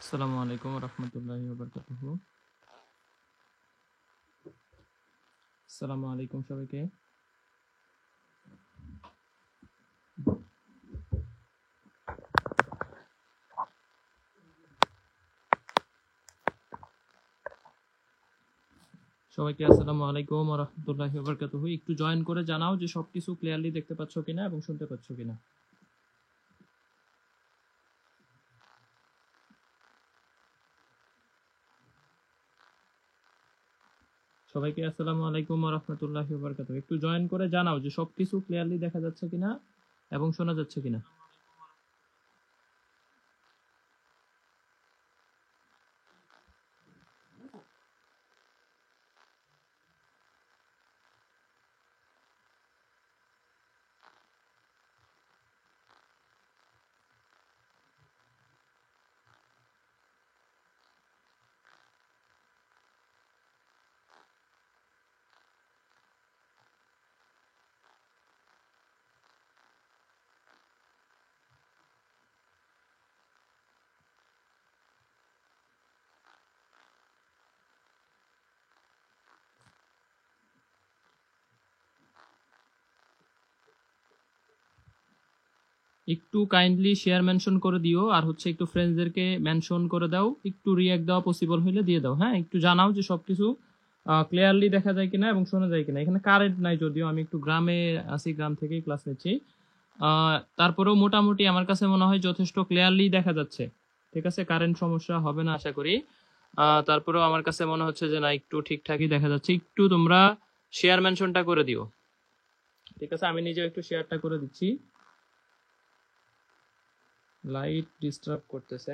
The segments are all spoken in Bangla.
আসসালামু আলাইকুম রহমতুল্লাহি ওয়া বারাকাতুহু। আসসালামু আলাইকুম সবাইকে। সবাইকে আসসালামু আলাইকুম ওয়া রাহমাতুল্লাহি ওয়া বারাকাতুহু। একটু জয়েন করে জানাও যে সবকিছু ক্লিয়ারলি দেখতে পাচ্ছ কিনা এবং শুনতে পাচ্ছ কিনা। সবাইকে আসসালামু আলাইকুম ওয়া রাহমাতুল্লাহি ওয়া বারাকাতুহু। একটু জয়েন করে জানাও যে সবকিছু ক্লিয়ারলি দেখা যাচ্ছে কিনা এবং শোনা যাচ্ছে কিনা। একটু কাইন্ডলি শেয়ার মেনশন করে দিও, আর হচ্ছে একটু ফ্রেন্ডসদেরকে মেনশন করে দাও, একটু রিয়্যাক্ট দেওয়া পসিবল হলে দিয়ে দাও। হ্যাঁ, একটু জানাও যে সবকিছু ক্লিয়ারলি দেখা যায় কিনা এবং শোনা যায় কিনা। এখানে কারেন্ট নাই, যদিও আমি একটু গ্রামে আছি, গ্রাম থেকেই ক্লাস নিচ্ছি। তারপরেও মোটামুটি আমার কাছে মনে হয় যথেষ্ট ক্লিয়ারলি দেখা যাচ্ছে। ঠিক আছে, কারেন্ট সমস্যা হবে না আশা করি। তারপরেও আমার কাছে মনে হচ্ছে যে না, একটু ঠিকঠাকই দেখা যাচ্ছে। একটু তোমরা শেয়ার মেনশনটা করে দিও। ঠিক আছে, আমি নিজেও একটু শেয়ারটা করে দিচ্ছি। লাইট ডিস্টার্ব করতেছে।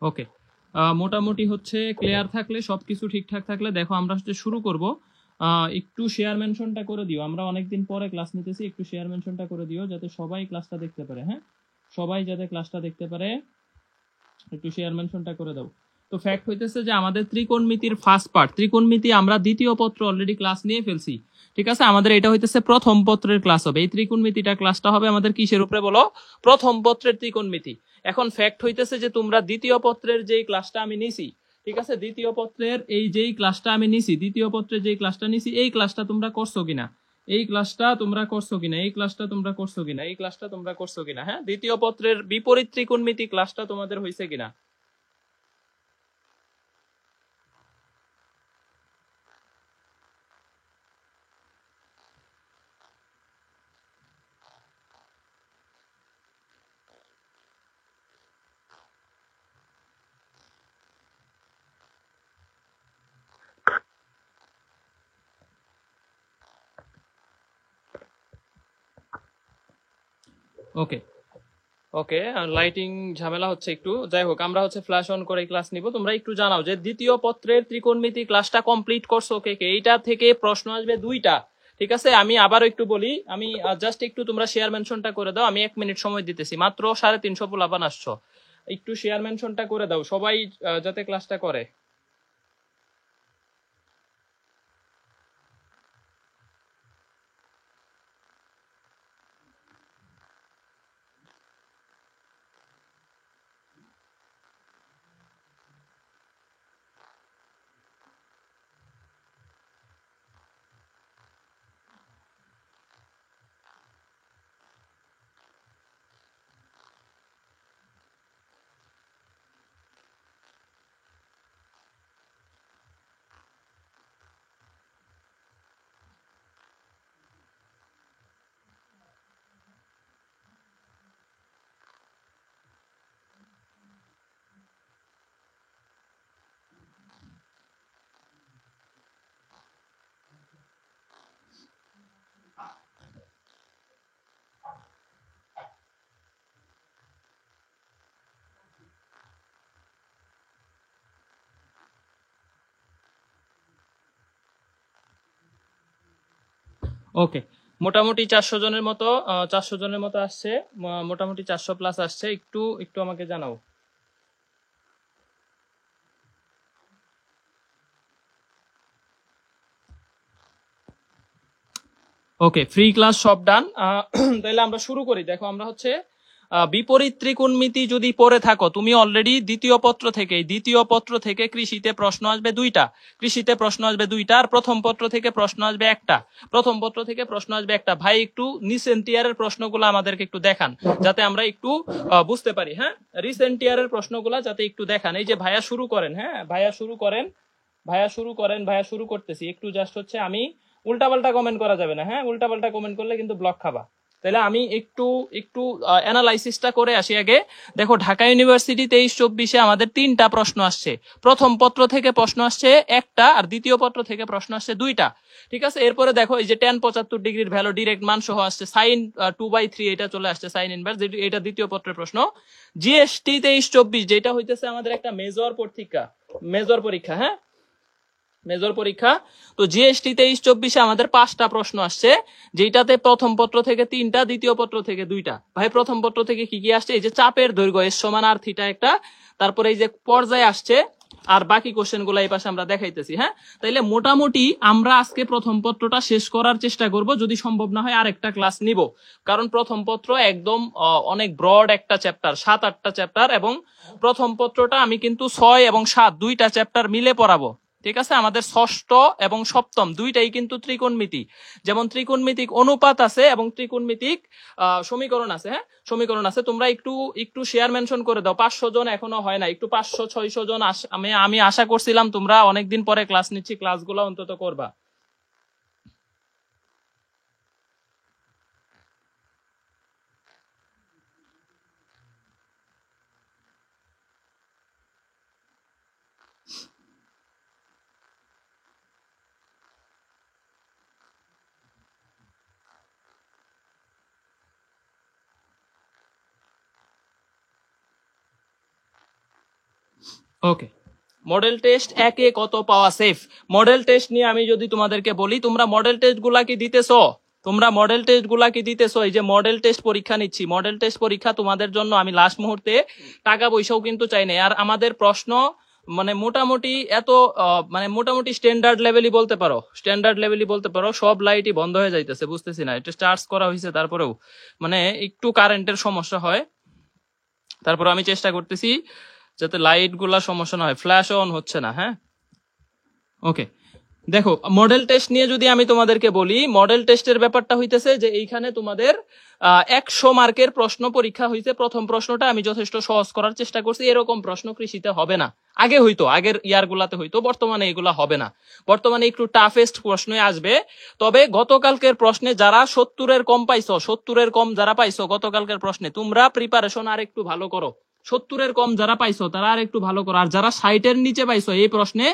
ওকে, মোটামুটি হচ্ছে ক্লিয়ার থাকলে, সবকিছু ঠিকঠাক থাকলে দেখো আমরা হচ্ছে শুরু করব। একটু শেয়ার মেনশনটা করে দিও, আমরা অনেকদিন পরে ক্লাস নিতেছি। একটু শেয়ার মেনশনটা করে দিও যাতে সবাই ক্লাসটা দেখতে পারে। হ্যাঁ, সবাই যাতে ক্লাসটা দেখতে পারে, একটু শেয়ার মেনশনটা করে দাও। তো ফ্যাক্ট হইতেছে যে আমাদের ত্রিকোণমিতির ফার্স্ট পার্ট, ত্রিকোণমিতি আমরা দ্বিতীয় পত্র অলরেডি ক্লাস নিয়ে ফেলছি। ঠিক আছে, আমাদের এটা হইতেছে প্রথম পত্রের ক্লাস হবে। এই ত্রিকোণমিতিটা ক্লাসটা হবে আমাদের কিসের উপরে বলো? প্রথম পত্রের ত্রিকোণমিতি। এখন ফ্যাক্ট হইতেছে যে তোমরা দ্বিতীয় পত্রের যেই ক্লাসটা আমি নিছি, ঠিক আছে, দ্বিতীয় পত্রের এই যেই ক্লাসটা আমি নিছি, দ্বিতীয় পত্রের যেই ক্লাসটা নিছি, এই ক্লাসটা তোমরা করছো কিনা, এই ক্লাসটা তোমরা করছো কিনা, এই ক্লাসটা তোমরা করছো কিনা, এই ক্লাসটা তোমরা করছো কিনা। হ্যাঁ, দ্বিতীয় পত্রের বিপরীত ত্রিকোণমিতি ক্লাসটা তোমাদের হয়েছে কিনা। ওকে, ওকে, লাইটিং ঝামেলা হচ্ছে একটু। যাই হোক, আমরা হচ্ছে ফ্ল্যাশ অন করে ক্লাস নিব। তোমরা একটু জানাও যে দ্বিতীয় পত্রের ত্রিকোণমিতি ক্লাসটা কমপ্লিট করছো কে কে। এইটা থেকে প্রশ্ন আসবে দুইটা। ঠিক আছে, আমি আবারও একটু বলি, আমি জাস্ট একটু তোমরা শেয়ার মেনশনটা করে দাও। আমি 1 মিনিট সময় দিতেছি, মাত্র 350 পোলাপান আসছো। একটু শেয়ার মেনশনটা করে দাও সবাই, যাতে ক্লাসটা করে। ওকে, মোটামুটি 400 জনের মতো আসছে, মোটামুটি 400+ আসছে। একটু একটু আমাকে জানাও। ওকে, ফ্রি ক্লাস সব ডান। তাহলে আমরা শুরু করি। দেখো আমরা হচ্ছে বিপরীত ত্রিকোণমিতি যদি পড়ে থাকো তুমি অলরেডি দ্বিতীয় পত্র থেকে কৃষিতে প্রশ্ন আসবে দুইটা, আর প্রথম পত্র থেকে প্রশ্ন আসবে একটা। ভাই একটু রিসেন্ট ইয়ারের প্রশ্নগুলো আমাদেরকে একটু দেখান যাতে আমরা একটু বুঝতে পারি। হ্যাঁ, রিসেন্ট ইয়ারের প্রশ্নগুলো যাতে একটু দেখান। এই যে ভাইয়া শুরু করেন, ভাইয়া শুরু করতেছি। একটু জাস্ট হচ্ছে আমি উল্টাপাল্টা কমেন্ট করা যাবে না। হ্যাঁ, উল্টাপাল্টা কমেন্ট করলে কিন্তু ব্লক খাবা। তাহলে আমি একটু অ্যানালাইসিসটা করে আসি আগে। দেখো, ঢাকা ইউনিভার্সিটি 23-24 আমাদের 3টা প্রশ্ন আসছে। প্রথম পত্র থেকে প্রশ্ন আসছে একটা, আর দ্বিতীয় পত্র থেকে প্রশ্ন আসছে 2টা। ঠিক আছে, এরপরে দেখো এই যে tan 75 ডিগ্রির ভ্যালু ডিরেক্ট মান সহ আসছে, sin 2/3 এটা চলে আসছে, সাইন ইনভার্স, এটা দ্বিতীয় পত্রের প্রশ্ন। জিএসটি 23-24 যেটা হইতেছে আমাদের একটা মেজর পরীক্ষা। হ্যাঁ, মেজর পরীক্ষা। তো জিএসটি 23-24 আমাদের 5টা প্রশ্ন আসছে, যেটাতে প্রথম পত্র থেকে 3টা, দ্বিতীয় পত্র থেকে 2টা। ভাই প্রথম পত্র থেকে কি কি আসছে? এই যে চাপের দৈর্ঘ্য S = r থিটা একটা, তারপরে এই যে পর্যায় আসছে, আর বাকি কোশ্চেন গুলো এই পাশে আমরা দেখাইতেছি। হ্যাঁ, তাইলে মোটামুটি আমরা আজকে প্রথম পত্রটা শেষ করার চেষ্টা করব, যদি সম্ভব না হয় আরেকটা ক্লাস নিব, কারণ প্রথম পত্র একদম অনেক ব্রড একটা চ্যাপ্টার, 7-8টা চ্যাপ্টার, এবং প্রথম পত্রটা আমি কিন্তু 6 এবং 7 দুইটা চ্যাপ্টার মিলে পড়াবো। ঠিক আছে, আমাদের ষষ্ঠ এবং সপ্তম দুইটাই কিন্তু ত্রিকোণমিতি, যেমন ত্রিকোণমিতিক অনুপাত আছে এবং ত্রিকোণমিতিক সমীকরণ আছে। হ্যাঁ, সমীকরণ আছে। তোমরা একটু শেয়ার মেনশন করে দাও। 500 জন এখনো হয় না, একটু 500-600 জন আমি আশা করছিলাম তোমরা অনেকদিন পরে ক্লাস নিচ্ছি, ক্লাসগুলো অন্তত করবা। ওকে, মডেল টেস্ট 1-এ কত পাওয়া সেফ? মডেল টেস্ট নিয়ে আমি যদি তোমাদেরকে বলি, তোমরা মডেল টেস্ট গুলা কি দিতেছো? এই যে মডেল টেস্ট পরীক্ষা নিচ্ছি, মডেল টেস্ট পরীক্ষা তোমাদের জন্য আমি লাস্ট মুহূর্তে টাকা পয়সাও কিন্তু চাই না। আর আমাদের প্রশ্ন মানে মোটামুটি স্ট্যান্ডার্ড লেভেলই বলতে পারো। সব লাইটই বন্ধ হয়ে যাইতেছে, বুঝতেছি না, এটা চার্জ করা হয়েছে তারপরেও মানে একটু কারেন্টের সমস্যা হয়। তারপর আমি চেষ্টা করতেছি যাতে লাইট গুলা সমস্যা না হয়, ফ্ল্যাশ অন হচ্ছে না। হ্যাঁ, ওকে। দেখো, মডেল টেস্ট নিয়ে যদি আমি তোমাদেরকে বলি, মডেল টেস্টের ব্যাপারটা হইতেছে যে এইখানে তোমাদের 100 মার্কের প্রশ্ন পরীক্ষা হইছে। প্রথম প্রশ্নটা আমি যথেষ্ট সহজ করার চেষ্টা করছি। এরকম প্রশ্ন কৃষিতে হবে না, আগে হইতো, আগের ইয়ার গুলাতে হইতো, বর্তমানে এগুলা হবে না। বর্তমানে একটু টাফেস্ট প্রশ্নই আসবে। তবে গতকালকের প্রশ্নে যারা 70-এর কম পাইছো, 70-এর কম যারা পাইছো গতকালকের প্রশ্নে, তোমরা প্রিপারেশন আর একটু ভালো করো। 70-এর কম যারা পাইছো তারা আর একটু ভালো করো। আর যারা 60-এর নিচে পাইছো, এই প্রশ্নে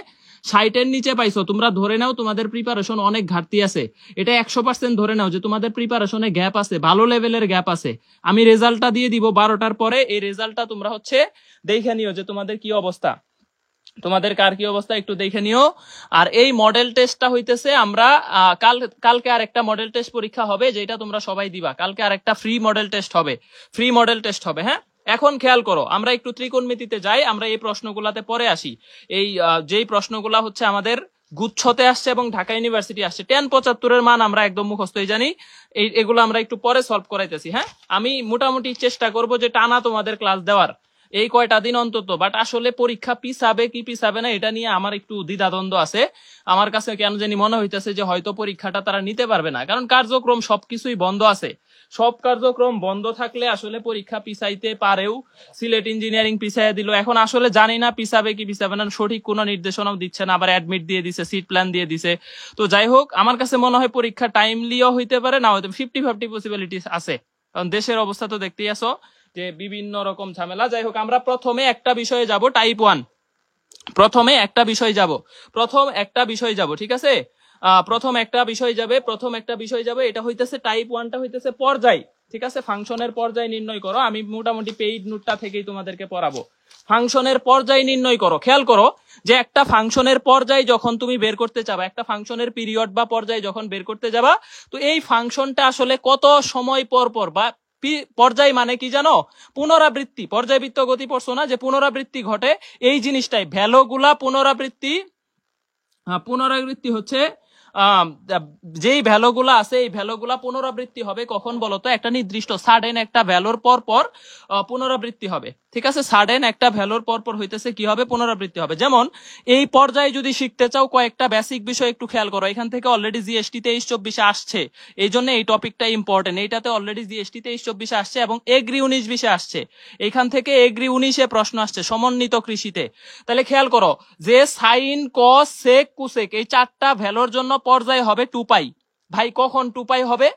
60-এর নিচে পাইছো, তোমরা ধরে নাও তোমাদের প্রিপারেশন অনেক ঘাটতি আছে। এটা 100% ধরে নাও যে তোমাদের প্রিপারেশনে গ্যাপ আছে, ভালো লেভেলের গ্যাপ আছে। আমি রেজাল্টটা দিয়ে দিব 12টার পরে। এই রেজাল্টটা তোমরা হচ্ছে দেখে নিও যে তোমাদের কি অবস্থা, তোমাদের কার কি অবস্থা একটু দেখে নিও। আর এই মডেল টেস্টটা হইতেছে আমরা কালকে আর একটা মডেল টেস্ট পরীক্ষা হবে, যেটা তোমরা সবাই দিবা। কালকে আর একটা ফ্রি মডেল টেস্ট হবে। হ্যাঁ, এখন খেয়াল করো, আমরা একটু ত্রিকোণমিতিতে যাই, আমরা এই প্রশ্নগুলাতে পরে আসি। এই যেই প্রশ্নগুলা হচ্ছে আমাদের গুচ্ছতে আসছে এবং ঢাকা ইউনিভার্সিটি আসছে, tan 75-এর মান আমরা একদম মুখস্থই জানি। এগুলো আমরা একটু পরে সলভ করাইতেছি। হ্যাঁ, আমি মোটামুটি চেষ্টা করব যে টানা তোমাদের ক্লাস দেওয়ার এই কয়টা দিন অন্তত। বাট আসলে পরীক্ষা পিছাবে কি পিছাবে না এটা নিয়ে আমার একটু দ্বিধাদ্বন্দ্ব আছে। আমার কাছে কেন জানি মনে হইতেছে যে হয়তো পরীক্ষাটা তারা নিতে পারবে না, কারণ কার্যক্রম সবকিছুই বন্ধ আছে। সব কার্যক্রম বন্ধ থাকলে আসলে পরীক্ষা পিছাইতে পারেও। সিলেট ইঞ্জিনিয়ারিং পিছাইয়া দিল, এখন আসলে জানি না পিছাবে কি পিছাবে না, সঠিক কোনো নির্দেশনাও দিচ্ছে না। আবার অ্যাডমিট দিয়ে দিছে, সিট প্ল্যান দিয়ে দিছে। তো যাই হোক, আমার কাছে মনে হয় পরীক্ষা টাইমলিও হইতে পারে, না হয়তো 50-50 পসিবিলিটিস আছে, কারণ দেশের অবস্থা তো দেখতেই আছো যে বিভিন্ন রকম ঝামেলা। যাই হোক, আমরা প্রথমে একটা বিষয়ে যাব, টাইপ 1। প্রথম একটা বিষয় যাব, ঠিক আছে। প্রথম একটা বিষয় যাবে, এটা হইতেছে টাইপ 1টা হইতেছে পর্যায়। ঠিক আছে, ফাংশনের পর্যায় নির্ণয় করো। আমি মোটামুটি পেইড নোটটা থেকেই তোমাদেরকে পড়াবো। ফাংশনের পর্যায় নির্ণয় করো। খেয়াল করো যে একটা ফাংশনের পর্যায় যখন তুমি বের করতে যাবা, একটা ফাংশনের পিরিয়ড বা পর্যায় যখন বের করতে যাবা, তো এই ফাংশনটা আসলে কত সময় পর পর বা পর্যায় মানে কি জানো? পুনরাবৃত্তি। পর্যায়বৃত্ত গতি পড়ছো না, যে পুনরাবৃত্তি ঘটে, এই জিনিসটাই ভ্যালুগুলা পুনরাবৃত্তি হচ্ছে যেই ভ্যালুগুলা আছে এই ভ্যালুগুলা পুনরাবৃত্তি হবে কখন বলতো? একটা নির্দিষ্ট সাডেন একটা ভ্যালুর পর পর পুনরাবৃত্তি হবে। ঠিক আছে, সাডেন একটা ভ্যালুর পর পর হইতেছে কি হবে? পুনরাবৃত্তি হবে। যেমন এই পর্যায়ে যদি শিখতে চাও কয়েকটা বেসিক বিষয় একটু খেয়াল করো। এখান থেকে অলরেডি জিএসটি 23-24 আসছে, এই জন্য এই টপিকটা ইম্পর্টেন্ট। এইটাতে অলরেডি জিএসটি 23-24 আসছে এবং এগ্রি 19-20 আসছে। এখান থেকে এগ্রি 19-এ প্রশ্ন আসছে সমন্বিত কৃষিতে। তাহলে খেয়াল করো যে সাইন, কস, সেক, কুসেক এই চারটা ভ্যালুর জন্য পর্যায় হবে 2 পাই। ভাই কখন 2 পাই হবে?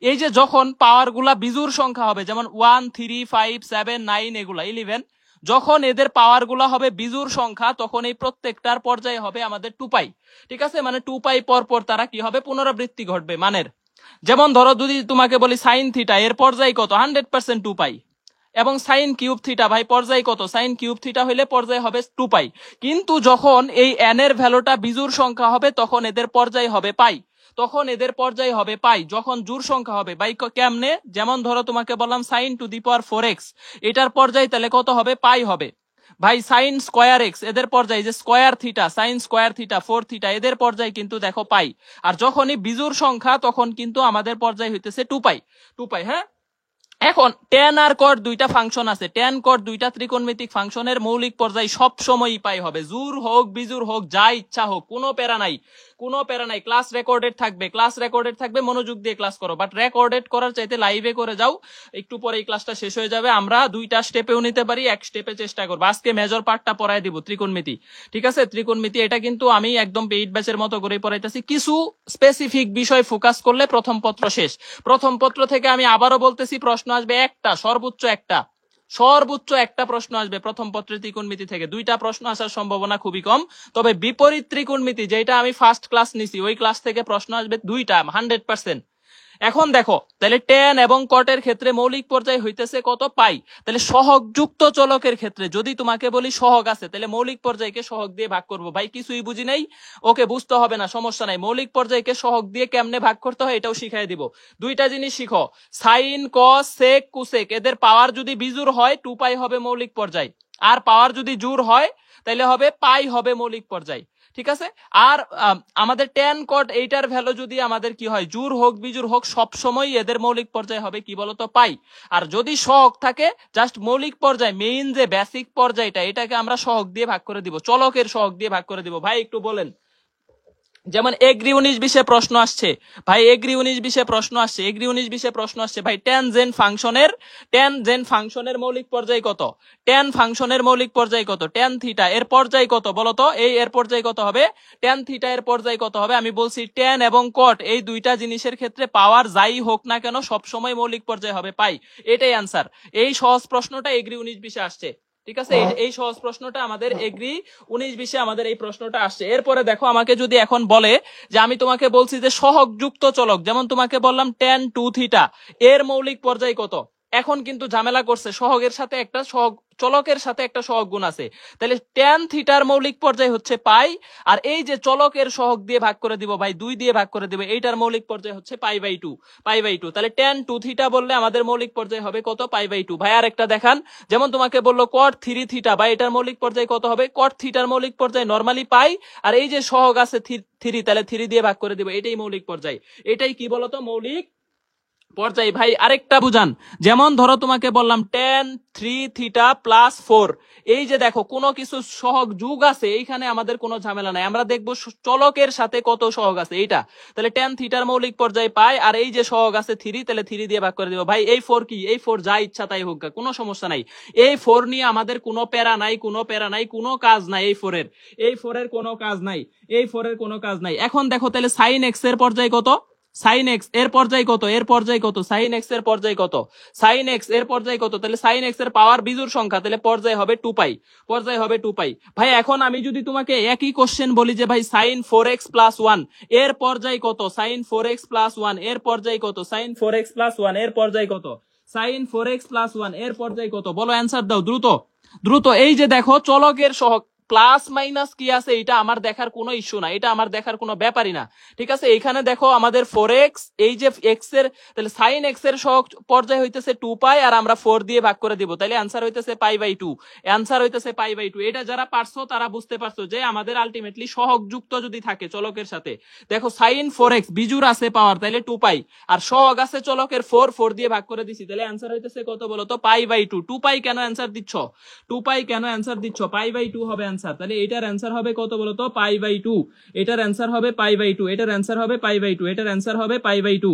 এই যে যখন পাওয়ার গুলা বিজুর সংখ্যা হবে, যেমন 1, 3, 5, 7, 9 এগুলা 11, যখন এদের পাওয়ার গুলা হবে বিজুর সংখ্যা তখন এই প্রত্যেকটার পর্যায় হবে আমাদের 2 পাই। ঠিক আছে, মানে 2 পাই পর পর তারা কি হবে? পুনরাবৃত্তি ঘটবে মানের। যেমন ধরো যদি তোমাকে বলি সাইন থিটা, এর পর্যায় কত? 100% 2 পাই। এবং সাইন কিউব থিটা, ভাই পর্যায় কত? সাইন কিউব থিটা হইলে পর্যায় হবে 2 পাই। কিন্তু যখন এই n এর ভ্যালুটা বিজুর সংখ্যা হবে তখন এদের পর্যায় হবে পাই। তখন এদের পর্যায় হবে পাই যখন জোড় সংখ্যা হবে। ভাই কেমনে? যেমন ধরো তোমাকে বললাম sign to the power 4x, এটার পর্যায় তাহলে কত হবে? পাই হবে। ভাই সাইন স্কোয়ার এক্স, এদের পর্যায় যে square theta, sign square theta 4 theta, এদের পর্যায় কিন্তু দেখো পাই। আর যখনই বিজুর সংখ্যা তখন কিন্তু আমাদের পর্যায় হইতেছে 2 পাই। 2 পাই। হ্যাঁ, এখন tan আর cot দুইটা ফাংশন আছে। tan cot দুইটা ত্রিকোণমিতিক ফাংশনের মৌলিক পর্যায় সব সময়ই পাই হবে, জোর হোক বিজুর হোক যা ইচ্ছা হোক, কোনো প্যারা নাই, কোনো প্যারা নাই। ক্লাস রেকর্ডেড থাকবে, মনোযোগ দিয়ে ক্লাস করো। বাট রেকর্ডেড করার চাইতে লাইভে করে যাও, একটু পরে এই ক্লাসটা শেষ হয়ে যাবে। আমরা দুইটা স্টেপেও নিতে পারি, এক স্টেপে চেষ্টা করবো। আজকে মেজর পার্টটা পড়াই দিব ত্রিকোণমিতি। ঠিক আছে, ত্রিকোণমিতি এটা কিন্তু আমি একদম পেইড ব্যাচের মতো করে পড়াইতেছি। কিছু স্পেসিফিক বিষয় ফোকাস করলে প্রথম পত্র শেষ। প্রথম পত্র থেকে আমি আবারও বলতেছি প্রশ্ন আসবে একটা, সর্বোচ্চ একটা প্রশ্ন আসবে প্রথম পত্রের ত্রিকোণমিতি থেকে। দুইটা প্রশ্ন আসার সম্ভাবনা খুবই কম। তবে বিপরীত ত্রিকোণমিতি যেটা আমি ফার্স্ট ক্লাস নিছি ওই ক্লাস থেকে প্রশ্ন আসবে দুইটা 100%। এখন দেখো তাহলে tan এবং cot এর ক্ষেত্রে মৌলিক পর্যায় হইতেছে কত? পাই। তাহলে সহগযুক্ত চলকের ক্ষেত্রে যদি তোমাকে বলি সহগ আছে, তাহলে মৌলিক পর্যায়কে সহগ দিয়ে ভাগ করব। ভাই কিছুই বুঝি নাই, ওকে বুঝতে হবে না, সমস্যা নাই। মৌলিক পর্যায়কে সহগ দিয়ে কেমনে ভাগ করতে হয় এটাও শিখাই দিব। দুইটা জিনিস শিখো, সাইন, কস, সেক, কুসেক এদের পাওয়ার যদি বিজুর হয় 2 পাই হবে মৌলিক পর্যায়, আর পাওয়ার যদি জোড় হয় তাহলে হবে পাই হবে মৌলিক পর্যায়। ঠিক আছে, আর আমাদের tan cot এইটার ভ্যালু যদি আমাদের কি হয়? জোড় হোক বিজুর হোক সব সময় এদের মৌলিক পর্যায় হবে কি বলতো? পাই। আর যদি সহগ থাকে জাস্ট মৌলিক পর্যায়, মেইন যে বেসিক পর্যায়টা, এটাকে আমরা সহগ দিয়ে ভাগ করে দিব, চলকের সহগ দিয়ে ভাগ করে দিব। ভাই একটু বলেন, যেমন এগ্রি 19-20 প্রশ্ন আসছে ভাই, এগ্রি 19-20 প্রশ্ন আসছে ভাই, tan ফাংশনের মৌলিক পর্যায় কত? tan ফাংশনের মৌলিক পর্যায় কত? tan থিটা এর পর্যায় কত বলতো? এই এর পর্যায় কত হবে? tan থিটা এর পর্যায় কত হবে? আমি বলছি tan এবং cot এই দুইটা জিনিসের ক্ষেত্রে পাওয়ার যাই হোক না কেন সব সময় মৌলিক পর্যায় হবে পাই। এটাই আনসার। এই সহজ প্রশ্নটা এগ্রি 19-20 আসছে। ঠিক আছে, এই সহজ প্রশ্নটা আমাদের এগ্রি 19-20 আমাদের এই প্রশ্নটা আসছে। এরপরে দেখো আমাকে যদি এখন বলে যে আমি তোমাকে বলছি যে সহগযুক্ত চলক, যেমন তোমাকে বললাম tan 2 থিটা এর মৌলিক পর্যায় কত? এখন কিন্তু ঝামেলা করছে, সহগের সাথে একটা সহগ, চলকের সাথে একটা সহগ গুণ আছে। তাহলে tan থিটার মৌলিক পর্যায় হচ্ছে পাই, আর এই যে চলকের সহগ দিয়ে ভাগ করে দিব ভাই, 2 দিয়ে ভাগ করে দিব, এইটার মৌলিক পর্যায় হচ্ছে π/2। তাহলে tan 2 থিটা বললে আমাদের মৌলিক পর্যায় হবে কত? π/2। ভাই আর একটা দেখান, যেমন তোমাকে বললো cot 3 থিটা, ভাই এটার মৌলিক পর্যায় কত হবে? cot থিটার মৌলিক পর্যায় নরমালি পাই, আর এই যে সহগ আছে 3, তাহলে 3 দিয়ে ভাগ করে দিব, এটাই মৌলিক পর্যায়। এটাই কি বলতো? মৌলিক পর্যায়। ভাই আরেকটা বুঝান, যেমন ধরো তোমাকে বললাম tan 3 থিটা প্লাস 4, এই যে দেখো কোনো কিছু সহগ যুগ আছে, এইখানে আমাদের কোনো ঝামেলা নাই, আমরা দেখবো চলকের সাথে কত সহগ আছে এইটা। তাহলে tan থিটার মৌলিক পর্যায় পাই, আর এই যে সহগ আছে 3, তাহলে 3 দিয়ে ভাগ করে দিব। ভাই এই 4 কি? এই 4 যা ইচ্ছা তাই হোক, কোনো সমস্যা নাই। এই 4 নিয়ে আমাদের কোনো প্যারা নাই, কোনো কাজ নাই। এই 4 এর কোনো কাজ নাই। এখন দেখো তাহলে sin x এর পর্যায় কত? sin x এর পর্যায় কত? sin x এর পর্যায় কত? তাহলে sin x এর পাওয়ার বিজোড় সংখ্যা, তাহলে পর্যায় হবে 2 পাই। ভাই এখন আমি যদি তোমাকে একই কোশ্চেন বলি যে ভাই sin 4x plus 1 এর পর্যায় কত? sin 4x plus 1 এর পর্যায় কত? sin 4x plus 1 এর পর্যায় কত? sin 4x প্লাস 1 এর পর্যায় কত বলো, অ্যান্সার দাও দ্রুত দ্রুত। এই যে দেখো চলকের সহগ প্লাস মাইনাস কি আছে এটা আমার দেখার কোনো ইস্যু না, এটা আমার দেখার কোনো ব্যাপারই না, ঠিক আছে। এখানে দেখো আমাদের 4x, এই যে x এর তাহলে sin x এর সহগ পর্যায় হইতেছে 2 পাই আর আমরা 4 দিয়ে ভাগ করে দিব, তাহলে অ্যান্সার হইতেছে π/2, অ্যান্সার হইতেছে π/2। এটা যারা পারছো তারা বুঝতে পারছো যে আমাদের আলটিমেটলি সহগ যুক্ত যদি থাকে চলকের সাথে, দেখো sin 4x বিজুর আছে পাওয়ার তাহলে 2 পাই আর সহগ আছে চলকের 4 দিয়ে ভাগ করে দিছি, তাহলে অ্যান্সার হইতেছে কত বলো তো π/2। 2 পাই কেন অ্যান্সার দিচ্ছ, 2 পাই কেন অ্যান্সার দিচ্ছ, π/2 হবে অ্যান্সার। তাহলে এটার অ্যান্সার হবে কত বলো তো π/2, এটার অ্যান্সার হবে π/2, এটার অ্যান্সার হবে π/2, এটার অ্যান্সার হবে π/2,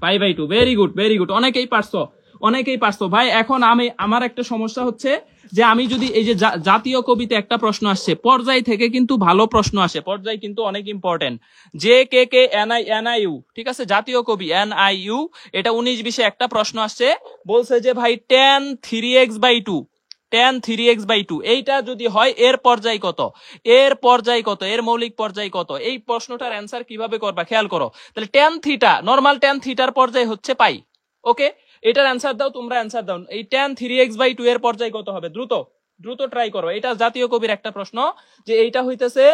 π/2। ভেরি গুড ভেরি গুড, অনেকেই পারছো অনেকেই পারছো ভাই। এখন আমার একটা সমস্যা হচ্ছে যে আমি যদি এই যে জাতীয় কবিতে একটা প্রশ্ন আসছে, পর্যায় থেকে কিন্তু ভালো প্রশ্ন আসে, পর্যায় কিন্তু অনেক ইম্পর্টেন্ট। জে কে কে এনআইইউ, ঠিক আছে, জাতীয় কবি এনআইইউ, এটা 19-20 একটা প্রশ্ন আসছে, বলছে যে ভাই tan 3x/2, tan 3x/2 এইটা যদি হয় এর পর্যায় কত, এর পর্যায় কত, এর মৌলিক পর্যায় কত, এই প্রশ্নটার অ্যান্সার কিভাবে করবা খেয়াল করো। তাহলে tan থিটা, নরমাল tan থিটার পর্যায় হচ্ছে পাই, ওকে, এটার অ্যান্সার দাও, তোমরা অ্যান্সার দাও। এই tan 3x/2 এর পর্যায় কত হবে, দ্রুত দ্রুত ট্রাই করো। এটা জাতীয় কবির একটা প্রশ্ন, যে এইটা হইতেছে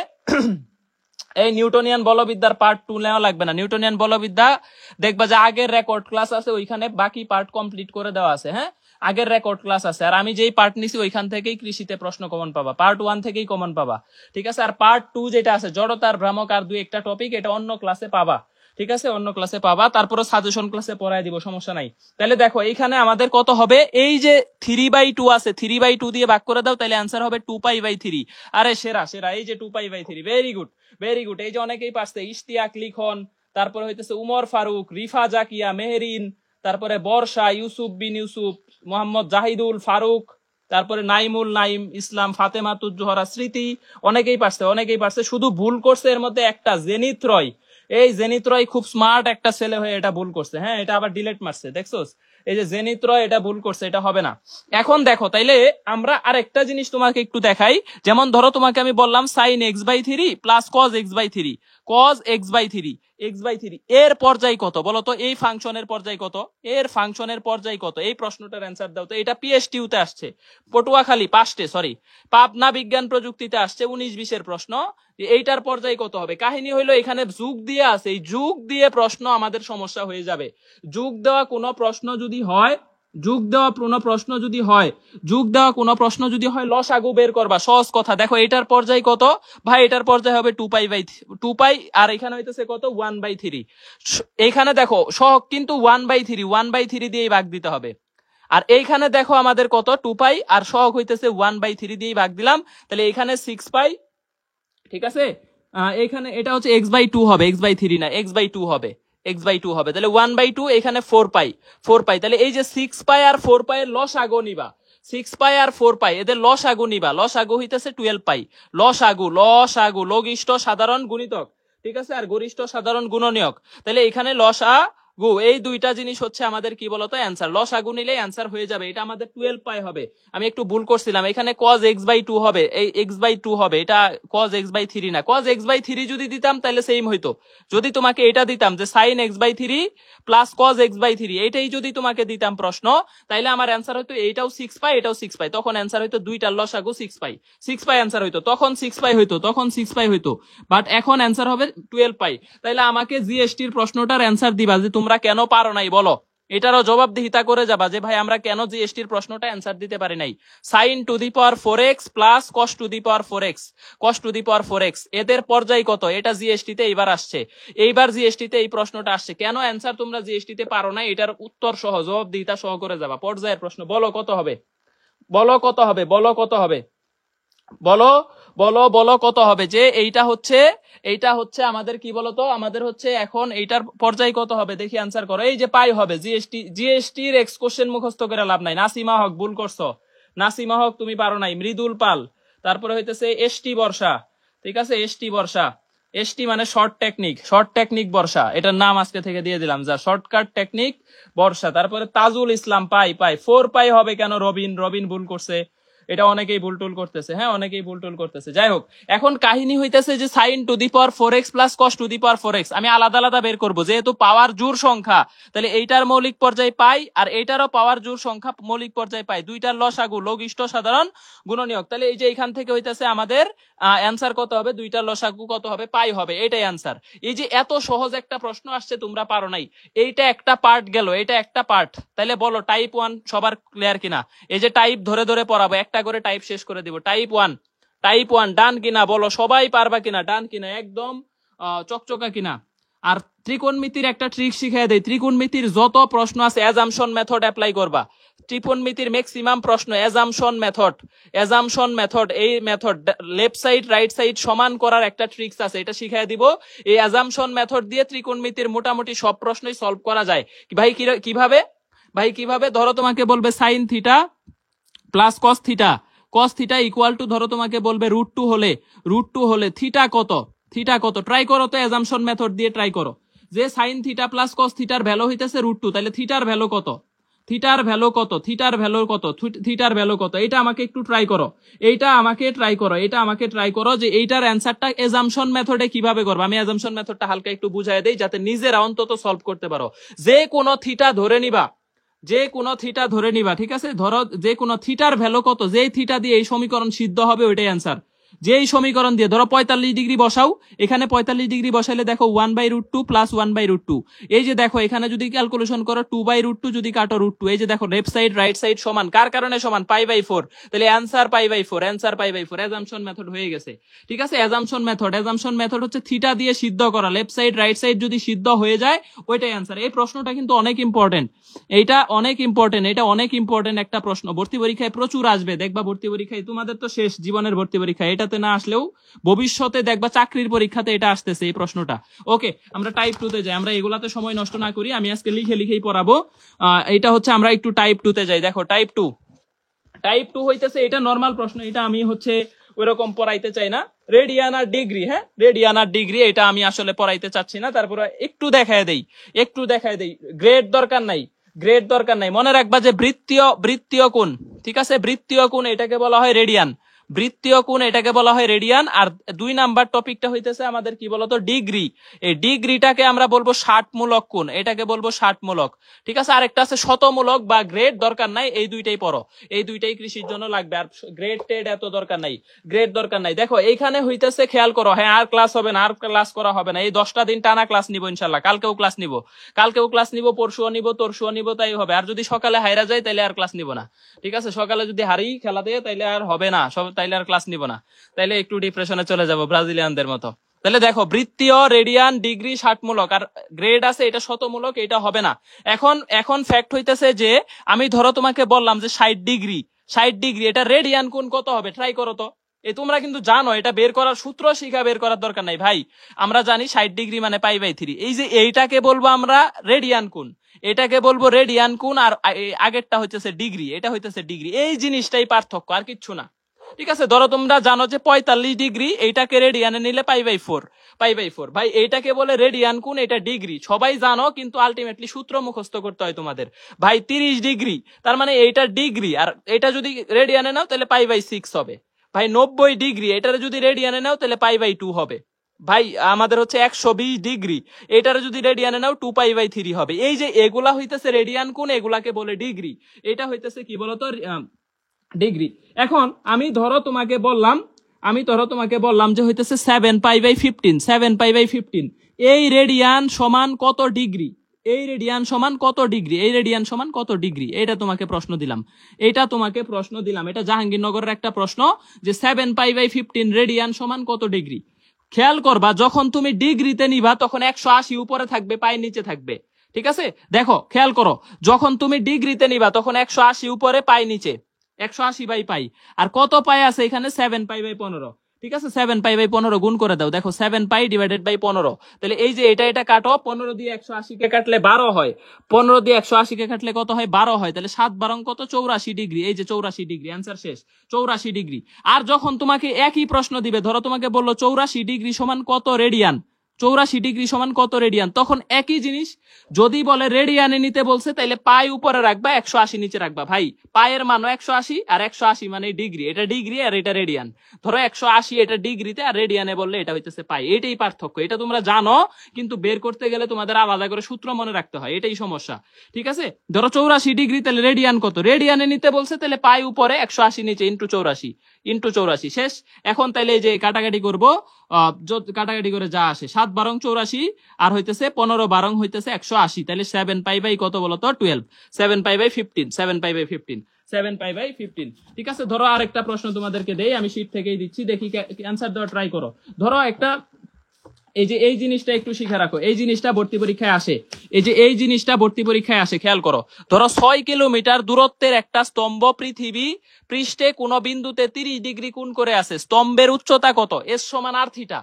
এই নিউটনিয়ান বলবিদ্যার পার্ট 2 নেওয়া লাগবে না, নিউটনিয়ান বলবিদ্যা দেখবা যে আগের রেকর্ড ক্লাস আছে ওইখানে বাকি পার্ট কমপ্লিট করে দেওয়া আছে, হ্যাঁ আগের রেকর্ড ক্লাস আছে। আর আমি যেই পার্ট নিছি ওইখান থেকেই কৃষিতে প্রশ্ন কমন পাবা, পার্ট 1 থেকেই কমন পাবা, ঠিক আছে। আর পার্ট 2 যেটা আছে জড়তার ভ্রামক আর 2-1টা টপিক, এটা অন্য ক্লাসে পাবা, ঠিক আছে, অন্য ক্লাসে পাবা, তারপরে সাজেশন ক্লাসে পড়ায় দিব, সমস্যা নাই। তাহলে দেখো এইখানে আমাদের কত হবে, এই যে 3/2 আছে, 3/2 দিয়ে ভাগ করে দাও, তাহলে অ্যান্সার হবে 2π/3। আরে সেরা সেরা, এই যে 2π/3, ভেরি গুড ভেরি গুড। এই যে অনেকেই পারছে, ইশতিয়াক লিখন, তারপরে হইতেছে উমর ফারুক, রিফা জাকিয়া, মেহেরিন, তারপরে বর্ষা, ইউসুফ বিন ইউসুফ, মোহাম্মদ জাহিদুল ফারুক, তারপরে নাইমুল নাইম ইসলাম, ফাতেমাতুজ জোহরা, স্মৃতি, অনেকেই পারছে অনেকেই পারছে। শুধু ভুল করছে এর মধ্যে একটা, জেনিত রয়, এই জেনিত রয় খুব স্মার্ট একটা ছেলে হয়ে এটা ভুল করছে, হ্যাঁ এটা আবার ডিলেট মারছে, দেখছোস, এই যে জেনিত রয় এটা ভুল করছে, এটা হবে না। এখন দেখো তাইলে আমরা আরেকটা জিনিস তোমাকে একটু দেখাই, যেমন ধরো তোমাকে আমি বললাম sin x/3 plus cos x/3, cos x/3 এর পর্যায় কত বলো তো, এই ফাংশনের পর্যায় কত, এর ফাংশনের পর্যায় কত, এই প্রশ্নটার অ্যান্সার দাও তো। এটা পিএসটিউতে আসছে, পটুয়াখালী পাস্টে সরি পাবনা বিজ্ঞান প্রযুক্তিতে আসছে 19-20 প্রশ্ন, এইটার পর্যায় কত হবে। কাহিনী হইলো এখানে যুগ দিয়ে আছে, এই যুগ দিয়ে প্রশ্ন আমাদের সমস্যা হয়ে যাবে। যুগ দেওয়া কোনো প্রশ্ন যদি হয়, যুগ দেওয়া কোনো প্রশ্ন যদি হয়, যুগ দেওয়া কোনো প্রশ্ন যদি হয়, লসাগু বের করবা, সহজ কথা। দেখো এটার পর্যায় কত ভাই, এটার পর্যায় হবে 2 পাই আর এখানে হইতেছে কত 1/3। এইখানে দেখো সহগ কিন্তু 1/3 দিয়েই ভাগ দিতে হবে। আর এইখানে দেখো আমাদের কত 2 পাই আর সহগ হইতেছে 1/3 দিয়েই ভাগ দিলাম, তাহলে এখানে 6 পাই, ঠিক আছে। এখানে এটা হচ্ছে x/2 হবে, x/3 না, x/2 হবে, x/2 হবে, তাহলে 1/2, এখানে 4 পাই, তাহলে এই যে 6 পাই আর 4 পাই এর লসাগু নিবা, 6 পাই আর 4 পাই এদের লসাগু নিবা, লসাগু হইতেছে 12 পাই, লসাগু লঘিষ্ঠ সাধারণ গুণিতক, ঠিক আছে, আর গরিষ্ঠ সাধারণ গুণনীয়ক, তাহলে এখানে লসাগু, এই দুইটা জিনিস হচ্ছে আমাদের কি বলতো অ্যান্সার, লসাগু নিলে অ্যান্সার হয়ে যাবে, এটা আমাদের 12 পাই হবে। আমি একটু ভুল করছিলাম, এখানে cos x/2 হবে, এই x/2 হবে, এটা cos x/3 না, cos x/3 যদি দিতাম তাহলে সেম হইতো। যদি তোমাকে এটা দিতাম যে sin x/3 plus cos x/3, এইটাই যদি তোমাকে দিতাম প্রশ্ন, তাইলে আমার অ্যান্সার হইতো এইটাও 6 পাই এটাও 6 পাই, তখন অ্যান্সার হইতো দুইটার লসাগু 6 পাই অ্যান্সার হইতো, তখন 6 পাই হইতো, বাট এখন অ্যান্সার হবে 12 পাই। তাইলে আমাকে জিএসটির প্রশ্নটার অ্যান্সার দিবা যে তোমরা কেন পারো নাই বলো, এটারও জবাবদিহিতা করে যাবা যে ভাই আমরা কেন জিএসটির প্রশ্নটা অ্যান্সার দিতে পারি নাই। sin to the power 4x plus cos to the power 4x এদের পর্যায় কত, এটা জিএসটিতে এইবার আসছে, এইবার জিএসটিতে এই প্রশ্নটা আসছে, কেন অ্যান্সার তোমরা জিএসটিতে পারো না, এটার উত্তর সহ জবাবদিহিতা সহ করে যাবা। পর্যায়ের প্রশ্ন, বলো কত হবে, বলো কত হবে, বলো কত হবে, বলো বলো বলো কত হবে, যে এইটা হচ্ছে আমাদের কি বলতো, আমাদের হচ্ছে এখন এইটার পর্যায় কত হবে, দেখি অ্যান্সার করো। এই যে পাই হবে, জিএসটির এক্স কোশ্চেন মুখস্থ করে লাভ নাই। নাসিমা হক ভুল করছো, নাসিমা হক তুমি পারো নাই। মৃদুল পাল, তারপরে হইতেছে এসটি বর্ষা, ঠিক আছে, এসটি বর্ষা, এসটি মানে শর্ট টেকনিক বর্ষা, এটার নাম আজকে থেকে দিয়ে দিলাম, যা শর্টকাট টেকনিক বর্ষা। তারপরে তাজুল ইসলাম পাই 4 পাই হবে কেন, রবিন ভুল করছে। এটা অনেকেই ভুল টুল করতেছে, হ্যাঁ অনেকেই ভুল টুল করতেছে। যাই হোক, এখন কাহিনী হইতেছে যে sin to the power 4x plus cos to the power 4x আমি আলাদা আলাদা বের করব, যেহেতু পাওয়ার জোড় সংখ্যা, তাহলে এইটার মৌলিক পর্যায় পাই আর এইটারও পাওয়ার জোড় সংখ্যা মৌলিক পর্যায় পাই, দুইটার লসাগু লঘিষ্ঠ সাধারণ গুণনীয়ক। তাহলে এই যে এখান থেকে হইতেছে আমাদের অ্যান্সার কত হবে, দুইটার লসাগু কত হবে, পাই হবে, এটাই অ্যান্সার। এই যে এত সহজ একটা প্রশ্ন আসছে তোমরা পারো নাই, এইটা একটা পার্ট গেল, এটা একটা পার্ট। তাহলে বলো টাইপ 1 সবার ক্লিয়ার কিনা? এই যে টাইপ ধরে ধরে পড়াবো, একটা করে টাইপ শেষ করে দিব। টাইপ 1 ডান কিনা বলো, সবাই পারবা কিনা, ডান কিনা, একদম চকচকা কিনা? আর ত্রিকোণমিতির একটা ট্রিক শিখিয়ে দেই, ত্রিকোণমিতির যত প্রশ্ন আছে অ্যাজাম্পশন মেথড অ্যাপ্লাই করবা। ত্রিকোণমিতির ম্যাক্সিমাম প্রশ্ন অ্যাজাম্পশন মেথড, এই method left side right side সমান করার একটা ট্রিক্স আছে, এটা শিখিয়ে দিব। এই অ্যাজাম্পশন মেথড দিয়ে ত্রিকোণমিতির মোটামুটি সব প্রশ্নই সলভ করা যায়। ভাই কিভাবে? ধরো তোমাকে বলবে sine theta plus cos theta equal two, ধরো তোমাকে বলবে √2 হলে থিটা কত, ট্রাই করো তো, অ্যাজাম্পশন মেথড দিয়ে ট্রাই করো যে সাইন থিটা প্লাস কস থিটার ভ্যালু হইতেছে √2, তাহলে থিটার ভ্যালু কত, এটা আমাকে একটু ট্রাই করো, যে এইটার অ্যান্সারটা অ্যাজাম্পশন মেথডে কিভাবে করবে। আমি অ্যাজাম্পশন মেথডটা হালকা একটু বুঝাই দেই যাতে নিজেরা অন্তত সলভ করতে পারো। যে কোনো থিটা ধরে নিবা, ঠিক আছে? ধরো যে কোনো থিটার ভ্যালু কত, যেই থিটা দিয়ে এই সমীকরণ সিদ্ধ হবে ওইটাই অ্যান্সার। যেই সমীকরণ দিয়ে ধরো 45 ডিগ্রি বসাও, এখানে 45 ডিগ্রি বসাইলে দেখো 1/√2 প্লাস 1/√2, এই যে দেখো এখানে যদি ক্যালকুলেশন করো 2/√2 যদি কাটো √2, এই যে দেখো লেফট সাইড রাইট সাইড সমান, কার কারণে সমান, π/4, তাহলে অ্যান্সার π/4, অ্যাজাম্পশন মেথড হয়ে গেছে। ঠিক আছে, অ্যাজাম্পশন মেথড হচ্ছে থিটা দিয়ে সিদ্ধ করা, লেফট সাইড রাইট সাইড যদি সিদ্ধ হয়ে যায় ওইটাই অ্যান্সার। এই প্রশ্নটা কিন্তু অনেক ইম্পর্টেন্ট, এটা অনেক ইম্পর্টেন্ট একটা প্রশ্ন, ভর্তি পরীক্ষায় প্রচুর আসবে, দেখবা ভর্তি পরীক্ষায়, তোমাদের তো শেষ জীবনের ভর্তি পরীক্ষা, এটাতে না আসলেও ভবিষ্যতে দেখবা চাকরির পরীক্ষাতে এটা আসতেছে এই প্রশ্নটা। ওকে, আমরা টাইপ 2 তে যাই, আমরা এগুলাতে সময় নষ্ট না করি, আমি আজকে লিখেই পড়াবো। এটা হচ্ছে আমরা একটু টাইপ 2 তে যাই। দেখো টাইপ 2 হইতেছে, এটা নরমাল প্রশ্ন, এটা আমি হচ্ছে ওইরকম পড়াইতে চাই না, রেডিয়ান আর ডিগ্রি, এটা আমি আসলে পড়াইতে চাচ্ছি না, তারপরে একটু দেখায় দেই, গ্রেড দরকার নাই, মনে রাখবা যে বৃত্তীয় কোণ, ঠিক আছে, বৃত্তীয় কোণ এটাকে বলা হয় রেডিয়ান, আর 2 নাম্বার টপিকটা হইতেছে আমাদের কি বলতো, ডিগ্রি। এই ডিগ্রিটাকে আমরা বলবো 60-মূলক কোণ, এটাকে বলবো 60-মূলক, ঠিক আছে। আরেকটা আছে শতমূলক বা গ্রেড, দরকার নাই, এই দুইটাই পড়ো, এই দুইটাই কৃষির জন্য লাগবে, আর গ্রেড টেড এত দরকার নাই। দেখো এইখানে হইতেছে, খেয়াল করো, হ্যাঁ আর ক্লাস হবে না, আর ক্লাস করা হবে না, এই 10টা দিন টানা ক্লাস নিব ইনশাল্লাহ, কালকেও ক্লাস নিব, পরশুও নিব, তরশুও নিব, তাই হবে। আর যদি সকালে হাইরা যায় তাইলে আর ক্লাস নিব না, ঠিক আছে, সকালে যদি হারি খেলাতে তাইলে আর হবে না, তাইলে আর ক্লাস নিব না, তাইলে একটু ডিপ্রেশনে চলে যাব ব্রাজিলিয়ানদের মতো। তাহলে দেখো বৃত্তীয়, রেডিয়ান, ডিগ্রি 60-মূলক, আর গ্রেড আছে এটা শতমূলক, এটা হবে না। এখন ফ্যাক্ট হইতেছে যে আমি ধরো তোমাকে বললাম যে 60 ডিগ্রি, এটা রেডিয়ান কোণ কত হবে, ট্রাই করো তো। তোমরা কিন্তু জানো, এটা বের করার সূত্র বের করার দরকার নাই ভাই, আমরা জানি 60 ডিগ্রি মানে π/3। এই যে এইটাকে বলবো আমরা রেডিয়ান কোণ, আর আগেরটা হইতেছে ডিগ্রি, এটা হইতেছে ডিগ্রি, এই জিনিসটাই পার্থক্য, আর কিচ্ছু না। ঠিক আছে, ধরো তোমরা জানো যে 45 ডিগ্রি, এইটাকে রেডিয়ানে নিলে π/4, ভাই এইটাকে বলে রেডিয়ান কোণ, এটা ডিগ্রি, সবাই জানো, কিন্তু আলটিমেটলি সূত্র মুখস্থ করতে হয় তোমাদের। ভাই 30 ডিগ্রি, তার মানে এইটা ডিগ্রি, আর এটা যদি রেডিয়ানে নাও তাহলে π/6 হবে। ভাই 90 ডিগ্রি, এটারে যদি রেডিয়ানে নাও তাহলে π/2 হবে। ভাই আমাদের হচ্ছে 120 ডিগ্রি, এটারে যদি রেডিয়ানে নাও 2π/3 হবে। এই যে এগুলা হইতেছে রেডিয়ান কোণ, এগুলাকে বলে ডিগ্রি, এটা হইতেছে কি বলতো, ডিগ্রি। এখন আমি ধরো তোমাকে বললাম যে হইতেছে 7π/15, এই রেডিয়ান সমান কত ডিগ্রি, এটা তোমাকে প্রশ্ন দিলাম, এটা জাহাঙ্গীরনগরের একটা প্রশ্ন, যে 7π/15 রেডিয়ান সমান কত ডিগ্রি। খেয়াল করবা, যখন তুমি ডিগ্রিতে নিবা তখন 180 উপরে থাকবে, পাই নিচে থাকবে, ঠিক আছে। দেখো খেয়াল করো, যখন তুমি ডিগ্রিতে নিবা তখন 180 উপরে, পাই নিচে, 180/পাই, আর কত পাই আছে এখানে, 7π/15, ঠিক আছে, 7π/15 গুণ করে দাও, দেখো 7π/15, তাহলে এই যে এটা কাটো, 15 দিয়ে 180 কে কাটলে 12 হয়, 15 দিয়ে 180 কে কাটলে কত হয়, 12 হয়, তাহলে 7 12 কত, 84 ডিগ্রি, এই যে 84 ডিগ্রি, অ্যান্সার শেষ, 84 ডিগ্রি। আর যখন তোমাকে একই প্রশ্ন দিবে, ধরো তোমাকে বললো 84 ডিগ্রি সমান কত রেডিয়ান, 84 ডিগ্রি সমান কত রেডিয়ান, তখন একই জিনিস। যদি বলে রেডিয়ানে নিতে বলছে তাহলে পাই উপরে রাখবা, 180 নিচে রাখবা। ভাই পায়ের মানও 180 আর 180 মানে ডিগ্রি, এটা ডিগ্রি আর এটা রেডিয়ান। ধরো 180 এটা ডিগ্রিতে আর রেডিয়ানে বললে এটা হইতেছে পাই। এটাই পার্থক্য, এটা তোমরা জানো, কিন্তু বের করতে গেলে তোমাদের আলাদা করে সূত্র মনে রাখতে হয়, এটাই সমস্যা। ঠিক আছে, ধরো 84 ডিগ্রি, তাহলে রেডিয়ান কত, রেডিয়ানে নিতে বলছে তাহলে পাই উপরে 180 নিচে ইন্টু 84 শেষ। এখন তাইলে এই যে কাটাকাটি করবো, কাটাকাটি করে যা আসে 7 বারং 84 আর হইতেছে 15 বারং হইতেছে 180, তাহলে 7 পাই বাই কত বলতো 12, 7 pi by 15, 7 pi by 15, 7 pi by 15। ঠিক আছে, ধরো আরেকটা প্রশ্ন তোমাদেরকে দেই, আমি শীট থেকেই দিচ্ছি, দেখি অ্যান্সার দেওয়া ট্রাই করো। ধরো একটা, এই যে এই জিনিসটা একটু শিখে রাখো, এই জিনিসটা ভর্তি পরীক্ষায় আসে, এই যে এই জিনিসটা ভর্তি পরীক্ষায় আসে, খেয়াল করো। ধরো 6 কিলোমিটার দূরত্বের একটা স্তম্ভ পৃথিবী পৃষ্ঠে কোন বিন্দুতে 30 ডিগ্রি কোণ করে আছে, স্তম্ভের উচ্চতা কত, এস সমান আর থিটা।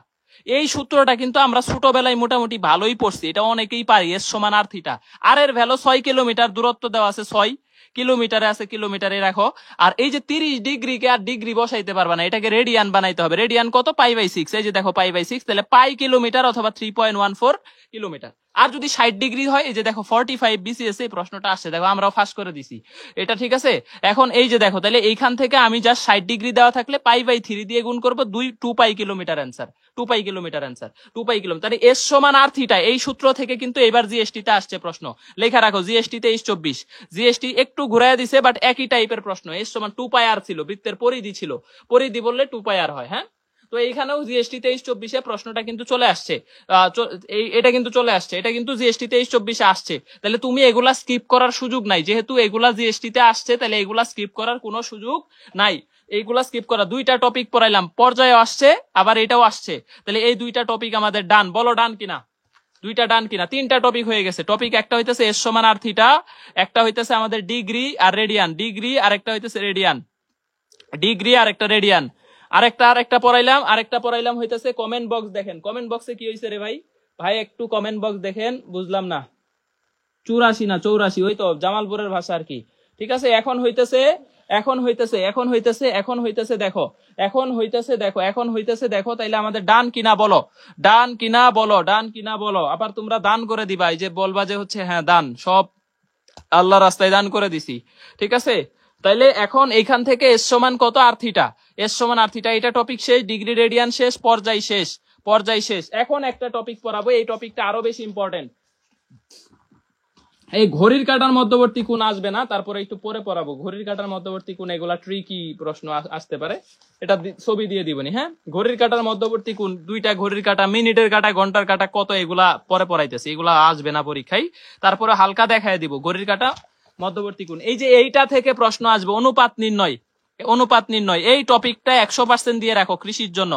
এই সূত্রটা কিন্তু আমরা ছোটবেলায় মোটামুটি ভালোই পড়ছি, এটা অনেকেই পারি, এস সমান আর থিটা। আর এর ভ্যালু 6 কিলোমিটার, দূরত্ব দেওয়া আছে 6 কিলোমিটারে আছে, কিলোমিটারে রাখো। আর এই যে 30 ডিগ্রিকে আর ডিগ্রি বসাইতে পারবা না, এটাকে রেডিয়ান বানাইতে হবে। রেডিয়ান কত, পাই বাই 6, এই যে দেখো পাই বাই 6, তাহলে পাই কিলোমিটার অথবা 3.14 কিলোমিটার। আর যদি 60 ডিগ্রি হয়, এই যে দেখো 45 বিসিএস এই প্রশ্নটা আসছে, দেখো আমরাও ফাঁস করে দিছি এটা। ঠিক আছে, এখন এই যে দেখো, তাহলে এইখান থেকে আমি জাস্ট 60 ডিগ্রি দেওয়া থাকলে পাই বাই 3 দিয়ে গুণ করবো, 2 পাই কিলোমিটার অ্যান্সার, 2 পাই কিলোমিটার অ্যান্সার, 2 পাই কিলোমিটার। তাহলে এস সমান আর থিটা, এই সূত্র থেকে কিন্তু এবার জিএসটি তে আসছে প্রশ্ন, লেখা রাখো জিএসটি 23-24, জিএসটি একটু ঘুরাইয়া দিছে, বাট একই টাইপের প্রশ্ন। এস সমান 2 পাই আর ছিল, বৃত্তের পরিধি ছিল, পরিধি বললে 2 পাই আর হয়। হ্যাঁ, তো এইখানেও জিএসটি 23-24 প্রশ্নটা কিন্তু চলে আসছে, এটা কিন্তু চলে আসছে, এটা কিন্তু জিএসটি 23-24 আসছে। তাহলে তুমি এগুলা স্কিপ করার সুযোগ নাই, যেহেতু এগুলা জিএসটি তে আসছে, তাহলে এগুলা স্কিপ করার কোনো সুযোগ নাই। এইগুলা স্কিপ করা, 2টা টপিক পড়াইলাম, পর্যায়ে আসছে, আবার এটাও আসছে, তাহলে এই 2টা টপিক আমাদের ডান। বলো ডান কিনা, 2টা ডান কিনা? 3টা টপিক হয়ে গেছে। টপিক একটা হইতেছে এস সমান আর থিটা, একটা হইতেছে আমাদের ডিগ্রি আর রেডিয়ান, ডিগ্রি আর একটা হইতেছে রেডিয়ান, ডিগ্রি আর একটা রেডিয়ান। আরেকটা পড়াইলাম হইতেছে কমেন্ট বক্স। দেখেন কমেন্ট বক্সে কি হয়েছে রে ভাই, ভাই একটু কমেন্ট বক্স দেখেন, বুঝলাম না। 84 না 84, ওই তো জামালপুরের ভাষা আর কি। ঠিক আছে, এখন হইতেছে দেখো, তাইলে আমাদের ডান কিনা বলো, ডান কিনা বলো, ডান কিনা বলো। আবার তোমরা দান করে দিবা, এই যে বলবা যে হচ্ছে হ্যাঁ দান, সব আল্লাহ রাস্তায় দান করে দিছি। ঠিক আছে, তাইলে এখন এইখান থেকে এস সমান কত, আর থিটা, এস সমান আর থিটা। এটা টপিক শেষ, ডিগ্রি রেডিয়ান শেষ, পর্যায় শেষ। এখন একটা টপিক পড়াবো, এই টপিকটা আরো বেশি ইম্পর্টেন্ট। এই ঘড়ির কাঁটার মধ্যবর্তী কোণ আসবে না, তারপরে একটু পরে পড়াবো ঘড়ির কাঁটার মধ্যবর্তী কোণ, এগুলা ট্রিকি প্রশ্ন আসতে পারে, এটা ছবি দিয়ে দিবনি। হ্যাঁ, ঘড়ির কাঁটার মধ্যবর্তী কোণ, 2টা ঘড়ির কাঁটা, মিনিটের কাঁটা, ঘন্টার কাঁটা কত, এগুলা পরে পড়াইতেছি, এগুলা আসবে না পরীক্ষায়, তারপরে হালকা দেখায় দিব ঘড়ির কাঁটা মধ্যবর্তী কোণ। এই যে এইটা থেকে প্রশ্ন আসবে, অনুপাত নির্ণয়, এই টপিকটা 100% দিয়ে রাখো কৃষির জন্য,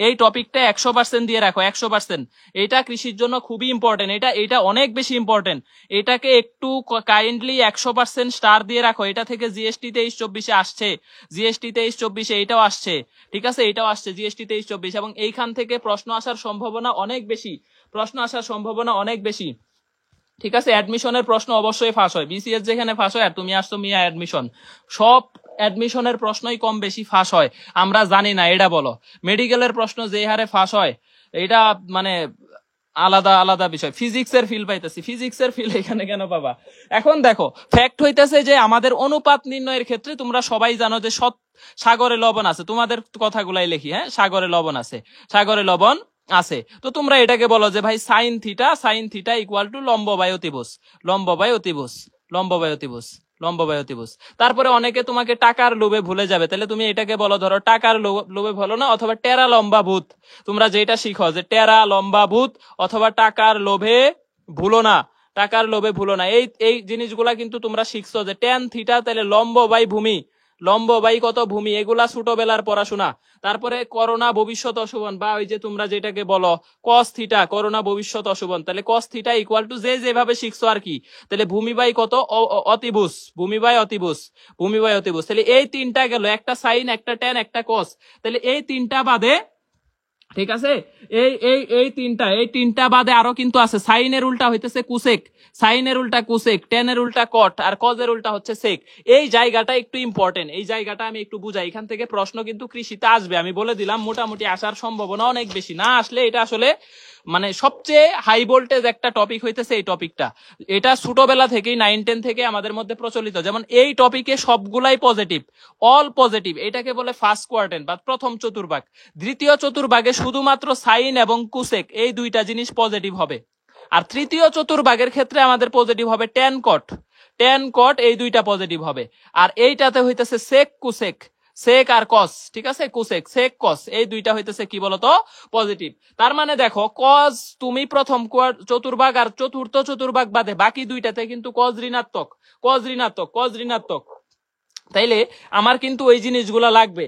এই টপিকটা 100% দিয়ে রাখো, 100%। এটা কৃষির জন্য খুবই ইম্পর্টেন্ট, এটা অনেক বেশি ইম্পর্টেন্ট। এটাকে একটু কাইন্ডলি 100% স্টার দিয়ে রাখো। এটা থেকে জিএসটি 23-24 আসছে, জিএসটি 23-24 এটাও আসছে। ঠিক আছে, এটাও আসছে জিএসটি 23-24, এবং এইখান থেকে প্রশ্ন আসার সম্ভাবনা অনেক বেশি, ঠিক আছে। অ্যাডমিশনের প্রশ্ন অবশ্যই ফাঁস হয়, বিসিএস যেখানে ফাঁস হয়, আর তুমি আসছো মিয়া অ্যাডমিশন, সব অ্যাডমিশনের প্রশ্নই কম বেশি ফাঁস হয়, আমরা জানি না, এটা বলো। মেডিকেলের প্রশ্ন যে হারে ফাঁস হয়, এটা মানে আলাদা বিষয়। ফিজিক্সের ফিল পাইতেছি, ফিজিক্সের ফিল এখানে কেন পাবা? এখন দেখো, ফ্যাক্ট হইতেছে যে আমাদের অনুপাত নির্ণয়ের ক্ষেত্রে তোমরা সবাই জানো যে সাগরে লবণ আছে, তোমাদের কথাগুলাই লিখি। হ্যাঁ, সাগরে লবণ আছে, তো তোমরা এটাকে বলো যে ভাই সাইন থিটা ইকুয়াল টু লম্ব বাই অতিভুজ। তারপরে অনেকে তোমাকে টাকার লোভে ভুলে যাবে, তাহলে তুমি এটাকে বলো, ধরো টাকার লোভে ভুলো না, অথবা টেরা লম্বা ভূত। তোমরা যেটা শিখো যে টেরা লম্বা ভূত, অথবা টাকার লোভে ভুলো না, এই জিনিসগুলা কিন্তু তোমরা শিখছো, যে ট্যান থিটা তাহলে লম্ব বাই কত ভূমি, এগুলা ছোটবেলার পড়াশোনা। তারপরে করোনা ভবিষ্যৎ অশুভন, বা ওই যে তোমরা যেটাকে বলো কস থিটা, করোনা ভবিষ্যৎ অশুভন, তাহলে কস থিটা ইকুয়াল টু যেভাবে শিখছো আর কি, তাহলে ভূমি বাই কত, অতিভুজ, ভূমি বাই অতিভুজ। তাহলে এই 3টা গেল, একটা সাইন, একটা ট্যান, একটা কস, তাহলে এই 3টা বাদে, ঠিক আছে, এই তিনটা বাদে আরো কিন্তু আছে। সাইনের উল্টা হইতেছে কুসেক, টেনের উল্টা কট, আর কজের উল্টা হচ্ছে সেক। এই জায়গাটা একটু ইম্পর্টেন্ট, এই জায়গাটা আমি একটু বুঝাই। এখান থেকে প্রশ্ন কিন্তু কৃষিতে আসবে, আমি বলে দিলাম, মোটামুটি আসার সম্ভাবনা অনেক বেশি, না আসলে এটা আসলে মানে সবচেয়ে হাই ভোল্টেজ একটা টপিক হইতেছে এই টপিকটা। এটা ছোটবেলা থেকেই 9-10 থেকে আমাদের মধ্যে প্রচলিত। যেমন এই টপিকে সবগুলাই পজিটিভ, অল পজিটিভ। এটাকে বলে ফার্স্ট কোয়ার্টেন্ট বা প্রথম চতুর্ভাগ। দ্বিতীয় চতুর্ভাগে শুধুমাত্র সাইন এবং কুসেক এই দুইটা জিনিস পজিটিভ হবে। আর তৃতীয় চতুর্ভাগের ক্ষেত্রে আমাদের পজিটিভ হবে ট্যান কট এই দুইটা পজিটিভ হবে। আর এইটাতে হইতেছে সেক কুসেক, সেক আর কস, ঠিক আছে, কুসেক সেক কস এই দুইটা হইতেছে কি বলতো পজিটিভ। তার মানে দেখো কজ তুমি প্রথম চতুর্ভাগ আর চতুর্থ চতুর্ভাগ বাদে বাকি দুইটাতে কিন্তু কজ ঋণাত্মক। তাইলে আমার কিন্তু ওই জিনিসগুলা লাগবে।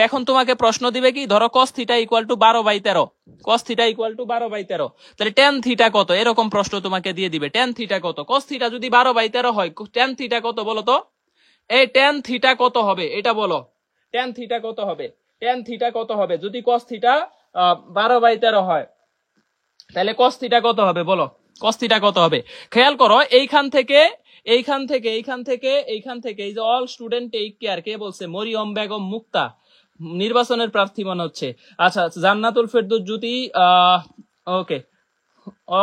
এখন তোমাকে প্রশ্ন দিবে কি, ধরো cos থিটা ইকুয়াল টু 12/13, তাহলে tan থিটা কত, এরকম প্রশ্ন তোমাকে দিয়ে দিবে। tan থিটা কত, cos থিটা যদি 12/13 হয়, tan থিটা কত বলো তো? এই tan থিটা কত হবে এটা বলো। tan থিটা কত হবে যদি cos থিটা 12/13 হয়, তাহলে cos থিটা কত হবে বলো? cos থিটা কত হবে? খেয়াল করো, এইখান থেকে এই যে অল স্টুডেন্ট টেক কেয়ার, কে বলছে? মরিয়ম বেগম মুক্তা, নির্বাচনের প্রার্থী মনে হচ্ছে। আচ্ছা, জান্নাতুল ফেরদৌস জ্যোতি, ওকে,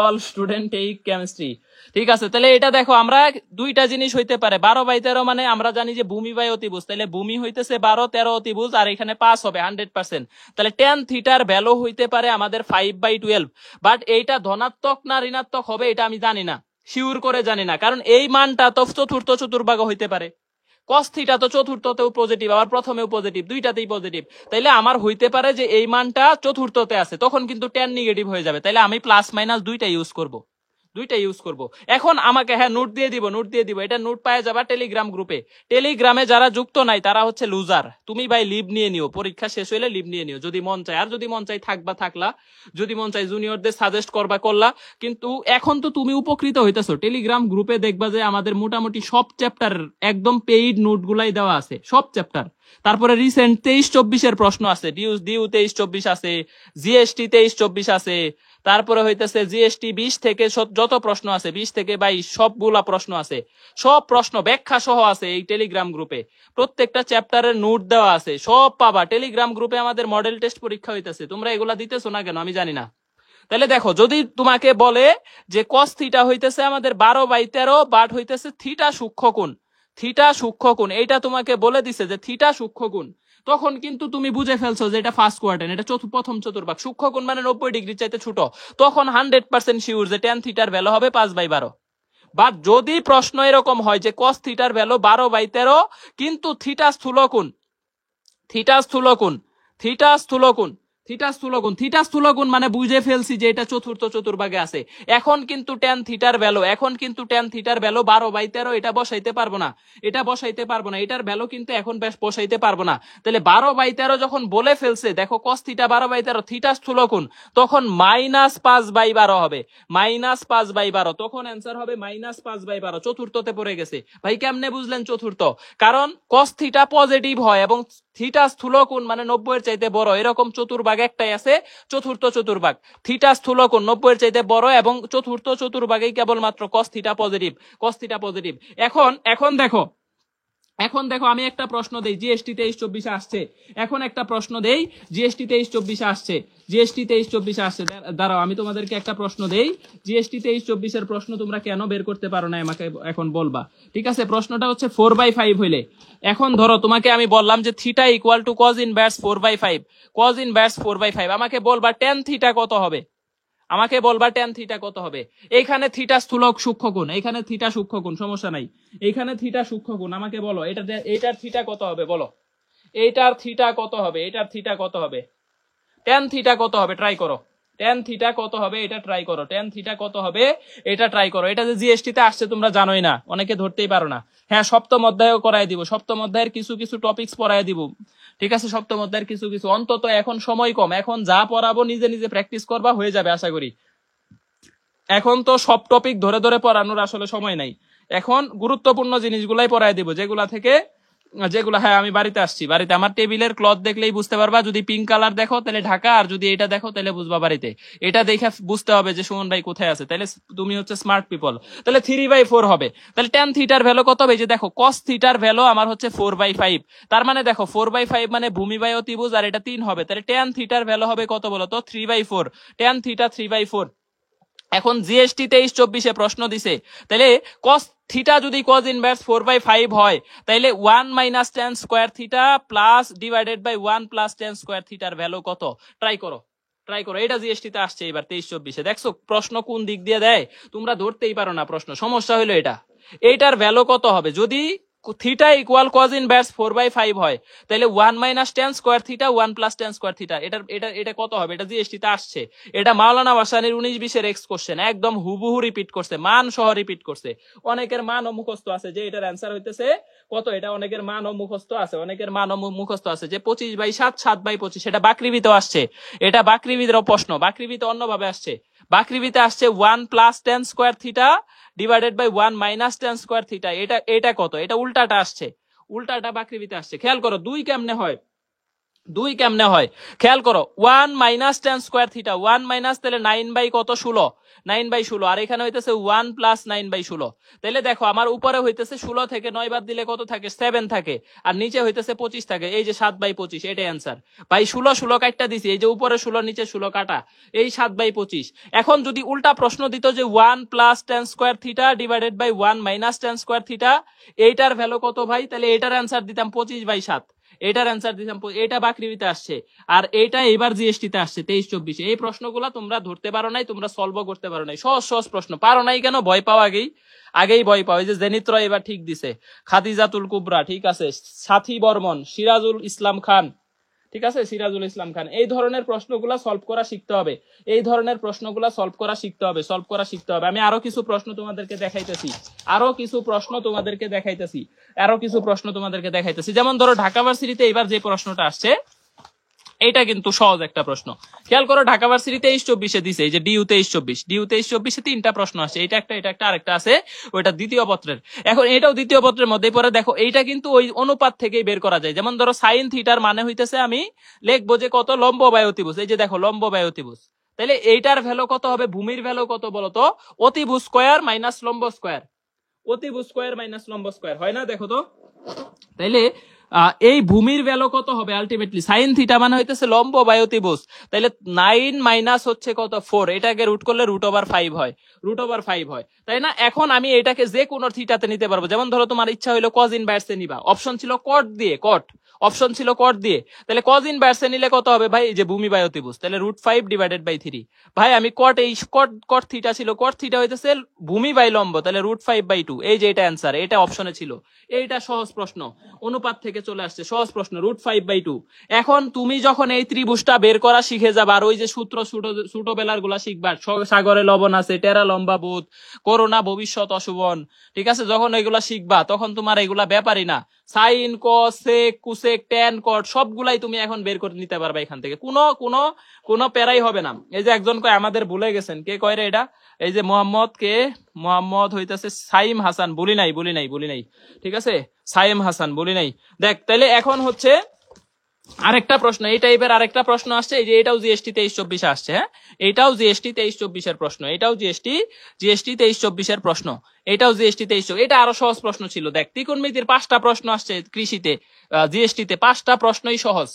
অল স্টুডেন্ট টেক কেমিস্ট্রি, ঠিক আছে। তাহলে এটা দেখো, আমরা দুইটা জিনিস হইতে পারে। 12/13 মানে আমরা জানি যে ভূমি বাই অতিভুজ, তাহলে ভূমি হইতেছে 12, 13 অতিভুজ, আর এখানে 5 হবে 100%। তাহলে tan থিটার ভ্যালু হইতে পারে আমাদের 5/12। বাট এইটা ধনাত্মক না ঋণাত্মক হবে এটা আমি জানি না, শিওর করে জানি না, কারণ এই মানটা তো চতুর্থ চতুর্ভাগ হইতে পারে। cos থিটা তো চতুর্থতেও পজিটিভ, আবার প্রথমেও পজিটিভ, দুইটাতেই পজিটিভ। তাইলে আমার হইতে পারে যে এই মানটা চতুর্থতে আছে, তখন কিন্তু tan নেগেটিভ হয়ে যাবে। তাইলে আমি প্লাস মাইনাস দুইটা ইউজ করব। এখন আমাকে নোট দিয়ে দিব। এটা নোট পাওয়া যাবে টেলিগ্রামে যারা যুক্ত নাই তারা হচ্ছে লুজার। তুমি ভাই লিভ নিয়ে নিও, পরীক্ষা শেষ হইলে লিভ নিয়ে নিও যদি মন চায়। আর যদি মন চাই থাকলা, যদি মন চাই জুনিয়রদের সাজেস্ট করলা। কিন্তু এখন তো তুমি উপকৃত হইতেছো, টেলিগ্রাম গ্রুপে দেখবা যে আমাদের মোটামুটি সব চ্যাপ্টার একদম পেইড নোট গুলাই দেওয়া আছে, সব চ্যাপ্টার। তারপরে রিসেন্ট 23-24 ডিউ 23-24 আছে, জিএসটি 23-24 আছে, তারপরে হইতেছে জিএসটি 20 থেকে যত প্রশ্ন আছে 20 থেকে 22 সবগুলা প্রশ্ন আছে, সব প্রশ্ন ব্যাখ্যা সহ আছে এই টেলিগ্রাম গ্রুপে। প্রত্যেকটা চ্যাপ্টারের নোট দেওয়া আছে, সব পাবা টেলিগ্রাম গ্রুপে। আমাদের মডেল টেস্ট পরীক্ষা হইতেছে, তোমরা এগুলা দিতেছো না কেন আমি জানি না। তাহলে দেখো, যদি তোমাকে বলে যে cos থিটা হইতেছে আমাদের 12/13, বাট হইতেছে থিটা সূক্ষ্মকোণ, এইটা তোমাকে বলে দিছে যে থিটা সূক্ষ্মকোণ, তখন কিন্তু তুমি বুঝে ফেলছো যে এটা ফার্স্ট কোয়ার্টেন্ট, এটা প্রথম চতুর্ভাগ। সূক্ষ্মকোণ মানে 90 ডিগ্রি চাইতে ছোট, তখন 100% শিওর যে tan থিটার ভ্যালু হবে 5/12। বাট যদি প্রশ্ন এরকম হয় যে cos থিটার ভ্যালু 12/13 কিন্তু থিটা স্থূলকোণ মানে বুঝে ফেলছি যে এটা চতুর্থ চতুর্ভাগে আছে। এখন কিন্তু tan থিটার ভ্যালু 12/13, এটা বসাইতে পারবো না, এটার ভ্যালু কিন্তু এখন বসাইতে পারবো না। তাহলে 12/13 যখন বলে ফেলছে, দেখো cos থিটা 12/13, থিটা স্থূলকোণ, তখন -5/12 হবে, -5/12, তখন অ্যান্সার হবে -5/12। চতুর্থতে পড়ে গেছে। ভাই কেমনে বুঝলেন চতুর্থ? কারণ cos থিটা পজিটিভ হয় এবং থিটা স্থূলকোণ মানে 90 এর চাইতে বড়, এরকম চতুর্ভাগ একটাই আছে, চতুর্থ চতুর্ভাগ। থিটা স্থূলকোণ 90 এর চাইতে বড় এবং চতুর্থ চতুর্ভাগেই কেবলমাত্র cos থিটা পজিটিভ। এখন দেখো আমি একটা প্রশ্ন দেই, জিএসটি 23-24 আসছে। এখন একটা প্রশ্ন দেই, জিএসটি 23-24 আসছে। দাঁড়াও, আমি তোমাদেরকে একটা প্রশ্ন দেই। জিএসটি 23-24 এর প্রশ্ন তোমরা কেন বের করতে পারো না আমাকে এখন বলবা, ঠিক আছে? প্রশ্নটা হচ্ছে 4/5 হইলে, এখন ধরো তোমাকে আমি বললাম যে theta equal two cos inverse 4/5, আমাকে বলবা tan থিটা কত হবে। এইখানে থিটা স্থূলক সূক্ষ্মকোণ, এইখানে থিটা সূক্ষ্মকোণ, সমস্যা নাই, এইখানে থিটা সূক্ষ্মকোণ। আমাকে বলো এইটার থিটা কত হবে, বলো এইটার থিটা কত হবে, tan থিটা কত হবে, ট্রাই করো। tan থিটা কত হবে এটা ট্রাই করো। এটা যে জিএসটি তে আসছে তোমরা জানোই না, অনেকে ধরতেই পারো না। হ্যাঁ, সপ্তম অধ্যায়ও করাই দিব, সপ্তম অধ্যায়ের কিছু টপিকস পড়াই দিব, ঠিক আছে? সপ্তম অধ্যায়ের কিছু অন্তত, এখন সময় কম, এখন যা পড়াবো নিজে প্র্যাকটিস করবা, হয়ে যাবে আশা করি। এখন তো সব টপিক ধরে পড়ানোর আসলে সময় নাই, এখন গুরুত্বপূর্ণ জিনিসগুলাই পড়াই দিব, যেগুলা থেকে যেগুলো, হ্যাঁ আমি বাড়িতে আসছি, বাড়িতে আমার টেবিলের ক্লথ দেখলেই বুঝতে পারবা, যদি পিঙ্ক কালার দেখো তাহলে ঢাকা, আর যদি এটা দেখো তাহলে বুঝবা বাড়িতে। এটা দেখে বুঝতে হবে যে সুমন ভাই কোথায় আছে, তাহলে তুমি হচ্ছে স্মার্ট পিপল। তাহলে 3/4 হবে। তাহলে tan থিটার ভ্যালু কত হবে? যে দেখো cos থিটার ভ্যালু আমার হচ্ছে 4/5, তার মানে দেখো 4/5 মানে ভূমি বাই অতিভুজ, আর এটা 3 হবে, তাহলে tan থিটার ভ্যালু হবে কত বলো তো? 3/4। tan theta 3/4। এখন জিএসটি 23-24 প্রশ্ন দিছে, তাহলে cos থিটা যদি cos ইনভার্স 4/5 হয়, তাহলে 1 minus tan square theta plus divided by 1 plus tan square থিটার ভ্যালু কত? ট্রাই করো, ট্রাই করো। এটা জিএসটি তে আসছে এবার 23-24। দেখছো প্রশ্ন কোন দিক দিয়ে দেয়, তোমরা ধরতেই পারো না প্রশ্ন। সমস্যা হলো এটা, এইটার ভ্যালু কত হবে? যদি থিটা ইকুয়াল cos ইনভার্স 4/5 হয়, তাহলে 1 minus tan square theta 1 plus tan square theta, এটা কত হবে? এটা জিএসটি তে আসছে। এটা মাওলানা ভাসানীর 19-20 এক্স কোশ্চেন, একদম হুবহু রিপিট করছে, মান সহ রিপিট করছে। অনেকের মান ও মুখস্থ আছে যে এটার অ্যান্সার হইতেছে কত, এটা অনেকের মান ও মুখস্থ আছে, অনেকের মান ও মুখস্থ আছে যে 25/7 7/25। এটা বাকৃবিতেও আসছে, এটা বাকৃবিতের প্রশ্ন, বাকৃবিতে অন্যভাবে আসছে। বাকৃবিতে আসছে 1 plus tan square theta divided by 1 minus tan square theta. এটা কত? এটা উল্টাটা আসছে, উল্টাটা বাকৃবিতে আসছে। খেয়াল করো 2 কেমনে হয়, 2 কেমনে হয় খেয়াল করো। 1 minus tan square theta, 1 minus তাহলে 9/কত? 16, 9/16। আর এখানে হইতেছে 1 প্লাস 9/16। তাহলে দেখো আমার উপরে হইতেছে 16 থেকে 9 বাদ দিলে কত থাকে? 7 থাকে, আর নিচে হইতেছে 25 থাকে, এই যে 7/25। এটাই অ্যান্সার ভাই। 16 কাটটা দিছি, এই যে উপরে 16 নিচে 16 কাটা, এই 7/25। এখন যদি উল্টা প্রশ্ন দিত যে 1 plus tan square theta divided by 1 minus tan square theta, এইটার ভ্যালু কত ভাই? তাহলে এটার অ্যান্সার দিতাম 25/7, এটার অ্যান্সার দিতাম। এটা বাকৃবিতে আসছে, আর এটা এবার জিএসটি তে আসছে 23-24। এই প্রশ্নগুলো তোমরা ধরতে পারো নাই, তোমরা সলভ করতে পারো নাই। সহজ সহজ প্রশ্ন পারো নাই কেন? ভয় পাও আগেই ভয় পাও। এই যে জেনিত্র এবার ঠিক দিছে, খাদিজাতুল কুবরা ঠিক আছে, সাথী বর্মন, সিরাজুল ইসলাম খান, ঠিক আছে, সিরাজুল ইসলাম খান। এই ধরনের প্রশ্নগুলো সলভ করা শিখতে হবে, এই ধরনের প্রশ্নগুলো সলভ করা শিখতে হবে, সলভ করা শিখতে হবে। আমি আরো কিছু প্রশ্ন তোমাদেরকে দেখাইতেছি, আরো কিছু প্রশ্ন তোমাদেরকে দেখাইতেছি, আরো কিছু প্রশ্ন তোমাদেরকে দেখাইতেছি। যেমন ধরো ঢাকা ভার্সিটিতে এবার যে প্রশ্নটা আসছে, এটা কিন্তু সহজ একটা প্রশ্ন। খেয়াল করো ঢাকা ভার্সিটি 23-24 দিছে, এই যে ডিউ 23-24 3টা প্রশ্ন আসছে, এটা একটা আরেকটা আছে, ওইটা দ্বিতীয় পত্রের। এখন এটাও দ্বিতীয় পত্রের মধ্যে পরে দেখো, এইটা কিন্তু ওই অনুপাত থেকেই বের করা যায়। যেমন ধরো সাইন থিটার মানে হইতেছে আমি লিখবো যে কত? লম্ব বাই অতিভুজ। এই যে দেখো লম্ব বাই অতিভুজ, তাহলে এইটার ভ্যালু কত হবে? ভূমির ভ্যালু কত বলতো? অতিভুজ স্কয়ার মাইনাস লম্ব স্কয়ার, অতিভুজ স্কয়ার মাইনাস লম্ব স্কয়ার হয় না? দেখো তো, তাইলে এই ভূমির ভ্যালু কত হবে আলটিমেটলি? সাইন থিটা মানে হইতেছে লম্ব বাই অতিভুজ, তাইলে 9 মাইনাস হচ্ছে কত? 4। এটাকে রুট করলে √5 হয়, √5 হয়, তাই না? এখন আমি এটাকে যে কোনো থিটাতে নিতে পারবো। যেমন ধরো তোমার ইচ্ছা হইলো cos ইনভার্সে নিবা, অপশন ছিল cot দিয়ে, অপশন ছিল cot দিয়ে, তাহলে cos ইনভার্সে নিলে কত হবে ভাই? এই যে ভূমি বাই অতিভুজ, তাহলে √5 ডিভাইডেড বাই 3। ভাই আমি cot থিটা ছিল, cot থিটা হইতেছে ভূমি বাই লম্ব, তাহলে √5/2। এই যে এটা অ্যান্সার, এটা অপশনে ছিল। এইটা সহজ প্রশ্ন, অনুপাত থেকে চলে আসছে, সহজ প্রশ্ন, √5/2। এখন তুমি যখন এই ত্রিভুজটা বের করা শিখে যাবা, আর ওই যে সূত্র ছোটবেলার গুলা শিখবা, সাগরে লবণ আছে, টেরা লম্বা বুধ, করোনা ভবিষ্যৎ অশুভন, ঠিক আছে, যখন এগুলা শিখবা তখন তোমার এগুলা ব্যাপারই না। সাইন, কস, সেক, কুসেক, ট্যান, কট সবগুলাই তুমি এখন বের করে নিতে পারবা এখান থেকে, কোনো প্যারাই হবে না। এই যে একজন কয় আমাদের ভুলে গেছেন, কে কয় রে এটা? এই যে মোহাম্মদ হইতেছে সাইম হাসান, বলি নাই, ঠিক আছে, সাইম হাসান বলি নাই। দেখ তাইলে এখন হচ্ছে আরেকটা প্রশ্ন, এই টাইপের আরেকটা প্রশ্ন আসছে, এই যে এটাও জিএসটি 23-24 আসছে। হ্যাঁ, এটাও জিএসটি 23-24 প্রশ্ন, এটাও জিএসটি 23-24 প্রশ্ন, এটাও জিএসটি 23। এটা আরো সহজ প্রশ্ন ছিল। দেখ ত্রিকোণমিতির 5টা প্রশ্ন আসছে কৃষিতে, জিএসটিতে 5টা প্রশ্নই সহজ।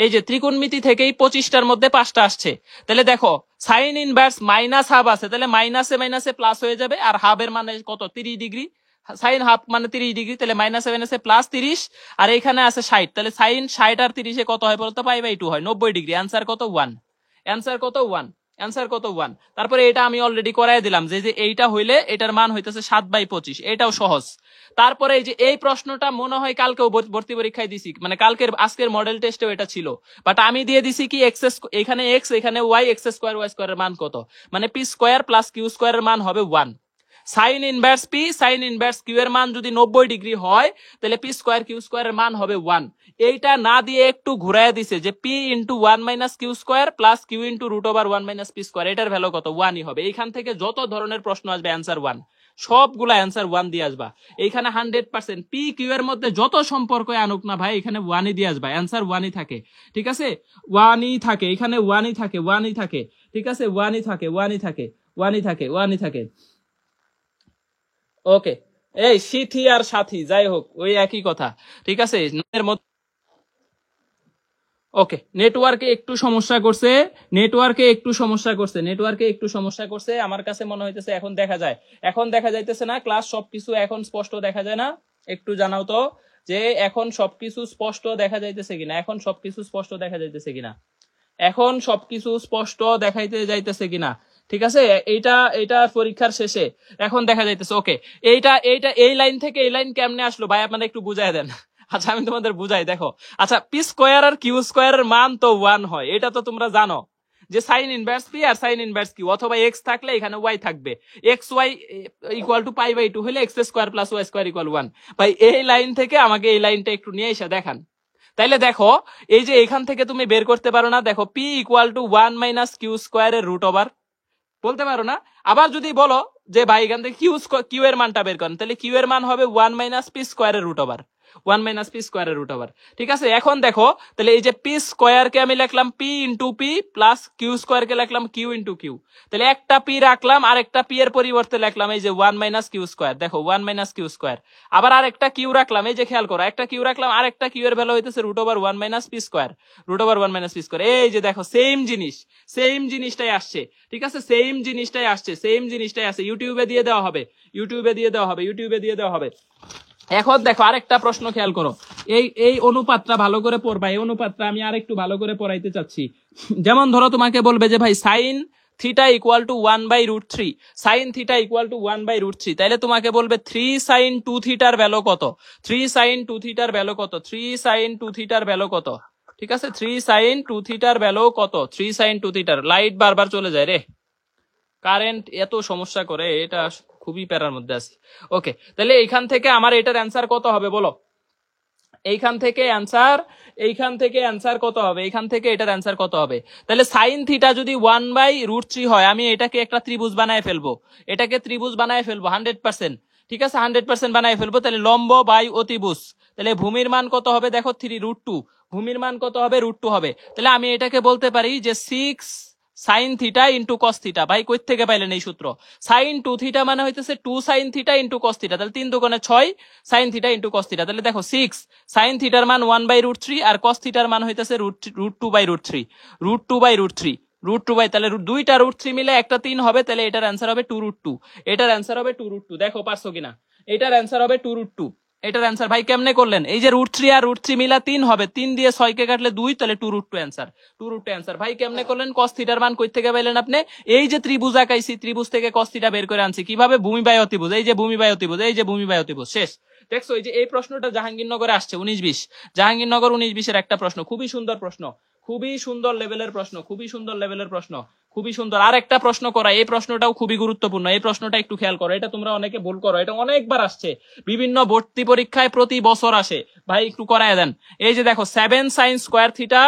এই যে ত্রিকোণমিতি থেকেই 25টার মধ্যে 5টা আসছে। তাহলে দেখো সাইন ইনভার্স মাইনাস হাফ আছে, তাহলে মাইনাসে মাইনাসে প্লাস হয়ে যাবে, আর হাফের মানে কত? 30 ডিগ্রি, সাইন হাফ মানে 30 ডিগ্রি, তাহলে মাইনাসে মাইনাসে প্লাস 30, আর এখানে আছে 60, তাহলে সাইন 60 আর 30 কত হয় বলতো? π/2 হয়, 90 ডিগ্রি। অ্যান্সার কত? 1। অ্যান্সার কত? 1। অ্যান্সার কত? 1। তারপরে এটা আমি অলরেডি করাই দিলাম যে এইটা হইলে এটার মান হইতেছে 7/25, এটাও সহজ। তারপরে এই যে এই প্রশ্নটা মনে হয় কালকেও ভর্তি পরীক্ষায় দিছি, মানে আজকের মডেল টেস্টেও এটা ছিল, বাট আমি দিয়ে দিছি কি এখানে x এখানে y, x² y² এর মান কত? মানে p² প্লাস q² এর মান হবে 1। Sine inverse P, sine inverse Q এর মান যদি 90 ডিগ্রি হয়, তাহলে p² q² এর মান হবে 1। এইটা না দিয়ে একটু ঘুরাইয়া দিছে যে p into 1 minus q² plus q into √1 minus p², এটার ভ্যালু কত? 1ই হবে। এইখান থেকে যত ধরনের প্রশ্ন আসবে অ্যান্সার 1। সবগুলা অ্যান্সার 1 দিয়ে আসবা। এইখানে 100% পি কিউ এর মধ্যে যত সম্পর্ক আনুক না ভাই, এখানে 1ই দিয়ে আসবা, অ্যান্সার 1ই থাকে। ঠিক আছে, 1ই থাকে, এখানে 1ই থাকে, 1ই থাকে। ঠিক আছে, 1ই থাকে, 1ই থাকে, 1ই থাকে, 1ই থাকে। ওকে, এই সিথি আর সাথী যাই হোক ওই একই কথা। ঠিক আছে, এর মধ্যে ওকে, নেটওয়ার্কে একটু সমস্যা করছে, নেটওয়ার্কে একটু সমস্যা করছে, নেটওয়ার্কে একটু সমস্যা করছে। আমার কাছে মনে হইতেছে এখন দেখা যায়, এখন দেখা যাইতেছে না, ক্লাস সবকিছু এখন স্পষ্ট দেখা যায় না? একটু জানাও তো যে এখন সবকিছু স্পষ্ট দেখা যাইতেছে কিনা, এখন সবকিছু স্পষ্ট দেখা যাইতেছে কিনা, এখন সবকিছু স্পষ্ট দেখাইতে যাইতেছে কিনা। ঠিক আছে, এইটা এইটা পরীক্ষার শেষে এখন দেখা যাইতেছে। ওকে, এইটা এইটা এই লাইন থেকে এই লাইন কেমনে আসলো ভাই, আপনারা একটু বুঝাই দেন। আচ্ছা আমি তোমাদের বুঝাই, দেখো। আচ্ছা, পি স্কোয়ার আর কিউ স্কোয়ারের মান তো 1 হয়, এটা তো তোমরা জানো যে সাইন ইনভার্স পি আর সাইন ইনভার্স কিউ, অথবা এক্স থাকলে এখানে ওয়াই থাকবে, X Y equal to pi by 2 হলে X square plus Y square equal 1। ভাই এই লাইন থেকে আমাকে এই লাইনটা একটু নিয়ে এসে দেখান। তাইলে দেখো, এই যে এখান থেকে তুমি বের করতে পারো না, দেখো পি ইকুয়াল টু 1 মাইনাস কিউ স্কোয়ারের রুট ওভার, বলতে পারো না? আবার যদি বলো যে ভাই এখান থেকে কিউ এর মানটা বের করেন, তাহলে কিউ এর মান হবে 1 মাইনাস পি স্কোয়ারের রুট ওভার, 1 মাইনাস পি স্কোয়ারের রুট ওভার। ঠিক আছে, এখন দেখো, তাহলে এই যে পি স্কোয়ারকে আমি লিখলাম P into P plus Q স্কোয়ারকে লিখলাম কিউ ইন্টু কিউ, তাহলে একটা পি রাখলাম আর একটা পি এর পরিবর্তে লিখলাম এই যে 1 মাইনাস কিউ স্কোয়ার, দেখো 1 মাইনাস কিউ স্কোয়ার। আবার আরেকটা কিউ রাখলাম, এই যে খেয়াল করো, একটা কিউ রাখলাম, আর একটা কিউ এর ভ্যালু হইতেছে root over 1 minus P square, root over 1 minus P square. এই যে দেখো সেম জিনিস, সেম জিনিসটাই আসছে। ঠিক আছে, সেম জিনিসটাই আসছে, সেম জিনিসটাই আছে। ইউটিউবে দিয়ে দেওয়া হবে, ইউটিউবে দিয়ে দেওয়া হবে, ইউটিউবে দিয়ে দেওয়া হবে। এখন দেখো আরেকটা প্রশ্ন খেয়াল করো, এই এই অনুপাতটা ভালো করে পড়বা, এই অনুপাতটা আমি আরেকটু ভালো করে পড়াইতে চাচ্ছি। যেমন ধরো তোমাকে বলবে যে ভাই sine theta equal to 1 by root 3, sine theta equal to 1 by root 3, তাইলে তোমাকে বলবে 3 সাইন 2 থিটার ভ্যালু কত, 3 সাইন 2 থিটার ভ্যালু কত, 3 সাইন 2 থিটার ভ্যালু কত। ঠিক আছে, 3 সাইন 2 থিটার ভ্যালু কত, 3 সাইন 2 থিটার। লাইট বারবার চলে যায় রে, কারেন্ট এত সমস্যা করে, এটা খুবই প্যারার মধ্যে আছি। ওকে, তাহলে এইখান থেকে আমার এটার অ্যান্সার কত হবে বলো, এইখান থেকে অ্যান্সার, এইখান থেকে অ্যান্সার কত হবে, এইখান থেকে এটার অ্যান্সার কত হবে। তাহলে সাইন থিটা যদি 1 বাই রুট 3 হয়, আমি এটাকে একটা ত্রিভুজ বানায় ফেলবো, এটাকে ত্রিভুজ বানায় ফেলবো 100%। ঠিক আছে, 100% বানায় ফেলবো। তাহলে লম্ব বাই অতিভুজ, তাহলে ভূমির মান কত হবে দেখো 3 রুট 2, ভূমির মান কত হবে রুট 2 হবে। তাহলে আমি এটাকে বলতে পারি যে 6 sine theta into cos theta. ভাই কই থেকে পাইলেন এই সূত্র? সাইন 2 থিটা মানে হইতেছে 2 sine theta into cos theta, তাহলে 3 দুগুণে 6 sine theta into cos theta. তাহলে দেখো 6 সাইন থিটার মান 1 বাই রুট 3 আর কস থিটার মান হইতেছে root 2 by root 3, root 2 by root 3, root 2 by, তাহলে দুইটা রুট 3 মিলে একটা 3 হবে, তাহলে এটার অ্যান্সার হবে 2 রুট 2, এটার অ্যান্সার হবে 2 রুট 2। দেখো পারছো কিনা, এটার অ্যান্সার হবে 2 রুট 2, এটার অ্যান্সার। ভাই কেমনে করলেন? এই যে রুট 3 আর রুট 3 মিলা 3 হবে, 3 দিয়ে 6 কে কাটলে 2, তাহলে 2 রুট 2 অ্যান্সার, 2 রুট 2 অ্যান্সার। ভাই কেমনে করলেন? কস থিটার মান কই থেকে পাইলেন আপনি? এই যে ত্রিভুজ আঁকাইছি, ত্রিভুজ থেকে কস থিটা বের করে আনছি কিভাবে? ভূমি বাই অতিভুজ, এই যে ভূমি বাই অতিভুজ, এই যে ভূমি বাই অতিভুজ, শেষ। দেখছো এই যে এই প্রশ্নটা জাহাঙ্গীরনগরে আসছে 19-20, জাহাঙ্গীরনগর 19-20 একটা প্রশ্ন, খুবই সুন্দর প্রশ্ন, খুবই সুন্দর লেভেলের প্রশ্ন, খুবই সুন্দর লেভেলের প্রশ্ন, খুবই সুন্দর। আর একটা প্রশ্ন করা, এই প্রশ্নটাও খুবই গুরুত্বপূর্ণ, এই প্রশ্নটা একটু খেয়াল করো, এটা তোমরা অনেকে ভুল করো, এটা অনেকবার আসছে বিভিন্ন ভর্তি পরীক্ষায়, প্রতি বছর আসে। ভাই একটু করায় দেন। এই যে দেখো 7 sine square theta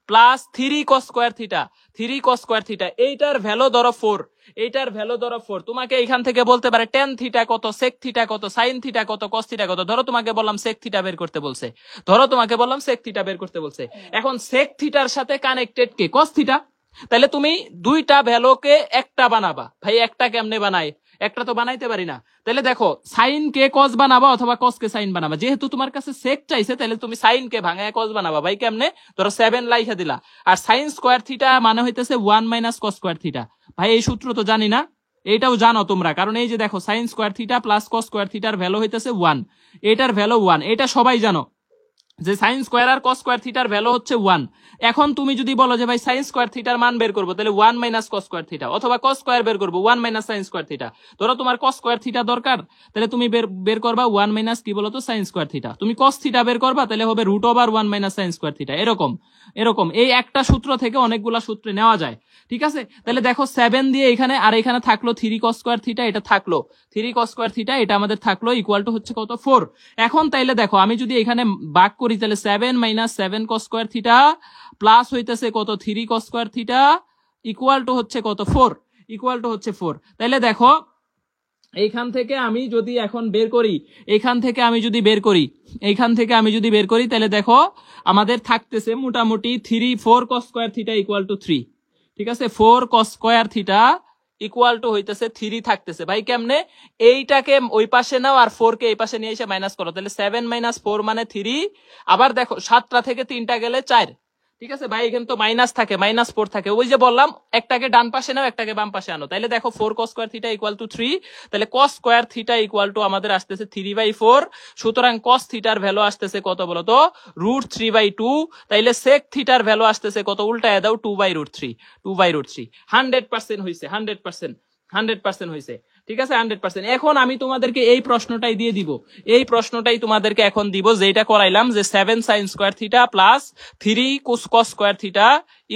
plus 3 cos square theta, 3 cos square theta, এইটার ভ্যালু ধরো 4, এইটার ভ্যালু ধরো 4। তোমাকে এখান থেকে বলতে পারে টেন থিটা কত, সেক থিটা কত, সাইন থিটা কত, কস থিটা কত। ধরো তোমাকে বললাম সেক থিটা বের করতে বলছে, ধরো তোমাকে বললাম সেক থিটা বের করতে বলছে। এখন সেক থিটার সাথে কানেক্টেড কে? Cos theta. তাহলে তুমি দুইটা ভ্যালুকে একটা বানাবা। ভাই একটা কেমনে বানায়? একটা তো বানাইতে পারি না। তাহলে দেখো সাইন কে কস বানাবা অথবা কস কে সাইন বানাবা। যেহেতু তোমার কাছে সেক চাইছে, তাহলে তুমি সাইন কে ভাঙায় কস বানাবা। ভাই কেমনে? ধরো 7 লাইখা দিলা, আর সাইন স্কোয়ার থিটা মানে হইতেছে 1 মাইনাস কস স্কোয়ার থিটা। ভাই এই সূত্র তো জানি না, এইটাও জানো তোমরা, কারণ এই যে দেখো sign square theta plus cos square থিটার ভ্যালু হইতেছে 1, এটার ভ্যালু 1, এটা সবাই জানো যে সাইন স্কোয়ার আর কস স্কোয়ার থিটার ভ্যালু হচ্ছে 1। এখন তুমি যদি বলো যে ভাই সাইন স্কোয়ার থিটার মান বের করবো, তাহলে 1 মাইনাস কস স্কোয়ার থিটা, অথবা কস স্কোয়ার বের করবো 1 মাইনাস সাইন স্কোয়ার থিটা। ধরো তোমার কস স্কোয়ার থিটা দরকার, তাহলে তুমি বের করবা 1 মাইনাস কি বলতো সাইন স্কোয়ার থিটা। তুমি কস থিটা বের করবা, তাহলে হবে root over 1 minus sine square theta. এরকম এরকম এই একটা সূত্র থেকে অনেকগুলা সূত্রে নেওয়া যায়। ঠিক আছে, তাহলে দেখো 7 দিয়ে এখানে, আর এখানে থাকলো 3 কস স্কোয়ার থিটা, এটা থাকলো 3 কস স্কোয়ার থিটা, এটা আমাদের থাকলো ইকুয়াল টু হচ্ছে কত 4। এখন তাইলে দেখো আমি যদি এখানে ভাগ করি, তাহলে 7 minus 7 cos square theta plus হইতেছে কত 3 cos square theta equal two হচ্ছে কত 4, ইকুয়াল টু হচ্ছে 4। তাইলে দেখো এইখান থেকে আমি যদি এখন বের করি, এইখান থেকে আমি যদি বের করি তাহলে দেখো আমাদের থাকতেছে মোটামুটি 4 cos square theta equal two 3। ঠিক আছে, 4 cos square theta equal to হইতেছে 3 থাকতেছে। ভাই কেমনে? এইটাকে ওই পাশে নাও আর 4 কে এই পাশে নিয়ে এসে মাইনাস করো, তাহলে 7 - 4 মানে 3। আবার দেখো 7টা থেকে 3টা গেলে 4। ঠিক আছে ভাই, এখানে তো মাইনাস থাকে, -4 থাকে। ওই যে বললাম একটাকে ডান পাশে নাও একটাকে বাম পাশে আনো, তাহলে দেখো 4 cos square theta equal two 3। তাহলে cos square theta equal two আমাদের আসতেছে 3/4। সুতরাং cos থিটার ভ্যালু আসতেছে কত বলতো? √3/2। তাইলে sec থিটার ভ্যালু আসতেছে কত? উল্টায় দাও, 2/√3। 2/√3 100% হইছে, 100% হইছে। ঠিক আছে, 100%। এখন আমি তোমাদেরকে এই প্রশ্নটাই দিয়ে দিব, এই প্রশ্নটাই তোমাদেরকে এখন দিব, যেটা করাইলাম যে 7 sin square theta plus 3 cos square theta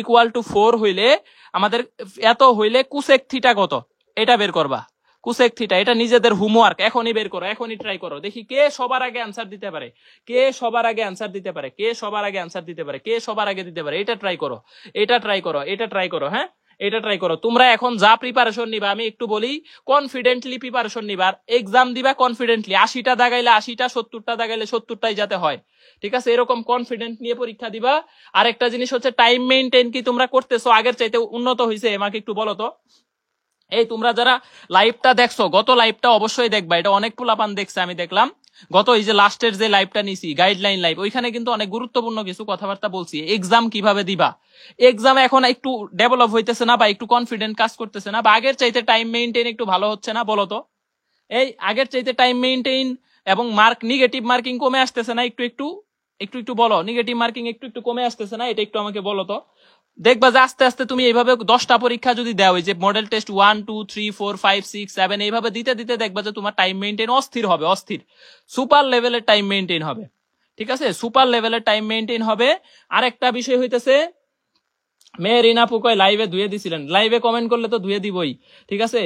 equal two 4 হইলে আমাদের এত হইলে কোসেক থিটা কত এটা বের করবা। কোসেক থিটা এটা নিজেদের হোমওয়ার্ক, এখনই বের করো, এখনই ট্রাই করো। দেখি কে সবার আগে অ্যানসার দিতে পারে, কে সবার আগে অ্যানসার দিতে পারে, কে সবার আগে অ্যানসার দিতে পারে, কে সবার আগে দিতে পারে। এটা ট্রাই করো, এটা ট্রাই করো, এটা ট্রাই করো। হ্যাঁ, এটা ট্রাই করো। তোমরা এখন যা প্রিপারেশন নিবা, আমি একটু বলি, কনফিডেন্টলি প্রিপারেশন নিবা, এক্সাম দিবা কনফিডেন্টলি। 80টা দাগাইলে 80টা, 70টা দাগাইলে 70টাই যাতে হয়। ঠিক আছে, এরকম কনফিডেন্ট নিয়ে পরীক্ষা দিবা। আরেকটা জিনিস হচ্ছে টাইম মেইনটেইন কি তোমরা করতেছো? আগের চাইতে উন্নত হয়েছে? আমাকে একটু বলো তো। এই তোমরা যারা লাইভটা দেখছো, গত লাইভটা অবশ্যই দেখবা, এটা অনেক পোলাপান দেখছে, আমি দেখলাম। গত এই যে লাস্টের যে লাইভটা নিছি, গাইডলাইন লাইভ, ওইখানে কিন্তু অনেক গুরুত্বপূর্ণ কিছু কথাবার্তা বলছি। এক্সাম কিভাবে দিবা, এক্সাম এখন একটু ডেভেলপ হইতেছে না, বা একটু কনফিডেন্ট কাজ করতেছে না, বা আগের চাইতে টাইম মেইনটেইন একটু ভালো হচ্ছে না? বলো তো। এই আগের চাইতে টাইম মেইনটেইন এবং নেগেটিভ মার্কিং কমে আসতেছে না? একটু একটু একটু একটু বলো, নেগেটিভ মার্কিং একটু একটু কমে আসতেছে না? এটা একটু আমাকে বলো তো। দেখবা যে আস্তে আস্তে তুমি এইভাবে 10টা পরীক্ষা যদি দাও, এই যে মডেল টেস্ট 1 2 3 4 5 6 7 এইভাবে দিতে দিতে দেখবা যে তোমার টাইম মেইনটেইন অস্থির হবে, অস্থির সুপার লেভেলের টাইম মেইনটেইন হবে। ঠিক আছে, সুপার লেভেলের টাইম মেইনটেইন হবে। আরেকটা বিষয় হইতেছে, মেয়ে রিনা পুকয় লাইভে ধুয়ে দিছিলেন, লাইভে কমেন্ট করলে তো ধুয়ে দিবই। ঠিক আছে,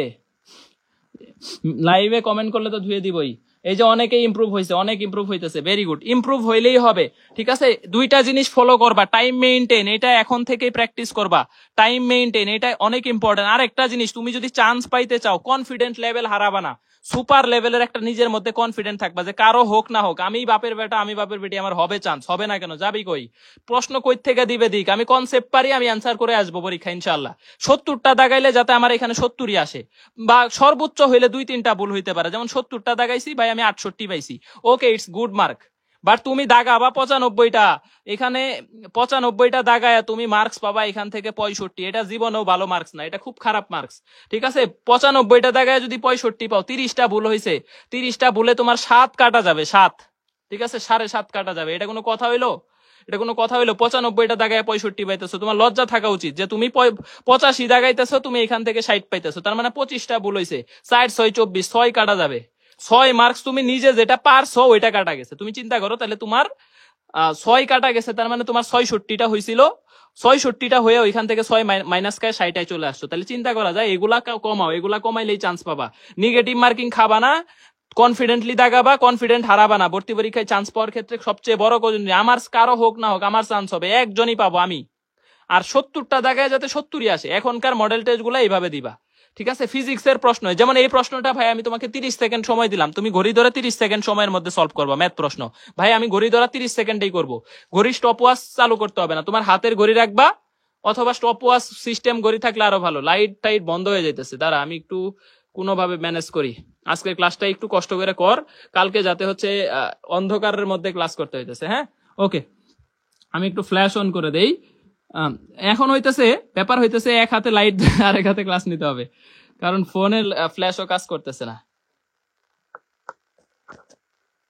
লাইভে কমেন্ট করলে তো ধুয়ে দিবই। এই যে অনেকে ইমপ্রুভ হয়েছে, অনেক ইমপ্রুভ হইতেছে, ভেরি গুড। ইমপ্রুভ হইলেই হবে। ঠিক আছে, দুইটা জিনিস ফলো করবা, টাইম মেইনটেইন, এটা এখন থেকেই প্র্যাকটিস করবা। টাইম মেইনটেইন এটা অনেক ইম্পর্টেন্ট। আর একটা জিনিস, তুমি যদি চান্স পাইতে চাও, কনফিডেন্ট লেভেল হারাবা না। সুপার লেভেলের একটা নিজের মধ্যে কনফিডেন্ট থাকবা যে কারো হোক না হোক, আমি বাপের বেটা, আমি বাপের বেটি, আমার হবে চান্স, হবে না কেন, যাবি কই, প্রশ্ন কই থেকে দিবে দিক, আমি কনসেপ্ট পারি, আমি অ্যান্সার করে আসবো পরীক্ষা ইনশাল্লাহ। 70টা দাগাইলে যাতে আমার এখানে 70ই আসে, বা সর্বোচ্চ হইলে 2-3টা ভুল হইতে পারে। যেমন 70টা দাগাইছি ভাই, আমি 68 পাইছি, ওকে, ইটস গুড মার্ক। বাট তুমি দাগাবা 95টা, এখানে 95টা দাগায় তুমি মার্কস পাবা এখান থেকে 65, এটা জীবনেও ভালো মার্কস না, এটা খুব খারাপ মার্কস। ঠিক আছে, 95টা দাগায় যদি 65 পাও, 30টা ভুল হয়েছে, 30টা ভুলে তোমার 7 কাটা যাবে, 7। ঠিক আছে, 7.5 কাটা যাবে। এটা কোনো কথা হইলো? এটা কোনো কথা হইলো? 95টা দাগায় 65 পাইতেছো, তোমার লজ্জা থাকা উচিত যে তুমি 85 দাগাইতেছো, তুমি এখান থেকে 60 পাইতেছো, তার মানে 25টা ভুল হয়েছে। 4 6 24, 6 কাটা যাবে। 6 মার্কস তুমি নিজে যেটা পারছো ওইটা কাটা গেছে। তুমি চিন্তা করো, তাহলে তোমার 6 কাটা গেছে, তার মানে তোমার 66টা হয়েছিল, 66টা হয়ে ওইখান থেকে 6 মাইনাস করে 60টায় চলে আসছো। তাহলে চিন্তা করা যায়, এগুলা কমাও, এগুলা কমাইলেই চান্স পাবা। নেগেটিভ মার্কিং খাবা না, কনফিডেন্টলি দাগাবা, কনফিডেন্ট হারাবা না। ভর্তি পরীক্ষায় চান্স পাওয়ার ক্ষেত্রে সবচেয়ে বড় কথা, আমার কারো হোক না হোক, আমার চান্স হবে, একজনই পাবো আমি। আর 70টা দাগায় যাতে 70ই আসে। এখনকার মডেল টেস্ট গুলো এইভাবে দিবা। ঠিক আছে, ফিজিক্সের প্রশ্ন, যেমন এই প্রশ্নটা ভাই আমি তোমাকে 30 সেকেন্ড সময় দিলাম, তুমি ঘড়ি ধরে 30 সেকেন্ড সময়ের মধ্যে সলভ করবা। ম্যাথ প্রশ্ন ভাই আমি ঘড়ি ধরা 30 সেকেন্ডেই করবো। ঘড়ি স্টপ ওয়াচ চালু করতে হবে না, তোমার হাতের ঘড়ি রাখবা, অথবা স্টপ ওয়াচ সিস্টেম ঘড়ি থাকলে আরো ভালো। লাইট টাইট বন্ধ হয়ে যাইতেছে, দাঁড়া আমি একটু কোনোভাবে ম্যানেজ করি। আজকের ক্লাসটা একটু কষ্ট করে কর, কালকে যাতে হচ্ছে অন্ধকারের মধ্যে ক্লাস করতে হইতেছে। হ্যাঁ, ওকে, আমি একটু ফ্ল্যাশ অন করে দেই। এখন হইতেছে ব্যাপার হইতেছে, এক হাতে লাইট আর এক হাতে ক্লাস নিতে হবে, কারণ ফোনের ফ্ল্যাশও কাজ করতেছে না।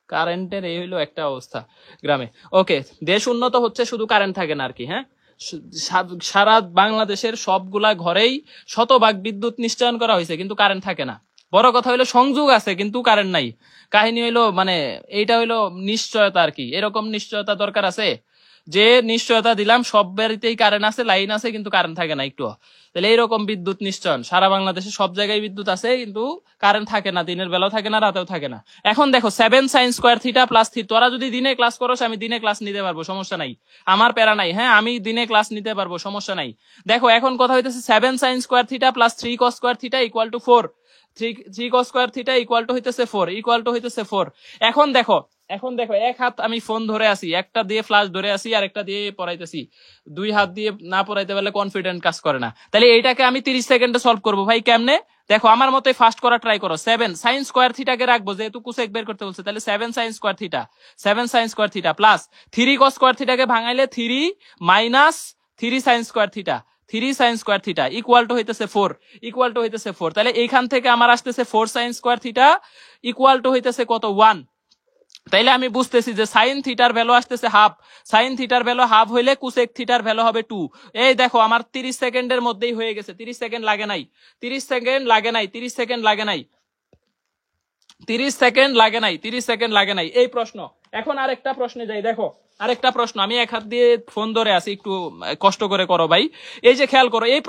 কারেন্টের এই হইলো একটা অবস্থা গ্রামে। ওকে, দেশ উন্নত হচ্ছে, শুধু কারেন্ট থাকে না আর কি। হ্যাঁ, সারা বাংলাদেশের সবগুলা ঘরেই শতভাগ বিদ্যুৎ নিশ্চয়ন করা হয়েছে, কিন্তু কারেন্ট থাকে না। বড় কথা হইলো সংযোগ আছে কিন্তু কারেন্ট নাই। কাহিনী হইলো মানে এইটা হইলো নিশ্চয়তা আর কি। এরকম নিশ্চয়তা দরকার আছে যে নিশ্চয়তা দিলাম সব বাড়িতেই কারেন্ট আছে, লাইন আছে, কিন্তু কারেন্ট থাকে না একটু। তাহলে এইরকম বিদ্যুৎ নিশ্চয়ন সারা বাংলাদেশে সব জায়গায় বিদ্যুৎ আছে, কিন্তু কারেন্ট থাকে না, দিনের বেলাও থাকে না, রাতেও থাকে না। এখন দেখো 7 sin square theta plus three, তোরা যদি দিনে ক্লাস করো, আমি দিনে ক্লাস নিতে পারবো, সমস্যা নাই, আমার প্যারা নাই। হ্যাঁ, আমি দিনে ক্লাস নিতে পারবো, সমস্যা নাই। দেখো এখন কথা হইতেছে 7 sin square theta plus 3 cos square theta equal two 4। Three cos square theta equal to হইতেছে 4 এখন দেখো এক হাত আমি ফোন ধরে আছি, একটা দিয়ে ফ্লাশ ধরে আছি আর একটা দিয়ে পড়াইতেছি, দুই হাত দিয়ে না পড়াইতে পারলে কনফিডেন্ট কাজ করে না। তাহলে এইটাকে আমি 30 সেকেন্ডে সলভ করবো ভাই। কেমনে? দেখো আমার মতে ফার্স্ট করা ট্রাই করো। 7 সাইন স্কোয়ার থিটাকে রাখবো, যেহেতু কোসেক বের করতে বলছে, তাহলে 7 sine square theta plus 3 cos square থিটাকে ভাঙাইলে 3 minus 3 sine square theta equal to হইতেছে 4 তাহলে এইখান থেকে আমার আসতেছে 4 sine square theta equal to হইতেছে কত? 1। তাইলে আমি বুঝতেছি যে সাইন থিটার ভ্যালু আসতেছে হাফ, সাইন থিটার ভ্যালু হাফ হইলে কুসেক থিটার ভ্যালু হবে 2। এই দেখো আমার 30 সেকেন্ডের মধ্যেই হয়ে গেছে, 30 সেকেন্ড লাগে নাই, 30 সেকেন্ড লাগে নাই এই প্রশ্ন। এখন আরেকটা প্রশ্নে যাই। দেখো আরেকটা প্রশ্ন, আমি এক হাত দিয়ে ফোন ধরে আছি, একটু কষ্ট করে করো ভাই। এই যে খেয়াল করো এই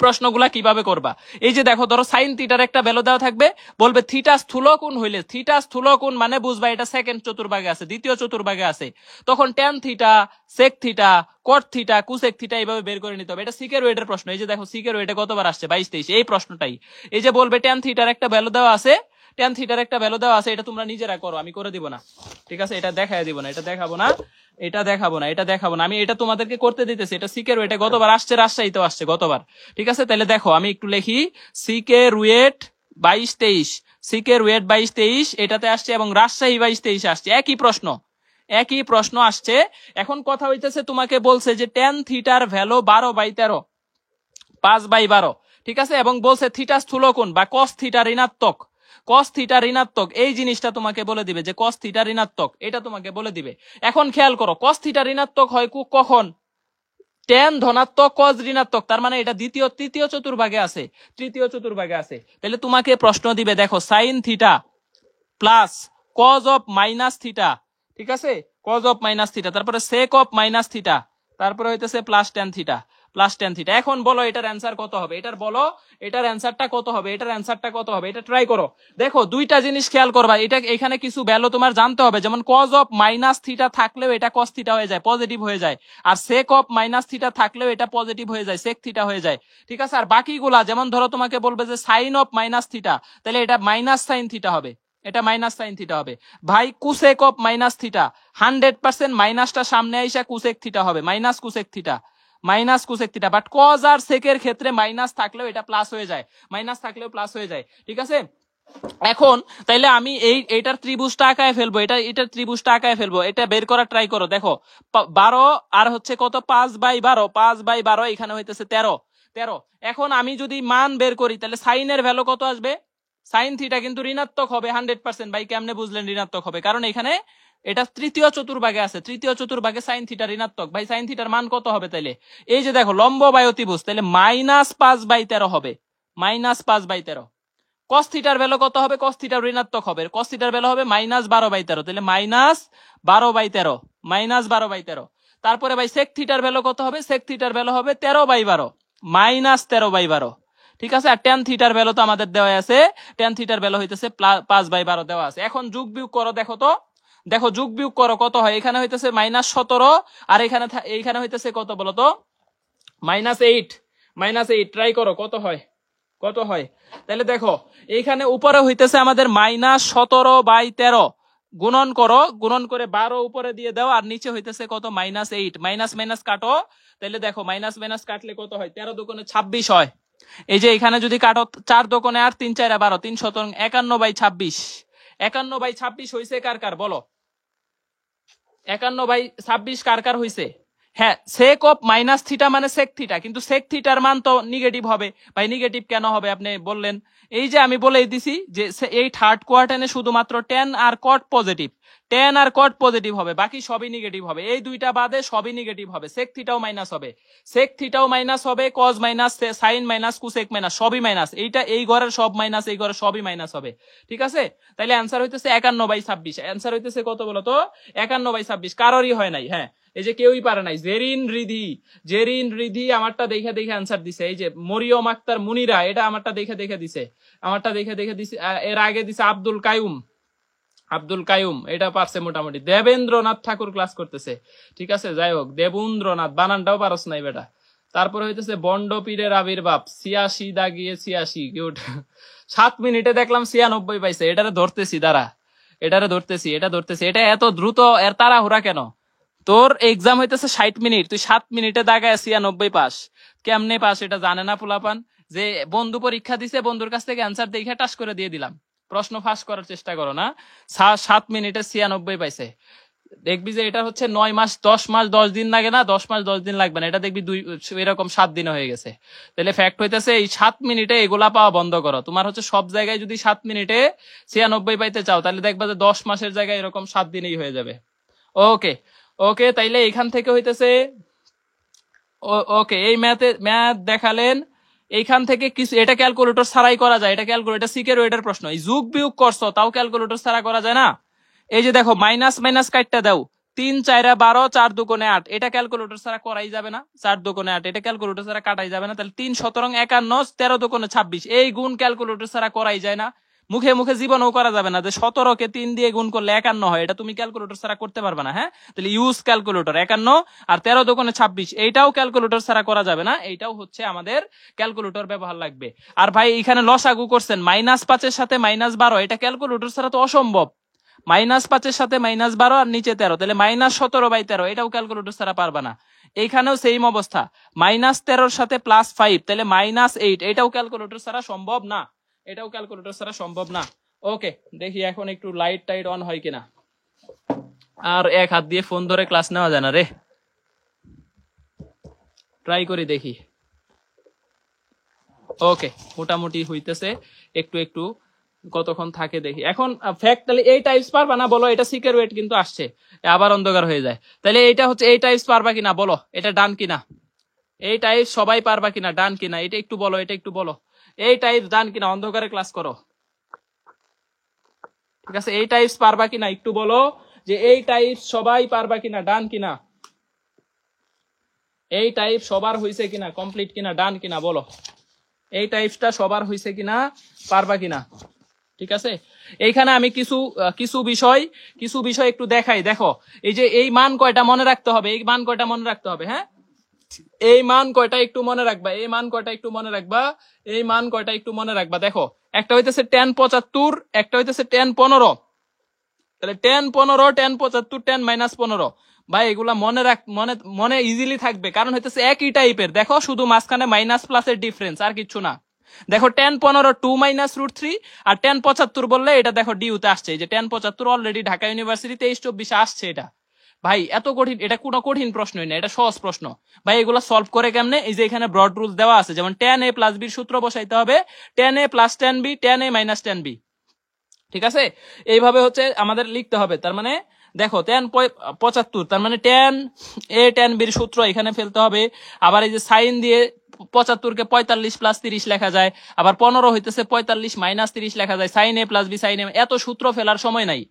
প্রশ্নগুলা কিভাবে করবা। এই যে দেখো, ধরো সাইন থিটার একটা ভ্যালু দেওয়া থাকবে, বলবে থিটা স্থূলকোণ হইলে, থিটা স্থূলকোণ মানে বুঝবা এটা সেকেন্ড চতুর্ভাগে আছে, দ্বিতীয় চতুর্ভাগে আছে, তখন tan theta, sec theta, cot theta, cosec theta এইভাবে বের করে নিতে হবে। এটা সিকের ওয়েটের প্রশ্ন। এই যে দেখো সিকের ওয়েটে কতবার আসছে? 22-23। এই প্রশ্নটাই, এই যে বলবে ট্যান থিটার একটা ভ্যালু দেওয়া আছে, এটা তোমরা নিজেরা করো, আমি করে দিব না, ঠিক আছে? এটা দেখাই দিব না, এটা দেখাবো না, আমি এটা তোমাদেরকে করতে দিতেছি। এটা সিকের ওয়েটে গতবার আসছে, রাজশাহীতেও আসছে গতবার, ঠিক আছে? তাহলে দেখো আমি একটু লিখি, সিকের ওয়েট 22-23, এটাতে আসছে, এবং রাজশাহী 22-23 আসছে। একই প্রশ্ন আসছে। এখন কথা হইতেছে, তোমাকে বলছে যে ট্যান থিটার ভ্যালু 12/13, 5/12, ঠিক আছে? এবং বলছে থিটা স্থূলকোণ বা কস থিটা ঋণাত্মক, এই জিনিসটা তোমাকে বলে দিবে যে কস থিটা ঋণাত্মক, এটা তোমাকে বলে দিবে। এখন খেয়াল করো, কস থিটা ঋণাত্মক হয় কখন? ট্যান ধনাত্মক, কস ঋণাত্মক, তার মানে এটা তৃতীয় চতুর্ভাগে আছে। তাহলে তোমাকে প্রশ্ন দিবে, দেখো sine theta plus cos of minus theta, ঠিক আছে? কজ অফ মাইনাস থিটা, তারপরে সেক অফ মাইনাস থিটা, তারপরে হইতেছে প্লাস ট্যান থিটা। এখন বলো এটার অ্যান্সার কত হবে? এটার অ্যান্সারটা কত হবে? এটা ট্রাই করো। দেখো দুইটা জিনিস খেয়াল করবা, এটা এখানে কিছু ভ্যালু তোমার জানতে হবে, যেমন কজ অফ মাইনাস থিটা থাকলেও এটা কস থিটা হয়ে যায়, পজিটিভ হয়ে যায়, আর সেক অফ মাইনাস থিটা থাকলেও এটা পজিটিভ হয়ে যায়, সেক থিটা হয়ে যায়, ঠিক আছে? আর বাকিগুলা, যেমন ধরো তোমাকে বলবে যে সাইন অফ মাইনাস থিটা, তাহলে এটা মাইনাস সাইন থিটা হবে, ভাই। কুসেক অফ মাইনাস থিটা 100% মাইনাসটা সামনে আইসা কুসেক থিটা হবে, minus cosec theta, but cos আর সেকের ক্ষেত্রে মাইনাস থাকলেও এটা প্লাস হয়ে যায়, ঠিক আছে? এখন তাইলে আমি এইটার ত্রিভুজটা আঁকায় ফেলবো, এটা বের করার ট্রাই করো। দেখো 12 আর হচ্ছে কত? 5/12, এখানে হইতেছে 13। এখন আমি যদি মান বের করি, তাহলে সাইনের ভ্যালু কত আসবে? সাইন থিটা কিন্তু ঋণাত্মক হবে 100%। ভাই কেমনে বুঝলেন ঋণাত্মক হবে? কারণ এখানে এটা তৃতীয় চতুর্ভাগে সাইন থিটা ঋণাত্মক। ভাই সাইন থিটার মান কত হবে? তাইলে এই যে দেখো লম্ব বাই অতিভুজ, তাহলে -5/13 হবে, -5/13। কস থিটার ভ্যালু কত হবে? কস থিটা ঋণাত্মক হবে, কস থিটার ভ্যালু হবে -12/13, তাহলে -12/13। তারপরে ভাই সেক থিটার ভ্যালু কত হবে? সেক থিটার ভ্যালু হবে 13/12, -13/12, ঠিক আছে? আর ট্যান থিটার ভ্যালু তো আমাদের দেওয়া আছে, ট্যান থিটার ভ্যালু হইতেছে 5/12 দেওয়া আছে। এখন যোগ বিয়োগ করো, দেখো যোগ বিয়োগ করো কত হয়? এখানে হইতেছে -17, আর এইখানে হইতেছে কত বলতো? -8। ট্রাই করো কত হয়। তাহলে দেখো এইখানে উপরে হইতেছে আমাদের -17/13, গুণন করে 12 উপরে দিয়ে দাও, আর নিচে হইতেছে কত? -8। মাইনাস কাটো, তাহলে দেখো মাইনাস কাটলে কত হয়? 13 দুগুণে 26 হয়। এই যে এখানে যদি কাটো 4 দুগুণে 8, 3 4 12, 3 7 51/26। 51/26 হইছে কার বলো? 51/26 কার হইছে? হ্যাঁ, সেক অফ মাইনাস থিটা মানে সেক থিটা, কিন্তু সেক থিটার মান তো নেগেটিভ হবে। ভাই নেগেটিভ কেন হবে আপনি বললেন? এই যে আমি বলে দিছি যে এই থার্ড কোয়ার্টারে শুধুমাত্র ট্যান আর কট পজিটিভ হবে, বাকি সবই নেগেটিভ হবে। এই দুইটা বাদে সবই নেগেটিভ হবে। সেক থিটাও মাইনাস হবে, cos minus, sine minus, cosec minus, সবই মাইনাস। এই ঘরের সব মাইনাস, এই ঘরের সবই মাইনাস হবে, ঠিক আছে? তাইলে অ্যান্সার হইতেছে 51/26। অ্যান্সার হইতেছে কত বলতো? 51/26। কারোরই হয় নাই, হ্যাঁ, এই যে কেউই পারে নাই। জেরিন রিধি আমারটা দেখে অ্যান্সার দিছে। এই যে মরিয়ম আক্তার মুনিরা, এটা আমারটা দেখে দিছে। এর আগে দিছে আব্দুল কায়ুম, এটা পারছে মোটামুটি। দেবেন্দ্রনাথ ঠাকুর ক্লাস করতেছে, ঠিক আছে? যাই হোক, দেবেন্দ্রনাথ, বানানটাও পারস নাই বেটা। তারপরে হইতেছে বন্ড পীরের আবির্ভাব 86 দাগিয়ে 86 গুড 7 মিনিটে দেখলাম 96 পাইছে। এটারে ধরতেছি, দাঁড়া এটারে ধরতেছি, এটা ধরতেছি। এটা এত দ্রুত এর তাড়াহুড়া কেন? তোর এক্সাম হইতেছে 60 মিনিট, তুই 7 মিনিটে দাগায় 96 পাস। কেমনে পাস এটা জানে না পোলাপান। যে বন্ধু পরীক্ষা দিছে, বন্ধুর কাছ থেকে অ্যান্সার দেখে টাস করে দিয়ে দিলাম। প্রশ্ন ফাঁস করার চেষ্টা করো না। 7 মিনিটে 96 পাইছে। দেখবি যে এটা হচ্ছে 9 মাস 10 মাস 10 দিন লাগে না, 10 মাস 10 দিন লাগবে না, এটা দেখবি এরকম 7 দিনে হয়ে গেছে। তাহলে ফ্যাক্ট হইতেছে এই 7 মিনিটে এগুলা পাওয়া বন্ধ করো। তোমার হচ্ছে সব জায়গায় যদি 7 মিনিটে 96 পাইতে চাও, তাহলে দেখবা যে 10 মাসের জায়গায় এরকম 7 দিনেই হয়ে যাবে। ওকে ওকে, তাইলে এখান থেকে হইতেছে ওকে, এই ম্যাথ দেখালেন। এইখান থেকে কিছু, এটা ক্যালকুলেটর ছাড়াই করা যায়, এটা ক্যালকুলেটর সিকের ওয়েটের প্রশ্ন। এই যোগ বিয়োগ করছো তাও ক্যালকুলেটর ছাড়া করা যায় না। এই যে দেখো মাইনাস মাইনাস কাটটা দাও, 3 4 12 4 2 8, এটা ক্যালকুলেটর ছাড়া করাই যাবে না। 4 2 8, এটা ক্যালকুলেটর ছাড়া কাটাই যাবে না। তাহলে 3 17 51 13 2 26, এই গুণ ক্যালকুলেটর ছাড়া করাই যায় না। মুখে মুখে জীবনও করা যাবে না যে 17 কে 3 দিয়ে গুণ করলে 51 হয়, এটা তুমি ক্যালকুলেটর ছাড়া করতে পারবে না। হ্যাঁ, তাহলে ইউজ ক্যালকুলেটর। 51 আর 13 2 26, এইটাও ক্যালকুলেটর ছাড়া করা যাবে না, এইটাও হচ্ছে আমাদের ক্যালকুলেটর ব্যবহার লাগবে। আর ভাই এখানে লসাগু করছেন -5 এর সাথে -12, এটা ক্যালকুলেটর ছাড়া তো অসম্ভব। -5 এর সাথে -12 আর নিচে 13, তাহলে -17/13, এটাও ক্যালকুলেটর ছাড়া পারবা না। এইখানেও সেম অবস্থা, -13 সাথে +5, তাহলে -8, এটাও ক্যালকুলেটর ছাড়া সম্ভব না, এটাও ক্যালকুলেটর ছাড়া সম্ভব না। ওকে, দেখি এখন একটু লাইট টাইট অন হয় কিনা। আর এক হাত দিয়ে ফোন ধরে ক্লাস নেওয়া যায় না রে, ট্রাই করি দেখি। ওকে, মোটামুটি হইতেছে, একটু একটু কতক্ষণ থাকে দেখি। এখন ফ্যাক্ট, তাহলে এই টাইপস পারবা না বলো? এটা সিকের ওয়েট কিন্তু আসছে, আবার অন্ধকার হয়ে যায়। তাহলে এইটা হচ্ছে এই টাইপস পারবা কিনা বলো, এটা ডান কিনা? এই টাইপস সবাই পারবা কিনা, ডান কিনা? এটা একটু বলো, এটা একটু বলো, এই টাইপস ডান কিনা? অন্ধকারে ক্লাস করো, ঠিক আছে? এই টাইপস পারবা কিনা একটু বলো, যে এই টাইপস সবাই পারবা কিনা, ডান কিনা? এই টাইপ সবার হইছে কিনা, কমপ্লিট কিনা, ডান কিনা বলো? এই টাইপসটা সবার হইছে কিনা, পারবা কিনা? ঠিক আছে, এইখানে আমি কিছু বিষয় একটু দেখাই। দেখো, এই যে এই মান কয়টা মনে রাখতে হবে, এই মান কয়টা মনে রাখতে হবে। হ্যাঁ, এই মান কয়টা একটু মনে রাখবা, এই মান কয়টা একটু মনে রাখবা, এই মান কয়টা একটু মনে রাখবা। দেখো, একটা হইতেছে 10 75, একটা হইতেছে 10 15, তাহলে 10 15 10 75 10 -15। ভাই এগুলা মনে ইজিলি থাকবে, কারণ হইতেছে একই টাইপের। দেখো, শুধু মাঝখানে মাইনাস প্লাসের ডিফারেন্স, আর কিছু না। দেখো 10 15 2 -√3, আর 10 75 বললে এটা দেখো ডিউতে আসছে, যে 10 75 অলরেডি ঢাকা ইউনিভার্সিটি 23-24 আসছে। এটা ভাই এত কঠিন, এটা কোনো কঠিন প্রশ্নই না, এটা সহজ প্রশ্ন। ভাই এগুলো সলভ করে কেমনে? এই যে এখানে ব্রড রুলস দেওয়া আছে, যেমন 10a + b সূত্র বসাইতে হবে, 10a + 10b 10a - 10b। ঠিক আছে, এইভাবে হচ্ছে আমাদের লিখতে হবে। তার মানে দেখো 10 75, তার মানে 10a 10b সূত্র এখানে ফেলতে হবে। আবার এই যে সাইন দিয়ে 75 কে 45 + 30 লেখা যায়, আবার 15 হইতেছে 45 - 30 লেখা যায়, sine a + b sine a। এত সূত্র ফেলার সময় নাই।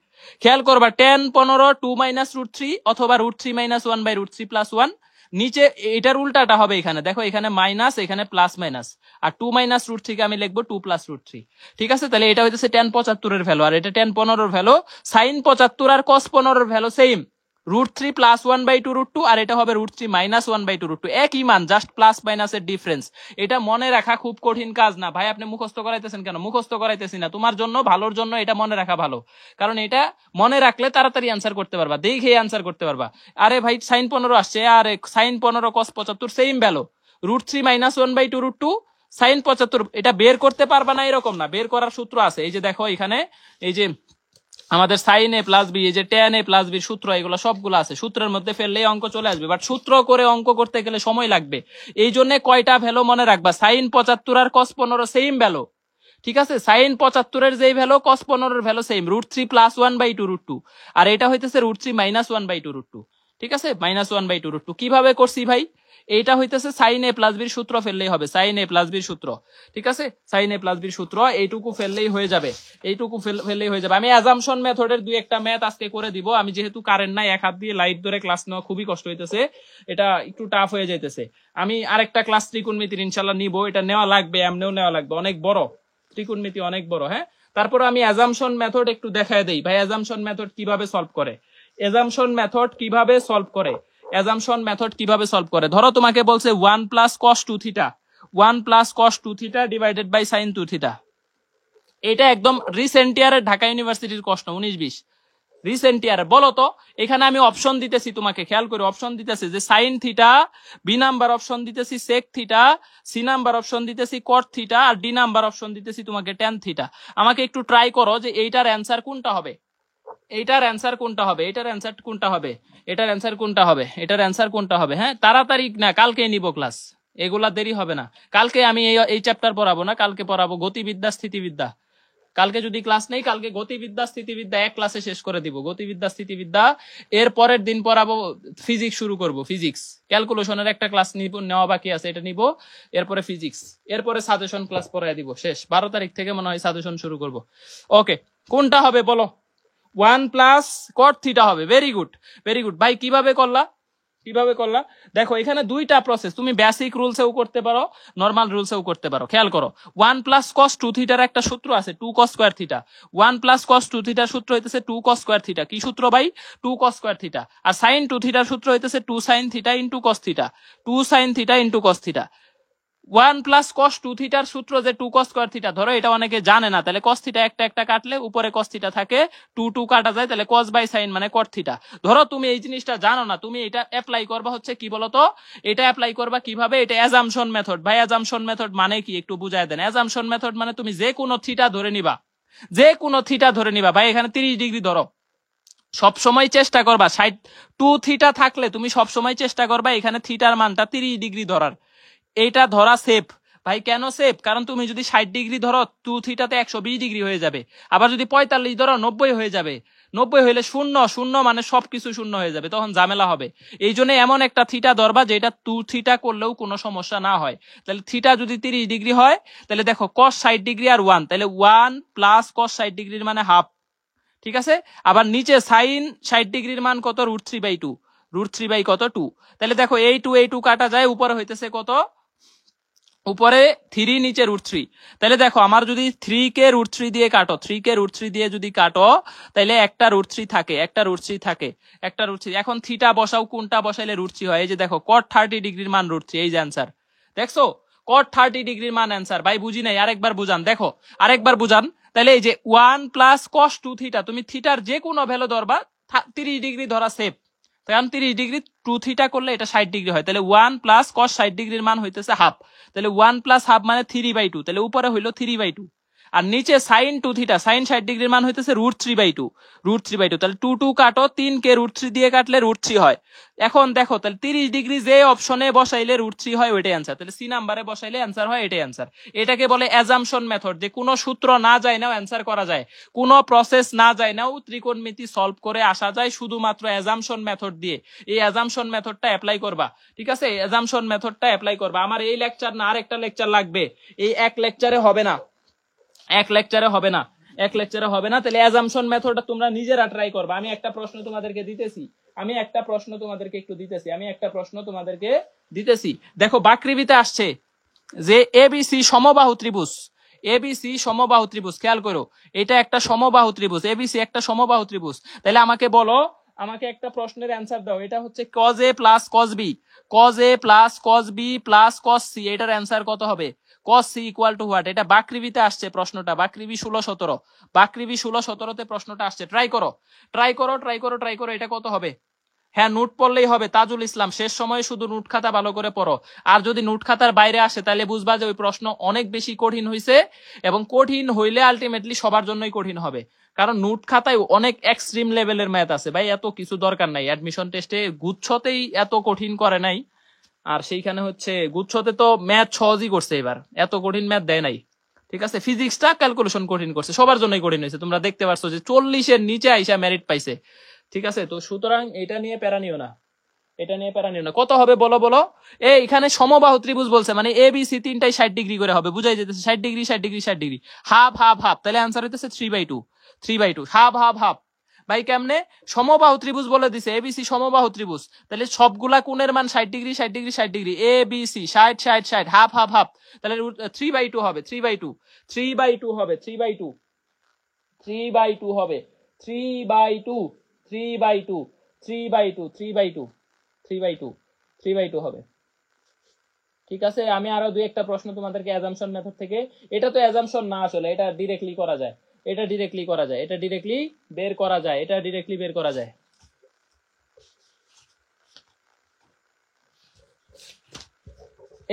খেয়াল করবা, 10 15 2 -√3 অথবা √3 - 1/√3 + 1। নিচে এটার উল্টাটা হবে, এখানে দেখো, এখানে মাইনাস, এখানে প্লাস মাইনাস, আর 2 -√3 কে আমি লিখবো 2 + √3। ঠিক আছে, তাহলে এটা হইতেছে 10 75 এর ভ্যালু, আর এটা 10 15 এর ভ্যালু। সাইন 75 আর cos 15 এর ভ্যালু সেম, √3 + 1/2 √2, আর এটা হবে √3 - 1/2 √2, একই মান, জাস্ট প্লাস মাইনাসের ডিফারেন্স। এটা মনে রাখা খুব কঠিন কাজ না ভাই। আপনি মুখস্থ করাইতেছেন কেন? মুখস্থ করাইতেছি না, তোমার জন্য, ভালোর জন্য এটা মনে রাখা ভালো, কারণ এটা মনে রাখলে তাড়াতাড়ি অ্যান্সার করতে পারবা, দেখে অ্যান্সার করতে পারবা। আরে ভাই সাইন 15 আসছে, আর sine 15 cos 75 same value, √3 - 1/2 √2 sine 75। এটা বের করতে পারবা না এরকম না, বের করার সূত্র আছে। এই যে দেখো এখানে, এই যে আমাদের সাইন a + b, এই যে tan a + b সূত্র, এগুলো সবগুলো আছে, সূত্রের মধ্যে ফেললে অঙ্ক চলে আসবে। বাট সূত্র করে অঙ্ক করতে গেলে সময় লাগবে। এই জন্য কয়টা ভ্যালু মনে রাখবা, সাইন 75 আর cos 15 সেম ভ্যালু। ঠিক আছে, সাইন 75 এর যেই ভ্যালু, cos 15 এর ভ্যালু সেম, √3 + 1/2 √2, আর এটা হইতেছে √3 - 1/2 √2। ঠিক আছে, -1/2 √2 কিভাবে করছি ভাই? এইটা হইতেছে সাইন a + b সূত্র ফেললেই হবে, সাইন a + b সূত্র। ঠিক আছে, সাইন a + b সূত্র, এইটুকু ফেললেই হয়ে যাবে, এইটুকু ফেললেই হয়ে যাবে। আমি অ্যাজাম্পশন মেথডের দুই একটা ম্যাথ আজকে করে দিব। আমি যেহেতু কারেন্ট নাই, এক হাত দিয়ে লাইট ধরে ক্লাস নেওয়া খুবই কষ্ট হইতেছে, এটা একটু টাফ হয়ে যাইতেছে। আমি আরেকটা ক্লাস ত্রিকোণমিতির ইনশাআল্লাহ নিব, এটা নেওয়া লাগবে, এমনিও নেওয়া লাগবে, অনেক বড় ত্রিকোণমিতি, অনেক বড়। হ্যাঁ, তারপর আমি অ্যাজাম্পশন মেথড একটু দেখায় দেই ভাই, অ্যাজাম্পশন মেথড কিভাবে সলভ করে, অ্যাজাম্পশন মেথড কিভাবে সলভ করে। অ্যাজাম্পশন মেথড কিভাবে সলভ করে। ধরো তোমাকে বলছে 1 plus cos 2 theta, 1 plus cos 2 theta divided by sine 2 theta. এটা একদম রিসেন্ট ইয়ারের ঢাকা ইউনিভার্সিটির প্রশ্ন 19-20 রিসেন্ট ইয়ারে। বলো তো এখানে আমি অপশন দিতেছি, তোমাকে খেয়াল করে অপশন দিতেছি যে sine theta, B number option দিতেছি sec theta, C number option দিতেছি কট থিটা, আর ডি নাম্বার অপশন দিতেছি তোমাকে ট্যান থিটা। আমাকে একটু ট্রাই করো যে এইটার অ্যান্সার কোনটা হবে, এইটার অ্যান্সার কোনটা হবে, এটার অ্যান্সার কোনটা হবে, এটার অ্যান্সার কোনটা হবে, এটার অ্যান্সার কোনটা হবে। হ্যাঁ তাড়াতাড়ি না, কালকে নিব ক্লাস, এগুলা দেরি হবে না। কালকে আমি এই চ্যাপ্টার পড়াবো না, কালকে পড়াবো গতিবিদ্যা স্থিতিবিদ্যা। কালকে যদি ক্লাস নেই, কালকে গতিবিদ্যা স্থিতিবিদ্যা এক ক্লাসে শেষ করে দিব, গতিবিদ্যা স্থিতিবিদ্যা। এর পরের দিন পড়াবো ফিজিক্স, শুরু করব ফিজিক্স, ক্যালকুলেশনের একটা ক্লাস নেওয়া বাকি আছে, এটা নিব। এরপরে ফিজিক্স, এরপরে সাজেশন ক্লাস পড়ায় দিব, শেষ 12 তারিখ থেকে মনে হয় সাজেশন শুরু করব। ওকে, কোনটা হবে বলো? 1 প্লাস কট থিটা হবে। ভেরি গুড, ভেরি গুড ভাই। কিভাবে করলা, কিভাবে করলা? দেখো এখানে দুইটা প্রসেস, তুমি বেসিক রুলসেও করতে পারো, নর্মাল রুলসেও করতে পারো। খেয়াল করো 1 প্লাস কস 2 থিটার একটা সূত্র আছে 2 কস স্কয়ার থিটা। 1 প্লাস কস 2 থিটার সূত্র হইতেছে 2 কস স্কয়ার থিটা। কি সূত্র ভাই? 2 কস স্কয়ার থিটা। আর সাইন 2 থিটার সূত্র হইতেছে 2 sine theta into cos theta, 2 sine theta into cos theta. 1 plus cos 2 থিটার সূত্র যে 2 কস স্কয়ার থিটা। ধরো এটা অনেকে জানে না, তাহলে কস থিটা একটা একটা কাটলে উপরে কস থিটা থাকে, 2 2 কাটা যায়, তাহলে কস বাই সাইন মানে কট থিটা। ধরো তুমি এই জিনিসটা জানো না, তুমি এটা অ্যাপ্লাই করবা হচ্ছে কি বলতো, এটা অ্যাপ্লাই করবা কিভাবে, এটা অ্যাজাম্পশন মেথড। ভাই অ্যাজাম্পশন মেথড মানে কি একটু বুঝায় দেন। অ্যাজাম্পশন মেথড মানে তুমি যে কোনো থিটা ধরে নিবা, যে কোনো থিটা ধরে নিবা। ভাই এখানে 30 ডিগ্রি ধরো, সব সময় চেষ্টা করবা 2 থিটা থাকলে তুমি সব সময় চেষ্টা করবা এখানে থিটার মানটা 30 ডিগ্রি ধরার। এইটা ধরা সেফ। ভাই কেন সেফ? কারণ তুমি যদি 60 ডিগ্রি ধরো 2 থিটাতে 120 ডিগ্রি হয়ে যাবে, আবার যদি 45 ধরো 90 হয়ে যাবে। 90 হইলে শূন্য, শূন্য মানে সবকিছু শূন্য হয়ে যাবে, তখন ঝামেলা হবে। এই জন্য এমন একটা থিটা ধরবা যেটা 2 থিটা করলেও কোনো সমস্যা না হয়। তাহলে থিটা যদি 30 ডিগ্রি হয়, তাহলে দেখো কস 60 ডিগ্রি আর 1, তাহলে 1 প্লাস কস 60 ডিগ্রির মানে হাফ। ঠিক আছে, আবার নিচে সাইন 60 ডিগ্রির মান কত? √3/2, √3 কত 2। তাহলে দেখো এই 2 কাটা যায়, উপরে হইতেছে কত? উপরে 3, নিচে √3। তাহলে দেখো আমার যদি 3 কে √3 দিয়ে কাটো, 3 কে √3 দিয়ে যদি কাটো, তাহলে একটা √3 থাকে, একটা √3 থাকে, একটা √3। এখন থিটা বসাও, কোনটা বসাইলে √3 হয়? এই যে দেখো cot 30 ডিগ্রির মান √3, এই যে অ্যান্সার। দেখছো cot 30 ডিগ্রির মান অ্যান্সার। ভাই বুঝি নাই, আরেকবার বুঝান, দেখো আরেকবার বুঝান। তাহলে এই যে 1 প্লাস cos 2 থিটা, তুমি থিটার যে কোনো ভ্যালু ধরবা, 30 ডিগ্রি ধরা সেফ। কারণ 30 ডিগ্রি 2 থিটা করলে এটা 60 ডিগ্রি হয়। তাহলে 1 প্লাস cos 60 ডিগ্রির মান হইতেছে হাফ। তাহলে 1 প্লাস হাফ মানে 3/2, তাহলে উপরে হইলো 3/2। আর নিচে সাইন 2 থিটা, সাইন 60 ডিগ্রির মান হইতেছে √3/2, √3/2। তাহলে 2 2 কাটো, 3 কে √3 দিয়ে কাটলে √3 হয়। এখন দেখো তাহলে 30 ডিগ্রি যে অপশনে বসাইলে √3 হয় ওইটাই অ্যান্সার। তাহলে সি নাম্বারে বসাইলে অ্যান্সার হয়, এটাই অ্যান্সার। এটাকে বলে অ্যাজাম্পশন মেথড, যে কোনো সূত্র না যায় নাও অ্যান্সার করা যায়, কোনো প্রসেস না যায় নাও ত্রিকোণমিতি সলভ করে আসা যায় শুধুমাত্র অ্যাজাম্পশন মেথড দিয়ে। এই অ্যাজাম্পশন মেথডটা অ্যাপ্লাই করবা, ঠিক আছে? অ্যাজাম্পশন মেথডটা অ্যাপ্লাই করবা। আমার এই লেকচার না, আরেকটা লেকচার লাগবে, এই এক লেকচারে হবে না, এক লেকচারে হবে না, এক লেকচারে হবে না। তাহলে অ্যাজাম্পশন মেথডটা তোমরা নিজেরা ট্রাই করবা। আমি একটা প্রশ্ন তোমাদেরকে দিতেছি, আমি একটা প্রশ্ন তোমাদেরকে একটু দিতেছি, আমি একটা প্রশ্ন তোমাদেরকে দিতেছি। দেখো বাকৃবিতে আসছে যে এবিসি সমবাহু ত্রিভুজ, এবিসি সমবাহু ত্রিভুজ। খেয়াল করো, এটা একটা সমবাহু ত্রিভুজ, এবিসি একটা সমবাহু ত্রিভুজ। তাহলে আমাকে বলো, আমাকে একটা প্রশ্নের অ্যান্সার দাও। এটা হচ্ছে cos a plus cos b, cos a plus cos b plus cos c, এটার অ্যান্সার কত হবে? cos c equal to what? এটা বাকৃবিতে আসছে প্রশ্নটা, বাকৃবি 16-17, বাকৃবি 16-17তে প্রশ্নটা আসছে। ট্রাই করো, ট্রাই করো, ট্রাই করো, ট্রাই করো, এটা কত হবে? হ্যাঁ নোট পড়লেই হবে। তাজুল ইসলাম, শেষ সময়ে শুধু নোট খাতা ভালো করে পড়ো। আর যদি নোট খাতার বাইরে আসে তাহলে বুঝবা যে ওই প্রশ্ন অনেক বেশি কঠিন হয়েছে, এবং কঠিন হইলে আলটিমেটলি সবার জন্যই কঠিন হবে। কারণ নোট খাতায় অনেক এক্সট্রিম লেভেলের ম্যাথ আছে ভাই, এত কিছু দরকার নাই। অ্যাডমিশন টেস্টে গুচ্ছতেই এত কঠিন করে নাই, আর সেইখানে হচ্ছে গুচ্ছতে তো ম্যাথ সহজই করছে, এবার এত কঠিন ম্যাথ দেয় নাই। ঠিক আছে, ফিজিক্সটা ক্যালকুলেশন কঠিন করছে, সবার জন্যই কঠিন হয়েছে। তোমরা দেখতে পারছো যে 40-এর নিচে আইসা মেরিট পাইছে। ঠিক আছে, তো সুতরাং এটা নিয়ে প্যারা নিও না, এটা নিয়ে প্যারা নিও না। কত হবে বলো, বলো? এখানে সমবাহু ত্রিভুজ বলছে, মানে এ বি সি তিনটাই 60 ডিগ্রি করে হবে, বুঝাই যেতেছে 60 degree 60 degree 60 degree, half half half. তাহলে অ্যান্সার হইতেছে 3/2, 3/2, হাফ হাফ হাফ। ভাই কেমনে? সমবাহু ত্রিভুজ বলে দিছে, এবিসি সমবাহু ত্রিভুজ, তাহলে সবগুলা কোণের মান 60 degree 60 degree 60 degree, A B C 60 60 60, half half half. তাহলে 3/2 হবে, 3/2, 3/2 হবে, 3/2, 3/2 হবে, 3/2, 3/2, 3/2, 3/2। 3/2 3/2 হবে। ঠিক আছে, আমি আরো দুই একটা প্রশ্ন তোমাদেরকে অ্যাজাম্পশন মেথড থেকে, এটা তো অ্যাজাম্পশন না আসলে, এটা ডিরেক্টলি করা যায়, এটা ডিরেক্টলি করা যায়, এটা ডিরেক্টলি বের করা যায়, এটা ডিরেক্টলি বের করা যায়।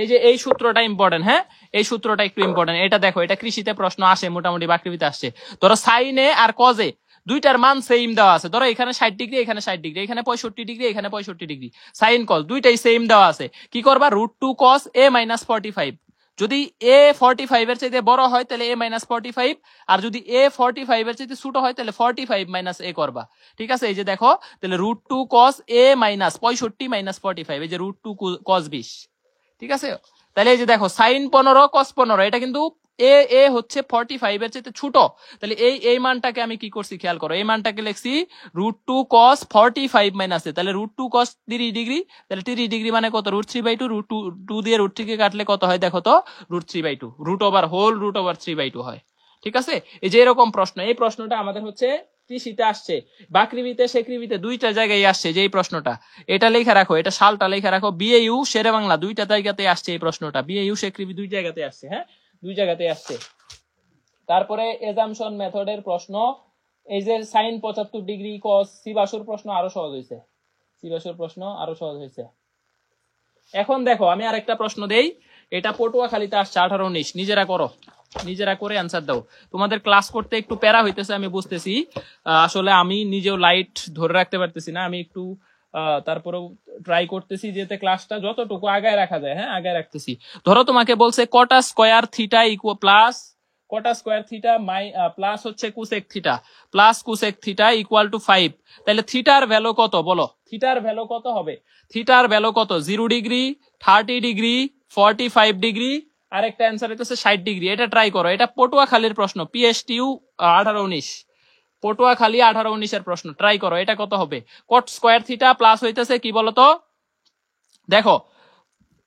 এই যে এই সূত্রটা ইম্পর্টেন্ট, হ্যাঁ এই সূত্রটা একটু ইম্পর্টেন্ট, এটা দেখো, এটা কৃষিতে প্রশ্ন আসে মোটামুটি, বাকৃবিতে আসছে। ধরো সাইনে আর কজে দুইটার মান সেম দেওয়া আছে, ধরো এখানে 60 ডিগ্রি, এখানে 60 ডিগ্রি, এখানে 65 ডিগ্রি, এখানে 65 ডিগ্রি, সাইন কস দুইটাই সেম দেওয়া আছে, কি করবা, √2 cos a - 45, যদি a 45 এর চাইতে বড় হয় তাহলে a - 45, আর যদি a 45 এর চাইতে ছোট হয় তাহলে 45 - a করবা। ঠিক আছে, এই যে দেখো, তাহলে √2 cos a - 65 - 45, এই যে √2 cos 20। ঠিক আছে, তাহলে এই যে দেখো সাইন 15 cos 15, এটা কিন্তু এ এ হচ্ছে 45 এর চেয়ে ছোট, তাহলে এই মানটাকে আমি কি করছি খেয়াল করো, এই মানটাকে লিখছি √2 cos 45 মাইনাস এ, তাহলে √2 cos 30 ডিগ্রি, তাহলে 30 ডিগ্রি মানে কত, √3/2, √2 দিয়ে √3 কে কাটলে কত হয় দেখো তো, √3/2, √3/2 হয়। ঠিক আছে, এই যে এরকম প্রশ্ন, এই প্রশ্নটা আমাদের হচ্ছে কৃষিতে আসছে, বাকৃবিতে সেকৃবিতে দুইটা জায়গায় আসছে যে এই প্রশ্নটা, এটা লেখা রাখো, এটা সালটা লেখা রাখো, বিএইউ শেরে বাংলা দুইটা জায়গাতে আসছে এই প্রশ্নটা, বিএইউ সেকৃবি দুই জায়গাতে আসছে, হ্যাঁ দুই জায়গাতে আসছে। তারপরে এজাম্পশন মেথডের প্রশ্ন, এই যে সাইন 75 ডিগ্রি কস, সিবাসুর প্রশ্ন আরো সহজ হয়েছে, সিবাসুর প্রশ্ন আরো সহজ হয়েছে। এখন দেখো আমি আরেকটা প্রশ্ন দেই, এটা পটুয়াখালীতে আসছে 18-19, নিজেরা করো, নিজেরা করে অ্যান্সার দাও। তোমাদের ক্লাস করতে একটু প্যারা হইতেছে আমি বুঝতেছি, আসলে আমি নিজেও লাইট ধরে রাখতে পারতেছি না, আমি একটু তারপরেও ট্রাই করতেছি যাতে ক্লাসটা যতটুকু আগায় রাখা যায়, হ্যাঁ আগায় রাখতেছি। ধরো তোমাকে বলছে কটা স্কয়ার থিটা ইকুয়াল প্লাস কটা স্কয়ার থিটা প্লাস হচ্ছে cosec theta plus cosec theta equal two 5, তাহলে থিটার ভ্যালু কত বলো, থিটার ভ্যালু কত হবে, থিটার ভ্যালু কত, 0 ডিগ্রি, 30 ডিগ্রি, 45 ডিগ্রি, আরেকটা অ্যান্সার হইতেছে 60 ডিগ্রি। এটা ট্রাই করো, এটা পটুয়াখালীর প্রশ্ন, পিএসটিউ 18-19, পটুয়াখালী 18-19 এর প্রশ্ন, ট্রাই করো, এটা কত হবে, কট স্কয়ার থিটা প্লাস হইতেছে কি বলতো, দেখো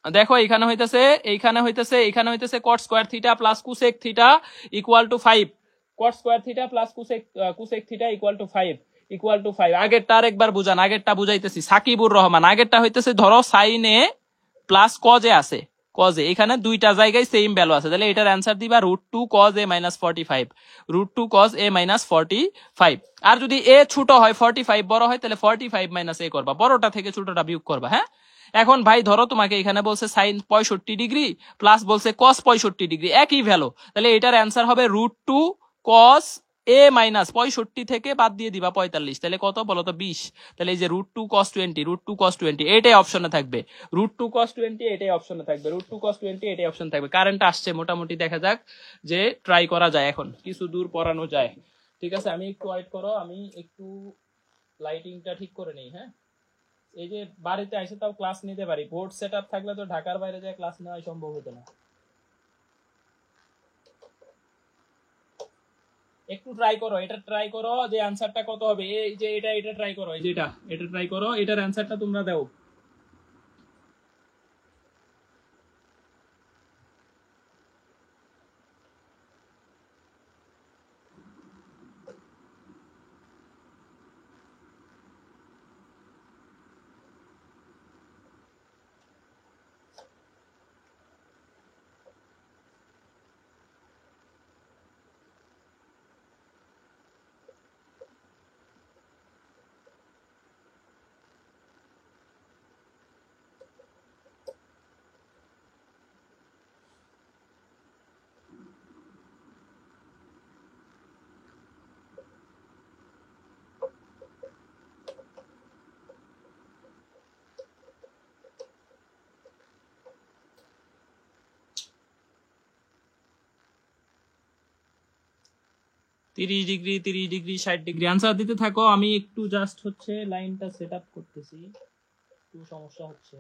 দেখো এখানে হইতেছে, এখানে হইতেছে cot square theta plus cosec theta equal two 5, cot square theta plus cosec theta equal two 5। আগেরটা আরেকবার বুঝান, আগেরটা বুঝাইতেছি, সাকিবুর রহমান, আগেরটা হইতেছে ধরো সাইনে প্লাস কজে আছে, কজে এখানে দুইটা জায়গায় সেম ভ্যালু আছে, তাহলে এটার অ্যান্সার দিবা √2 cos a - 45, √2 cos a - 45। আর যদি a ছোট হয় 45 বড় হয় তাহলে 45 - a করবা, বড়টা থেকে ছোটটা বিয়োগ করবা। হ্যাঁ, এখন ভাই ধরো তোমাকে এখানে বলছে সাইন 65 ডিগ্রি প্লাস বলছে cos 65 ডিগ্রি, একই ভ্যালু, তাহলে এটার অ্যান্সার হবে √2 cos a - 65 থেকে বাদ দিয়ে দিবা 45, তাহলে কত বলো তো 20, তাহলে এই যে √2 cos 20, √2 cos 20 এটাই অপশনে থাকবে, √2 cos 20 এটাই অপশনে থাকবে, √2 cos 20 এটাই অপশন থাকবে। কারেন্ট আসছে মোটামুটি, দেখা যাক যে ট্রাই করা যায়, এখন কিছু দূর পড়ানো যায়। ঠিক আছে, আমি একটু ওয়েট করো, আমি একটু লাইটিংটা ঠিক করে নেই। হ্যাঁ, এই যে বাড়িতে এসে তাও ক্লাস নিতে পারি, বোর্ড সেটআপ থাকলে তো ঢাকার বাইরে যায় ক্লাস নেওয়া সম্ভব হতো না। একটু ট্রাই করো, এটা ট্রাই করো যে অ্যানসারটা কত হবে, এই যে এটা ট্রাই করো, এই যে এটা ট্রাই করো, এটার অ্যানসারটা তোমরা দাও। তিরিশ ডিগ্রি 60 ডিগ্রি আনসার দিতে থাকো, আমি একটু জাস্ট হচ্ছে লাইনটা সেট আপ করতেছি, একটু সমস্যা হচ্ছে।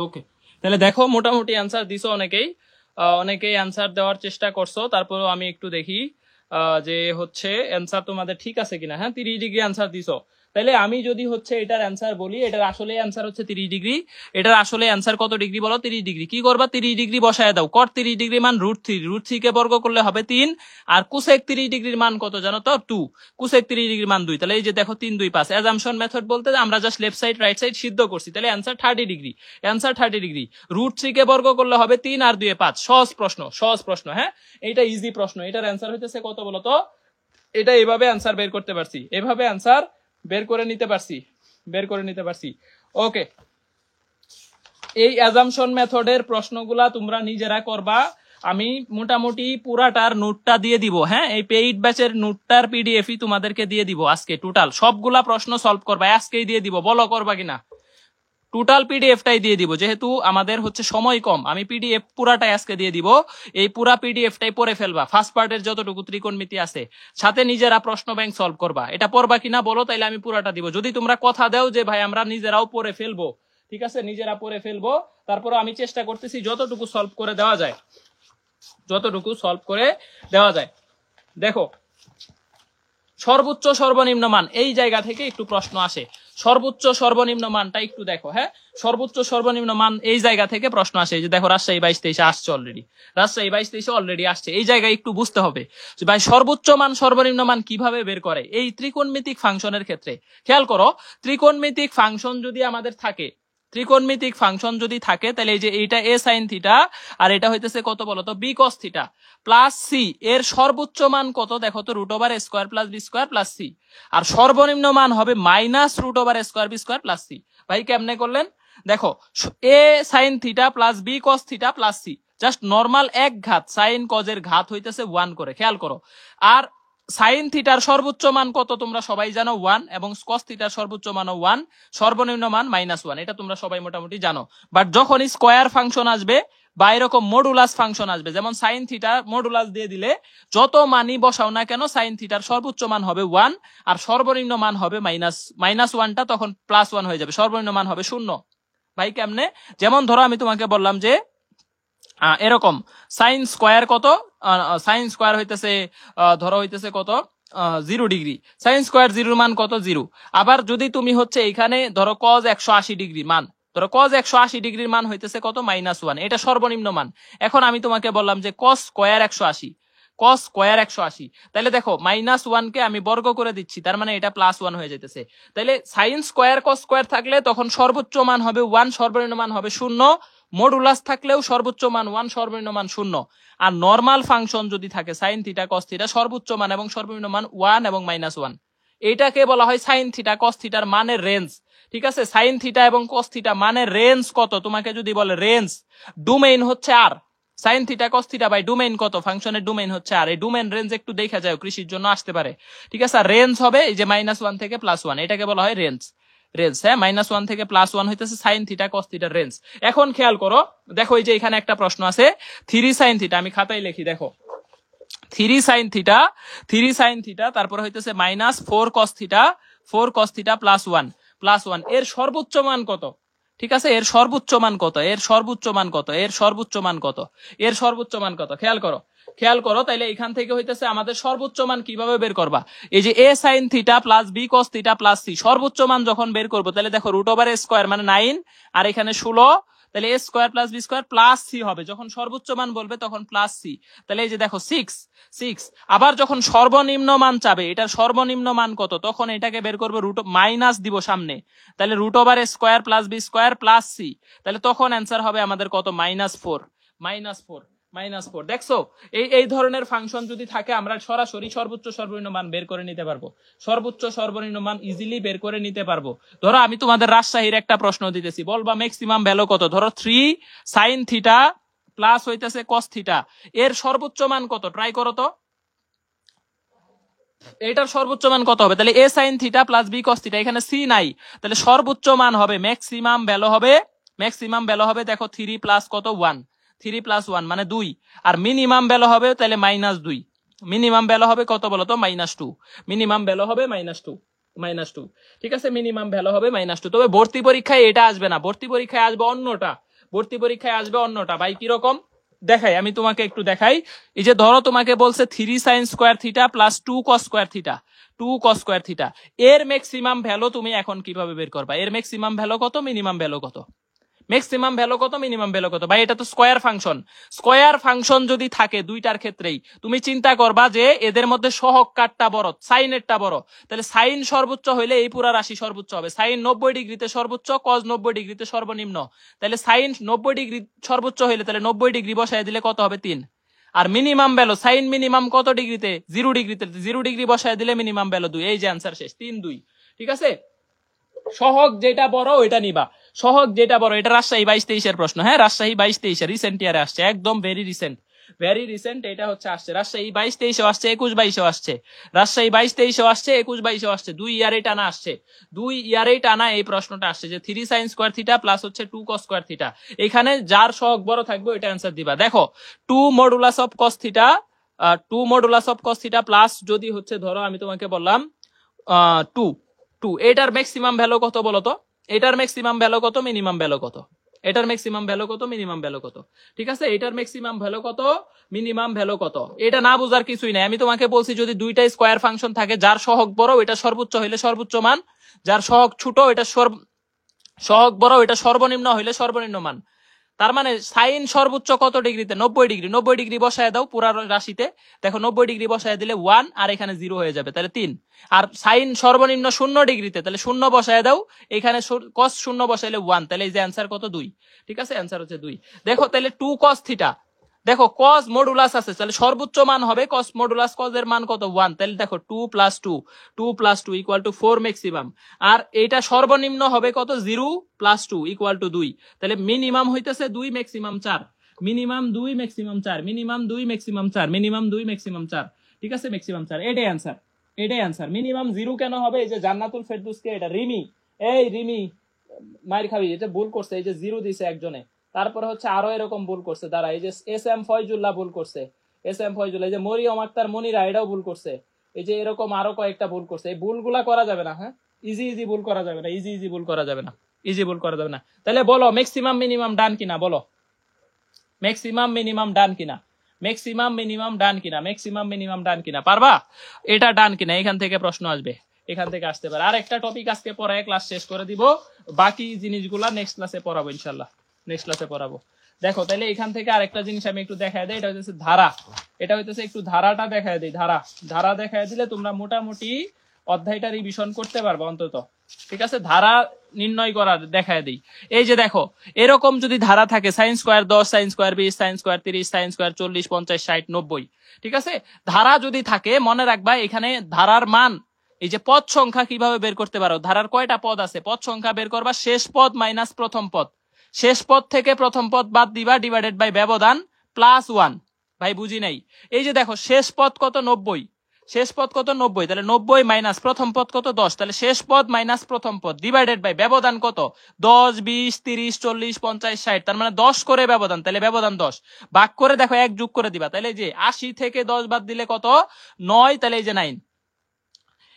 ওকে, তাহলে দেখো মোটামুটি অ্যান্সার দিছো অনেকেই, অনেকেই অ্যান্সার দেওয়ার চেষ্টা করছো। তারপরেও আমি একটু দেখি যে হচ্ছে অ্যান্সার তোমাদের ঠিক আছে কিনা। হ্যাঁ, 30 ডিগ্রি অ্যান্সার দিছো। তাহলে আমি যদি হচ্ছে এটার অ্যান্সার বলি, এটার আসলে অ্যান্সার হচ্ছে 30 ডিগ্রি। এটার আসলে অ্যান্সার কত ডিগ্রি বলো? 30 ডিগ্রি। কি করবা? 30 ডিগ্রি বসায় দাও। কট 30 ডিগ্রি মান √3, √3 কে বর্গ করলে হবে 3। আর কুসেক 30 ডিগ্রির মান কত জানো তো? 2। কুসেক 30 ডিগ্রির মান 2। তাহলে এই যে দেখো 3 2 5। অ্যাজাম্পশন মেথড বলতে আমরা just left side right side সিদ্ধ করছি। তাহলে অ্যান্সার 30 ডিগ্রি। Answer 30 degree. √3 কে বর্গ করলে হবে 3 আর 2 5। সহজ প্রশ্ন, সহজ প্রশ্ন। হ্যাঁ, এটা ইজি প্রশ্ন। এটার অ্যান্সার হইতেছে কত বলো তো? এটা এভাবে অ্যান্সার বের করতে পারছি, এভাবে অ্যান্সার বের করে নিতে পারছি, বের করে নিতে পারছি। ওকে, এই অ্যাজাম্পশন মেথডের প্রশ্নগুলা তোমরা নিজেরা করবা। আমি মোটামুটি পুরাটার নোটটা দিয়ে দিব। হ্যাঁ, এই পেইড ব্যাচের নোটটার পিডিএফই তোমাদেরকে দিয়ে দিব আজকে। টোটাল সবগুলা প্রশ্ন সলভ করবা, আজকেই দিয়ে দিব। বলো করবা কিনা? টোটাল পিডিএফটাই দিয়ে দিব, যেহেতু আমাদের হচ্ছে সময় কম। আমি পিডিএফ পুরাটাই আজকে দিয়ে দিব। এই পুরা পিডিএফটাই পড়ে ফেলবা, ফার্স্ট পার্টের যতটুকু ত্রিকোণমিতি আছে, সাথে নিজেরা প্রশ্ন ব্যাংক সলভ করবা। এটা পড়বা কিনা বলো, তাইলে আমি পুরাটা দিব। যদি তোমরা কথা দাও যে ভাই আমরা নিজেরাও পড়ে ফেলবো, ঠিক আছে, নিজেরা পড়ে ফেলবো। তারপরে আমি চেষ্টা করতেছি যতটুকু সলভ করে দেওয়া যায়, যতটুকু সলভ করে দেওয়া যায়। দেখো, সর্বোচ্চ সর্বনিম্ন মান, এই জায়গা থেকে একটু প্রশ্ন আসে। সর্বোচ্চ সর্বনিম্ন মানটা একটু দেখো। হ্যাঁ, সর্বোচ্চ সর্বনিম্ন মান এই জায়গা থেকে প্রশ্ন আসে। যে দেখো রাজশাহী 22-23 আসছে অলরেডি, রাজশাহী 22-23 অলরেডি আসছে। এই জায়গায় একটু বুঝতে হবে যে ভাই সর্বোচ্চ মান সর্বনিম্ন মান কিভাবে বের করে এই ত্রিকোণমিতিক ফাংশনের ক্ষেত্রে। খেয়াল করো, ত্রিকোণমিতিক ফাংশন যদি আমাদের থাকে, ত্রিকোণমিতিক ফাংশন যদি থাকে, তাহলে এই যে এইটা a sin থিটা আর এটা হইতেছে কত বলতো? b cos theta plus c। এর সর্বোচ্চ মান কত দেখো তো? √a² + b² + c। আর সর্বনিম্ন মান হবে -√a² b² + c। ভাই কেমনে করলেন? দেখো, a sin theta plus b cos theta plus c, just normal এক ঘাত, সাইন কজ এর ঘাত হইতেছে 1 করে। খেয়াল করো। আর সাইন থিটার সর্বোচ্চ মান কত তোমরা সবাই জানো? 1। এবং কস থিটার সর্বোচ্চ মানও 1, সর্বনিম্ন মান -1। এটা তোমরা সবাই মোটামুটি জানো। বাট যখন স্কয়ার ফাংশন আসবে বা এরকম মডুলাস ফাংশন আসবে, যেমন সাইন থিটা মডুলাস দিয়ে দিলে যত মানই বসাও না কেন, সাইন থিটার সর্বোচ্চ মান হবে 1 আর সর্বনিম্ন মান হবে -1টা তখন +1 হয়ে যাবে, সর্বনিম্ন মান হবে 0। ভাই কেমনে? যেমন ধরো আমি তোমাকে বললাম যে এরকম সাইন স্কয়ার কত? সাইন স্কয়ার হইতেছে ধরো হইতেছে কত? 0 ডিগ্রি। সাইন স্কয়ার 0 মান কত? 0। আবার যদি তুমি হচ্ছে এখানে ধরো কজ 180 ডিগ্রি মান, ধরো কজ 180 ডিগ্রির মান হইতেছে কত? -1। এটা সর্বনিম্ন মান। এখন আমি তোমাকে বললাম যে কস স্কয়ার 180, কস স্কয়ার 180। তাহলে দেখো -1 কে আমি বর্গ করে দিচ্ছি, তার মানে এটা +1 হয়ে যেতেছে। তাহলে সাইন স্কয়ার কস স্কয়ার থাকলে তখন সর্বোচ্চ মান হবে 1, সর্বনিম্ন মান হবে 0। মডুলাস থাকলেও সর্বোচ্চ মান 1, সর্বনিম্ন মান 0। আর নরমাল ফাংশন যদি থাকে সাইন থিটা কস থিটা, সর্বোচ্চ মান এবং সর্বনিম্ন মান 1 এবং -1। এটাকে বলা হয় সাইন থিটা কস থিটার মানের রেঞ্জ। ঠিক আছে, সাইন থিটা এবং কস থিটা মানের রেঞ্জ কত? তোমাকে যদি বলে রেঞ্জ, ডোমেইন হচ্ছে R, sine theta cos theta by domain কত? ফাংশনের ডোমেইন হচ্ছে আর। এই ডোমেইন রেঞ্জ একটু দেখা যায়, কৃষির জন্য আসতে পারে। ঠিক আছে, রেঞ্জ হবে এই যে -1 থেকে +1, এটাকে বলা হয় রেঞ্জ। রেঞ্জ, হ্যাঁ, -1 থেকে +1 হইতেছে সাইন থিটা কস থিটার রেঞ্জ। এখন খেয়াল করো, দেখো এই যে এখানে একটা প্রশ্ন আছে 3 sin থিটা, আমি খাতায় লিখি। দেখো 3 sin থিটা, 3 sin থিটা, তারপর হইতেছে -4 cos থিটা, 4 cos থিটা +1 এর সর্বোচ্চ মান কত? ঠিক আছে, এর সর্বোচ্চ মান কত? এর সর্বোচ্চ মান কত? এর সর্বোচ্চ মান কত? এর সর্বোচ্চ মান কত? খেয়াল করো, খেয়াল করো। তাইলে এখান থেকে হইতেছে আমাদের সর্বোচ্চ মান কিভাবে বের করবা? এই যে a sin theta plus b cos theta plus c, সর্বোচ্চ মান যখন বের করবো, তাহলে দেখো √a² মানে 9 আর এখানে 16, তাহলে a² + b² প্লাস c হবে। যখন সর্বোচ্চ মান বলবে তখন প্লাস c। তাহলে এই যে দেখো 6। আবার যখন সর্বনিম্ন মান চাবে, এটার সর্বনিম্ন মান কত, তখন এটাকে বের করবো মাইনাস দিব সামনে, তাহলে √a² + b² প্লাস c। তাহলে তখন অ্যান্সার হবে আমাদের কত? -4। দেখছো, এই ধরনের ফাংশন যদি থাকে আমরা সরাসরি সর্বোচ্চ সর্বনিম্ন মান বের করে নিতে পারবো, সর্বোচ্চ সর্বনিম্ন মান ইজিলি বের করে নিতে পারবো। ধরো আমি তোমাদের রাজশাহীর একটা প্রশ্ন দিতেছি, বলবা ম্যাক্সিমাম ভ্যালু কত? ধরো 3 sin থিটা প্লাস হইতেছে cos থিটা, এর সর্বোচ্চ মান কত? ট্রাই করো তো, এটার সর্বোচ্চ মান কত হবে? তাহলে a sin theta plus b cos theta, এখানে c নাই, তাহলে সর্বোচ্চ মান হবে ম্যাক্সিমাম ভ্যালু হবে দেখো 3 প্লাস কত? 1, 3 + 1 মানে 2। আর মিনিমাম ভ্যালু হবে তাহলে -2। মিনিমাম ভ্যালু হবে কত বলো তো? -2। মিনিমাম ভ্যালু হবে -2। ঠিক আছে, মিনিমাম ভ্যালু হবে -2। তবে ভর্তি পরীক্ষায় এটা আসবে না, ভর্তি পরীক্ষায় আসবে অন্যটা। ভর্তি পরীক্ষায় আসবে অন্যটা। ভাই কিরকম দেখাই, আমি তোমাকে একটু দেখাই। এই যে ধরো তোমাকে বলছে 3 sin square theta plus 2 cos square theta, 2 cos square theta, এর ম্যাক্সিমাম ভ্যালু তুমি এখন কিভাবে বের করবা? এর ম্যাক্সিমাম ভ্যালু কত, মিনিমাম ভ্যালু কত? ম্যাক্সিমাম ভ্যালু কত, মিনিমাম ভ্যালু কত? ভাই এটা তো স্কয়ার ফাংশন। স্কয়ার ফাংশন যদি থাকে দুইটার ক্ষেত্রেই, তুমি চিন্তা করবা যে এদের মধ্যে সহগ কাটটা বড়, সাইনেরটা বড়, তাহলে সাইন সর্বোচ্চ হইলে এই পুরা রাশি সর্বোচ্চ হবে। সাইন 90 ডিগ্রিতে সর্বোচ্চ, কজ 90 ডিগ্রিতে সর্বনিম্ন। তাহলে সাইন 90 ডিগ্রি সর্বোচ্চ হইলে তাহলে 90 ডিগ্রি বসায় দিলে কত হবে? 3। আর মিনিমাম ভ্যালু সাইন মিনিমাম কত ডিগ্রিতে? 0 ডিগ্রিতে, 0 ডিগ্রি বসায় দিলে মিনিমাম ভ্যালু 2। এই যে অ্যান্সার শেষ, 3 2। ঠিক আছে, সহগ যেটা বড় ওইটা নিবা, সহগ যেটা বড়। এটা রাজশাহী 22-23 প্রশ্ন, হ্যাঁ রাজশাহী 22-23 রিসেন্ট ইয়ারে আসছে, একদম ভেরি রিসেন্ট এটা হচ্ছে আসছে। রাজশাহী 22-23 আসছে, 21-22 আসছে, রাজশাহী 22-23 আসছে, 21-22 আসছে, 2 ইয়ারে টানা আসছে, 2 ইয়ারেই টানা এই প্রশ্নটা আসছে যে 3 sin স্কোয়ার থিটা প্লাস হচ্ছে 2 cos স্কোয়ার থিটা। এখানে যার সহগ বড় থাকবে ওইটা অ্যান্সার দিবা। দেখো 2 modulus of cos theta, 2 modulus of cos theta plus যদি হচ্ছে ধরো আমি তোমাকে বললাম 2, এটার ম্যাক্সিমাম ভ্যালু কত বলো তো? এটার ম্যাক্সিমাম ভ্যালু কত, মিনিমাম ভ্যালু কত? এটার ম্যাক্সিমাম ভ্যালু কত, মিনিমাম ভ্যালু কত? ঠিক আছে, এটার ম্যাক্সিমাম ভ্যালু কত, মিনিমাম ভ্যালু কত? এটা না বোঝার কিছুই নাই। আমি তোমাকে বলছি যদি দুইটাই স্কয়ার ফাংশন থাকে, যার সহগ বড় ওইটা সর্বোচ্চ হইলে সর্বোচ্চ মান, যার সহগ ছোট ওইটা সহগ বড় ওইটা সর্বনিম্ন হইলে সর্বনিম্ন মান। তার মানে সাইন সর্বোচ্চ কত ডিগ্রিতে? 90 ডিগ্রি। 90 ডিগ্রি বসায় দাও পুরা রাশিতে, দেখো 90 ডিগ্রি বসায় দিলে 1 আর এখানে 0 হয়ে যাবে, তাহলে 3। আর সাইন সর্বনিম্ন 0 ডিগ্রিতে, তাহলে 0 বসায় দাও, এখানে cos 0 বসাইলে 1, তাহলে এই যে অ্যান্সার কত? 2। ঠিক আছে, অ্যান্সার হচ্ছে 2। দেখো তাহলে 2 cos থিটা, দেখো cos মডুলাস আছে, তাহলে সর্বোচ্চ মান হবে cos মডুলাস, cos এর মান কত? 1। তাহলে দেখো 2 + 2, 2 + 2 = 4 ম্যাক্সিমাম। আর এটা সর্বনিম্ন হবে কত? 0 + 2 = 2। তাহলে মিনিমাম হইতেছে 2, maximum 4, minimum 2 maximum 4, minimum 2 maximum 4, minimum 2 maximum 4। ঠিক আছে, ম্যাক্সিমাম 4, এটাই অ্যান্সার, এটাই অ্যান্সার। মিনিমাম 0 কেন হবে? এই যে জান্নাতুল ফেরদৌসকে এটা রিমি, এই রিমি মাইর খাবি, এটা ভুল করছে, এই যে 0 দিছে একজনে, তারপরে হচ্ছে আরো এরকম ভুল করছে, দাঁড়া, এই যে SM ফয়জুল্লাহ ভুল করছে, SM ফয়জুল্লাহ, এই যে মরিয়ম আক্তার মনিরা এটাও ভুল করছে, এই যে এরকম আরো কয়েকটা ভুল করছে। এই ভুলগুলা করা যাবে না, হ্যাঁ ইজি ভুল করা যাবে না, ইজি ভুল করা যাবে না, ইজি ভুল করা যাবে না। তাহলে বলো ম্যাক্সিমাম মিনিমাম ডান কিনা, বলো ম্যাক্সিমাম মিনিমাম ডান কিনা, ম্যাক্সিমাম মিনিমাম ডান কিনা, ম্যাক্সিমাম মিনিমাম ডান কিনা, পারবা? এটা ডান কিনা, এখান থেকে প্রশ্ন আসবে, এখান থেকে আসতে পারে। আর একটা টপিক আজকে পড়ায় ক্লাস শেষ করে দিব, বাকি জিনিসগুলা নেক্সট ক্লাসে পড়াবো ইনশাল্লাহ, নেক্সট ক্লাসে পড়াবো। দেখো তাহলে এখান থেকে আরেকটা জিনিস আমি একটু দেখায় দেই, এটা হইতেছে ধারা, এটা হইতেছে একটু ধারাটা দেখায় দেই, ধারা দেখায় দিলে তোমরা মোটামুটি অধ্যায়টা রিভিশন করতে পারবে অন্তত। ঠিক আছে, ধারা নির্ণয় করার দেখায় দিই। এই যে দেখো এরকম যদি ধারা থাকে sin square 10, sin square 20, sin square 30, sin square 40, 50, 60, 90, ঠিক আছে, ধারা যদি থাকে মনে রাখবা এখানে ধারার মান, এই যে পদ সংখ্যা কিভাবে বের করতে পারো? ধারার কয়টা পদ আছে, পদ সংখ্যা বের করবা, শেষ পদ মাইনাস প্রথম পদ, শেষ পদ থেকে প্রথম পদ বাদ দিবা, ডিভাইডেড বাই ব্যবধান +1। ভাই বুঝি নাই, এই যে দেখো শেষ পদ কত? 90, শেষ পদ কত? 90, তাহলে 90 মাইনাস প্রথম পদ কত? 10, তাহলে শেষ পদ মাইনাস প্রথম পদ ডিভাইডেড বাই ব্যবধান কত? 10, 20, 30, 40, 50, 60, তার মানে 10 করে ব্যবধান, তাহলে ব্যবধান 10 ভাগ করে দেখো 1 যোগ করে দিবা, তাহলে যে 80 থেকে 10 বাদ দিলে কত? 9, তাহলে এই যে 9।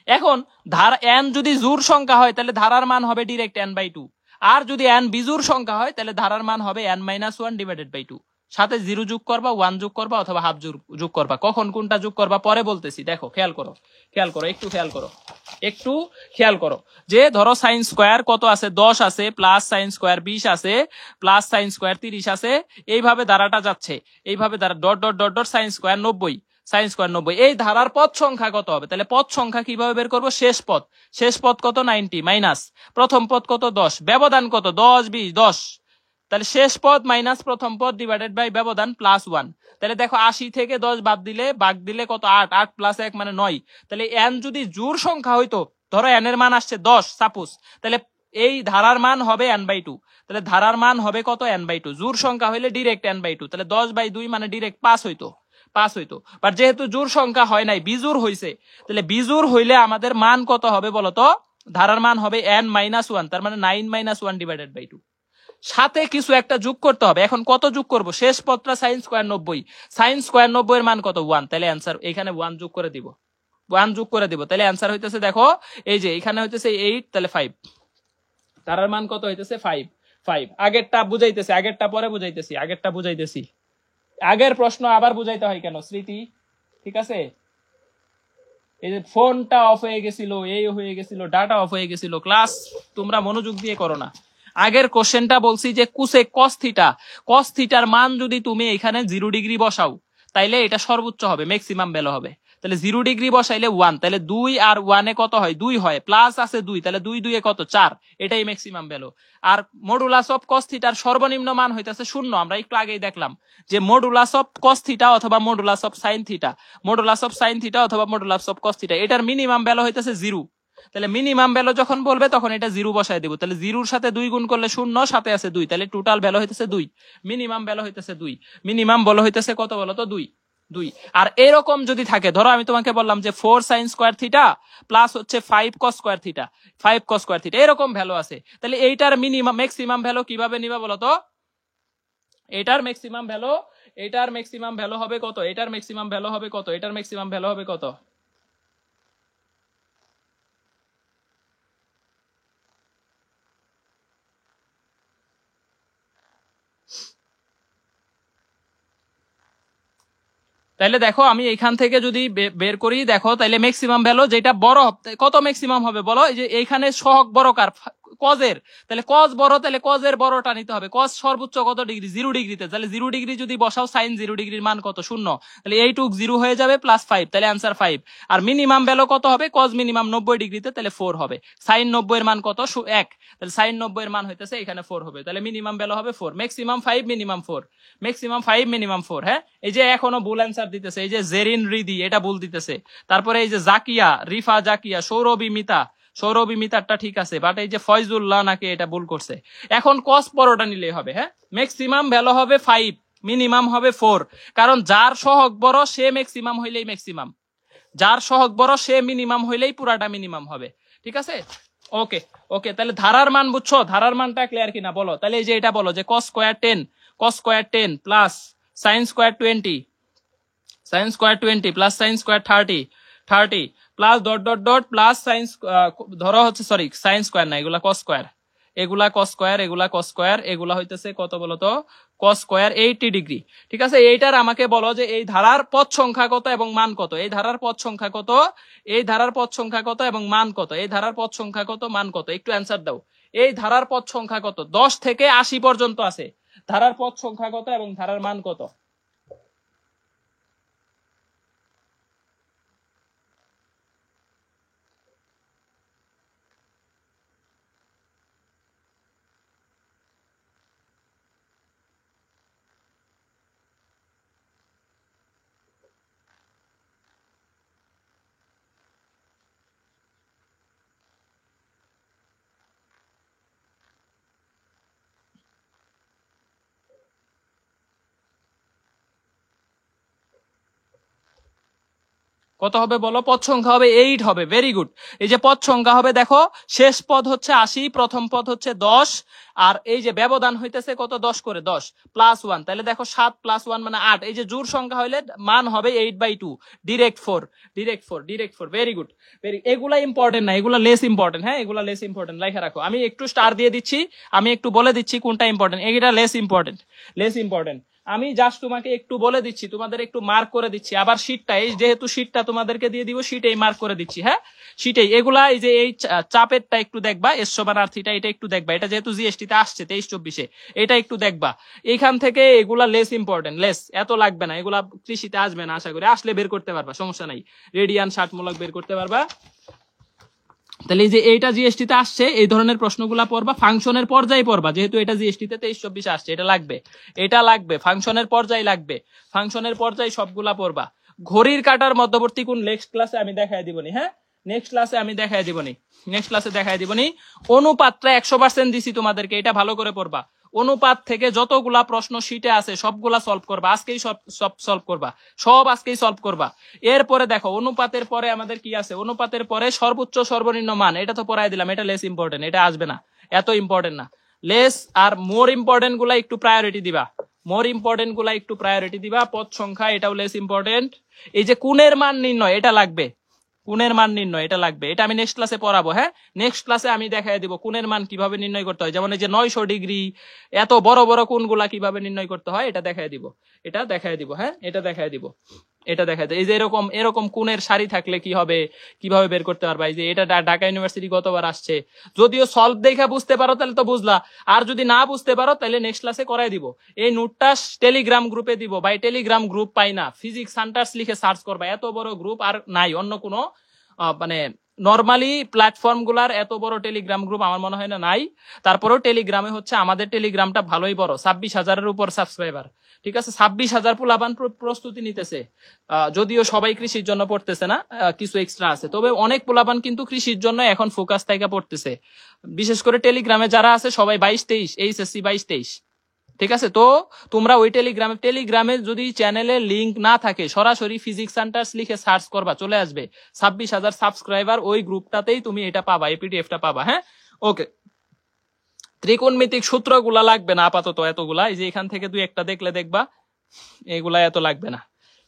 এখন ধারা n যদি জোড় সংখ্যা হয় তাহলে ধারার মান হবে ডিরেক্ট n/2, আর যদি n বিজোড় সংখ্যা হয় তাহলে ধারার মান হবে n-1 ডিভাইডেড বাই 2, সাথে 0 যোগ করবা, 1 যোগ করবা, অথবা হাফ যোগ করবা, কখন কোনটা যোগ করবা পরে বলতেছি। দেখো খেয়াল করো, একটু খেয়াল করো যে ধরো সাইন স্কয়ার কত আছে? 10 আছে, প্লাস সাইন স্কয়ার 20 আছে, প্লাস সাইন স্কয়ার 30 আছে, এইভাবে ধারাটা যাচ্ছে, এইভাবে ধারা dot dot dot dot sine square 90, sine square 90। এই ধারার পদ সংখ্যা কত হবে? তাহলে পদ সংখ্যা কিভাবে বের করবো? শেষ পদ কত? 90 মাইনাস প্রথম পদ কত? 10, ব্যবধান কত? 10, 20, 10, তাহলে শেষ পদ মাইনাস প্রথম পদ ডিভাইডেড বাই ব্যবধান +1। তাহলে দেখো 80 থেকে 10 বাদ দিলে ভাগ দিলে কত? 8, 8 + 1 মানে 9। তাহলে n যদি জোড় সংখ্যা হইতো, ধরো n এর মান আসছে 10 সাপোজ, তাহলে এই ধারার মান হবে n/2, তাহলে ধারার মান হবে কত? n/2। জোড় সংখ্যা হইলে ডিরেক্ট n/2, তাহলে 10/2 মানে ডিরেক্ট 5 হইতো, বাট যেহেতু জোড় সংখ্যা হয় নাই, বিজোড় হইছে, তাহলে বিজোড় হইলে আমাদের মান কত হবে বলতো? ধারার মান হবে n-1, তার মানে 9 - 1 ডিভাইডেড বাই 2। সাথে কিছু একটা যোগ করতে হবে। এখন কত যোগ করব? শেষ পদটা সাইন স্কয়ার 90, সাইন স্কয়ার 90 এর মান কত? 1, তাহলে অ্যান্সার এখানে 1 যোগ করে দিব, 1 যোগ করে দিব, তাহলে অ্যান্সার হইতেছে দেখো এই যে এখানে হইতেছে 8, তাহলে 5, তার মান কত হইতেছে? 5 5 আগেরটা বুঝাইতেছি, আগেরটা পরে বুঝাইতেছি, আগেরটা বুঝাইতেছি। আগের প্রশ্ন আবার বুঝাইতে হয় কেন স্মৃতি? ঠিক আছে, এই যে ফোনটা অফ হয়ে গেছিল, এই হয়ে গেছিল, ডাটা অফ হয়ে গেছিল, ক্লাস তোমরা মনোযোগ দিয়ে করো না। আগের কোশ্চেনটা বলছি যে কুসেক কস থিটা, কস থিটার মান যদি তুমি এখানে 0 ডিগ্রি বসাও তাইলে এটা সর্বোচ্চ হবে, ম্যাক্সিমাম ভ্যালু হবে। তাহলে 0 ডিগ্রি বসাইলে 1, তাহলে 2 আর 1 এ কত হয়? 2 হয়, প্লাস আছে 2, তাহলে 2 2 এ কত? 4, এটাই ম্যাক্সিমাম ভ্যালু। আর মডুলাস অফ কস থিটার সর্বনিম্ন মান হইতাছে 0। আমরা একটু আগেই দেখলাম যে মডুলাস অফ কস থিটা অথবা modulus of sine theta, modulus of sine theta অথবা মডুলাস অফ কস থিটা, এটার মিনিমাম ভ্যালু হইতাছে 0। তাহলে মিনিমাম ভ্যালু যখন বলবে তখন এটা 0 বসায় দেব। তাহলে 0 এর সাথে 2 গুণ করলে 0, সাথে আছে 2, তাহলে টোটাল ভ্যালু হইতেছে 2, মিনিমাম ভ্যালু হইতেছে 2, মিনিমাম ভ্যালু হইতেছে কত বলো তো? 2। আর এরকম যদি থাকে, ধরো আমি তোমাকে বললাম যে 4 sin স্কয়ার থিটা প্লাস হচ্ছে 5 cos square theta, 5 cos square theta, এরকম ভ্যালু আছে, তাহলে এইটার মিনিমাম ম্যাক্সিমাম ভ্যালু কিভাবে নিবা বলো তো? এটার ম্যাক্সিমাম ভ্যালু, এটার ম্যাক্সিমাম ভ্যালু হবে কত? এটার ম্যাক্সিমাম ভ্যালু হবে কত? এটার ম্যাক্সিমাম ভ্যালু হবে কত? তাহলে দেখো আমি এখান থেকে যদি বের করি, দেখো তাহলে ম্যাক্সিমাম ভ্যালু যেটা বড় কত ম্যাক্সিমাম হবে বলো? এই যে এইখানে সহগ বড় কার? কজের, তাহলে কজ বড়, তাহলে কজের বড়টা নিতে হবে। কজ সর্বোচ্চ কত ডিগ্রি? 0 ডিগ্রিতে, তাহলে 0 ডিগ্রি যদি বসাও সাইন 0 ডিগ্রির মান কত? 0, তাহলে এইটুক 0 হয়ে যাবে প্লাস 5, তাহলে অ্যান্সার 5। আর মিনিমাম ভ্যালু কত হবে? কজ মিনিমাম 90 ডিগ্রিতে, তাহলে 4 হবে। সাইন 90 এর মান কত? 1, তাহলে সাইন 90 এর মান হইতেছে এখানে 4 হবে, তাহলে মিনিমাম ভ্যালু হবে 4, ম্যাক্সিমাম 5 মিনিমাম 4, ম্যাক্সিমাম 5 মিনিমাম 4। হ্যাঁ, এই যে এখনো ভুল অ্যান্সার দিতেছে, এই যে জেরিন রিদি এটা ভুল দিতেছে, তারপরে এই যে জাকিয়া, রিফা জাকিয়া, সৌরভী মিতা, সৌরভী মিতারটা ঠিক আছে, বাট এই যে ফয়জুল্লাহ নাকি এটা ভুল করছে। এখন কস পরোটা নিলেই হবে। হ্যাঁ, ম্যাক্সিমাম ভ্যালু হবে 5, মিনিমাম হবে 4, কারণ যার সহগ বড় সে ম্যাক্সিমাম হইলেই ম্যাক্সিমাম, যার সহগ বড় সে মিনিমাম হইলেই পুরাটা মিনিমাম হবে। ঠিক আছে, ওকে ওকে। তাহলে ধারার মান বুঝছো? ধারার মানটা ক্লিয়ার কিনা বলো? তাহলে এই যে এটা বলো যে cos square 10, cos square 10 plus sin square 20, sin square 20 plus sin square 30 plus dot dot dot plus sign, ধরো হচ্ছে সরি সাইন স্কয়ার না, এগুলা cos স্কয়ার, এগুলা cos স্কয়ার, এগুলা cos স্কয়ার, এগুলা হইতেছে কত বলতো? cos square 80 degree. ঠিক আছে, এইটার আমাকে বলো যে এই ধারার পদ সংখ্যা কত এবং মান কত? এই ধারার পদ সংখ্যা কত? এই ধারার পদ সংখ্যা কত এবং মান কত? এই ধারার পদ সংখ্যা কত, মান কত? একটু অ্যান্সার দাও। এই ধারার পদ সংখ্যা কত? 10 থেকে 80 পর্যন্ত আছে। ধারার পদ সংখ্যা কত এবং ধারার মান কত? কত হবে বলো? পদ সংখ্যা হবে 8 হবে। Very good. এই যে পদ সংখ্যা হবে, দেখো শেষ পদ হচ্ছে 80, প্রথম পদ হচ্ছে 10, আর এই যে ব্যবধান হইতেছে কত? 10 করে, 10 প্লাস 1, তাহলে দেখো 7 প্লাস 1 মানে 8। এই যে জোড় সংখ্যা হইলে মান হবে 8/2, direct 4, direct 4, direct 4। Very good, very. এগুলা ইম্পর্টেন্ট না, এগুলা লেস ইম্পর্টেন্ট। হ্যাঁ, এগুলা লেস ইম্পর্টেন্ট, লেখা রাখো। আমি একটু স্টার দিয়ে দিচ্ছি, আমি একটু বলে দিচ্ছি কোনটা ইম্পর্টেন্ট। এটা লেস ইম্পর্টেন্ট, লেস ইম্পর্টেন্ট। আমি জাস্ট তোমাকে একটু বলে দিচ্ছি, তোমাদের একটু মার্ক করে দিচ্ছি। আবার শীটটা, এই যেহেতু শীটটা তোমাদেরকে দিয়ে দিব, শীটেই মার্ক করে দিচ্ছি। হ্যাঁ, শীটেই এগুলা, এই যে এই চাপেরটা একটু দেখবা, এস সমান আর থিটা, এটা একটু দেখবা। এটা যেহেতু জিএসটি তে আসছে 23-24-এ, এটা একটু দেখবা। এইখান থেকে এগুলা লেস ইম্পর্টেন্ট, লেস, এত লাগবে না। এগুলা কৃষিতে আসবে না, আশা করি। আসলে বের করতে পারবা, সমস্যা নাই। রেডিয়ান 60 বের করতে পারবা। তাহলে এই যে এইটা জিএসটি তে আসছে, এই ধরনের প্রশ্নগুলা পড়বা। ফাংশনের পর্যায়ে পড়বা, যেহেতু এটা জিএসটি তে 23-24 আসছে, এটা লাগবে, এটা লাগবে। ফাংশনের পর্যায়ে লাগবে, ফাংশনের পর্যায়ে সবগুলা পড়বা। ঘড়ির কাটার মধ্যবর্তী কোণ নেক্সট ক্লাসে আমি দেখাই দিবনি। হ্যাঁ, নেক্সট ক্লাসে আমি দেখাই দিবনি, নেক্সট ক্লাসে দেখাই দিবনি। অনুপাতটা 100% দিছি তোমাদেরকে, এটা ভালো করে পড়বা। অনুপাত থেকে যতগুলা প্রশ্ন শীটে আছে সবগুলা সলভ করবা, আজকেই সব সলভ করবা, সব আজকেই সলভ করবা। এরপরে দেখো অনুপাতের পরে আমাদের কি আছে? অনুপাতের পরে সর্বোচ্চ সর্বনিম্ন মান, এটা তো পড়াই দিলাম, এটা লেস ইম্পর্টেন্ট, এটা আসবে না, এত ইম্পর্টেন্ট না। লেস আর মোর ইম্পর্টেন্ট গুলা একটু প্রায়োরিটি দিবা, মোর ইম্পর্টেন্ট গুলা একটু প্রায়োরিটি দিবা। পদ সংখ্যা, এটাও লেস ইম্পর্টেন্ট। এই যে কোণের মান নির্ণয়, এটা লাগবে, কোণের মান নির্ণয়, এটা লাগবে, এটা আমি নেক্সট ক্লাসে পড়াবো। হ্যাঁ, নেক্সট ক্লাসে আমি দেখাই দিব কোণের মান কিভাবে নির্ণয় করতে হয়, যেমন এই যে 900 ডিগ্রি, এত বড় বড় কোণগুলা কিভাবে নির্ণয় করতে হয় এটা দেখাই দিব, এটা দেখাই দিব। হ্যাঁ, এটা দেখাই দিব, এটা দেখাই দিব। এই যে এরকম এরকম কোণের সারি থাকলে কি হবে, কিভাবে বের করতে পারবা। এই যে এটা ঢাকা ইউনিভার্সিটি গতবার আসছে, যদিও সলভ দেখা বুঝতে পারো তাহলে তো বুঝলা, আর যদি না বুঝতে পারো তাহলে নেক্সট ক্লাসে করাই দিব। এই নোটটা টেলিগ্রাম গ্রুপে দিব, ভাই টেলিগ্রাম গ্রুপ পাই না, ফিজিক্স সেন্টার্স লিখে সার্চ করবা, এত বড় গ্রুপ আর নাই অন্য কোনো মানে নর্মালি প্ল্যাটফর্ম গুলার এত বড় টেলিগ্রাম গ্রুপ আমার মনে হয় না নাই। তারপরেও টেলিগ্রামে হচ্ছে আমাদের টেলিগ্রামটা ভালোই বড়, 26,000-এর উপর সাবস্ক্রাইবার। ঠিক আছে, 26,000 পোলাপান প্রস্তুতি নিতেছে, যদিও সবাই কৃষির জন্য পড়তেছে না, কিছু এক্সট্রা আছে, তবে অনেক পোলাপান কিন্তু কৃষির জন্য এখন ফোকাস থেকে পড়তেছে। বিশেষ করে টেলিগ্রামে যারা আছে সবাই 22-23 এইচএসসি 22-23। ঠিক আছে, তো তোমরা ওই টেলিগ্রামে যদি চ্যানেলে লিংক না থাকে সরাসরি ফিজিক্স সেন্টার্স লিখে সার্চ করবা, চলে আসবে 26,000 সাবস্ক্রাইবার, ওই গ্রুপটাতেই তুমি এটা পাবা, এই পিডিএফটা পাবা। হ্যাঁ, ওকে। ত্রিকোণমিতিক সূত্রগুলা লাগবে না আপাতত এতগুলা, এই যে এখান থেকে দুই একটা দেখলে দেখবা এগুলা এত লাগবে না।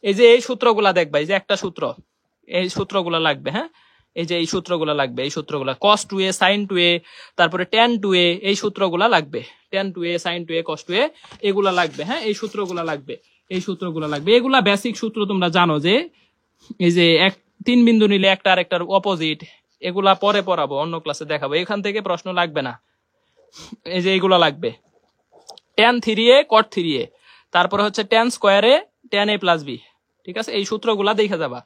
এই যে এই সূত্রগুলা দেখবা, এই যে একটা সূত্র, এই সূত্রগুলা লাগবে। হ্যাঁ, এই যে এই সূত্রগুলা লাগবে, এই সূত্রগুলা cos 2a sin 2a, তারপরে tan 2a, এই সূত্রগুলা লাগবে, tan 2a sin 2a cos 2a এগুলা লাগবে। হ্যাঁ, এই সূত্রগুলা লাগবে, এই সূত্রগুলা লাগবে। এগুলা বেসিক সূত্র, তোমরা জানো যে এই যে এক 3 বিন্দু নিলে একটা আরেকটার অপোজিট, এগুলা পরে পড়াবো, অন্য ক্লাসে দেখাবো, এখান থেকে প্রশ্ন লাগবে না। এই যে এইগুলা লাগবে, tan 3a cot 3a, তারপরে হচ্ছে tan স্কয়ারে tan a plus b। ঠিক আছে, এই সূত্রগুলা দেখে যাবা।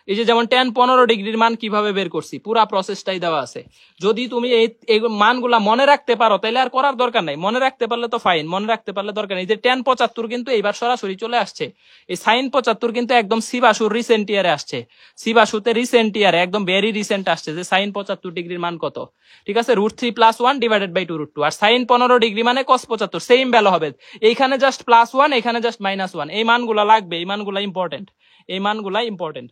এই যে যেমন tan 15 ডিগ্রির মান কিভাবে বের করছি, পুরা প্রসেসটাই দেওয়া আছে। যদি তুমি এই মানগুলা মনে রাখতে পারো তাহলে আর করার দরকার নাই, মনে রাখতে পারলে তো ফাইন, মনে রাখতে পারলে দরকার নেই। যে tan 75 কিন্তু এইবার সরাসরি চলে আসছে, এই sin 75 কিন্তু একদম সিবাসুর রিসেন্ট ইয়ারে আসছে, সিবাসুতে রিসেন্ট ইয়ারে একদম ভেরি রিসেন্ট আসছে যে sin 75 ডিগ্রির মান কত। ঠিক আছে, √3 + 1 / 2√2, আর sin 15 ডিগ্রি মানে cos 75 সেম ভ্যালু হবে, এইখানে জাস্ট +1, এখানে জাস্ট -1। এই মানগুলা লাগবে, এই মানগুলা ইম্পর্টেন্ট, এই মানগুলা ইম্পর্টেন্ট।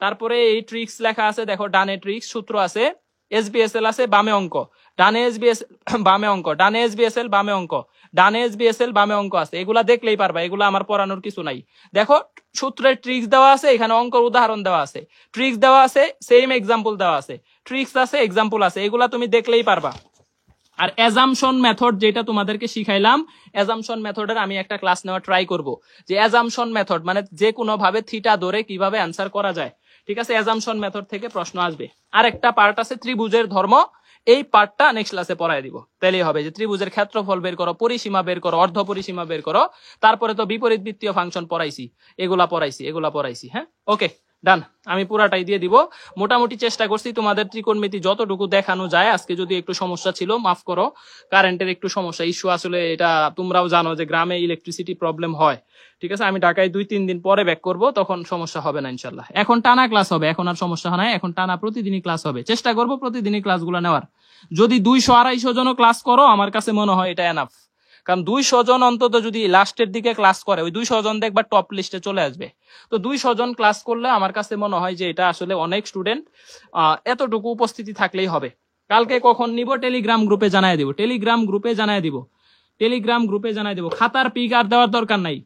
তারপরে এই ট্রিক্স লেখা আছে, দেখো ডানে ট্রিক্স সূত্র আছে, এসবিএসএল আছে, বামে অঙ্ক, ডানে এসবিএসএল বামে অঙ্ক, ডানে এসবিএসএল বামে অঙ্ক, ডানে এসবিএসএল বামে অঙ্ক আছে, এগুলা দেখলেই পারবা, এগুলা আমার পড়ানোর কিছু নাই। দেখো সূত্রের ট্রিক্স দেওয়া আছে, এখানে অঙ্কের উদাহরণ দেওয়া আছে, ট্রিক্স দেওয়া আছে, সেম এক্সাম্পল দেওয়া আছে, ট্রিক্স আছে, এক্সাম্পল আছে, এগুলা তুমি দেখলেই পারবা। আর অ্যাজাম্পশন মেথড যেটা তোমাদেরকে শিখাইলাম, অ্যাজাম্পশন মেথডের আমি একটা ক্লাস নেওয়া ট্রাই করব, যে অ্যাজাম্পশন মেথড মানে যে কোনো ভাবে থিটা ধরে কিভাবে অ্যান্সার করা যায়। ঠিক আছে, অ্যাজাম্পশন মেথড থেকে প্রশ্ন আসবে। আর একটা পার্ট আছে ত্রিভুজের ধর্ম, এই পার্টটা নেক্সট ক্লাসে পড়ায় দিব, তাহলেই হবে। যে ত্রিভুজের ক্ষেত্রফল বের করো, পরিসীমা বের করো, অর্ধ পরিসীমা বের করো, তারপরে তো বিপরীত বৃত্তীয় ফাংশন পড়াইছি, এগুলা পড়াইছি। হ্যাঁ, ওকে ডান, আমি পুরাটাই দিয়ে দিব। মোটামুটি চেষ্টা করছি তোমাদের ত্রিকোণমিতি যতটুকু দেখানো যায়। আজকে যদি একটু সমস্যা ছিল মাফ করো, কারেন্টের একটু সমস্যা ইস্যু, আসলে এটা তোমরাও জানো যে গ্রামে ইলেকট্রিসিটি প্রবলেম হয়। ঠিক আছে, আমি ঢাকায় 2-3 দিন পরে ব্যাক করব, তখন সমস্যা হবে না ইনশাল্লাহ। এখন টানা ক্লাস হবে, এখন আর সমস্যা হয় না, এখন টানা প্রতিদিনই ক্লাস হবে, চেষ্টা করব প্রতিদিনই ক্লাসগুলো নেওয়ার। যদি 200-250 জন ক্লাস করো আমার কাছে মনে হয় এটা এনাফ, কারণ 200 জন অন্তত যদি লাস্টের দিকে ক্লাস করে, ওই 200 জন দেখবা টপ লিস্টে চলে আসবে। তো 200 জন ক্লাস করলে আমার কাছে মনে হয় যে এটা আসলে অনেক স্টুডেন্ট, এতটুকু উপস্থিতি থাকলেই হবে। কালকে কখন নিব টেলিগ্রাম গ্রুপে জানাই দিব, টেলিগ্রাম গ্রুপে জানাই দিব। খাতার পিক আর দেওয়ার দরকার নাই,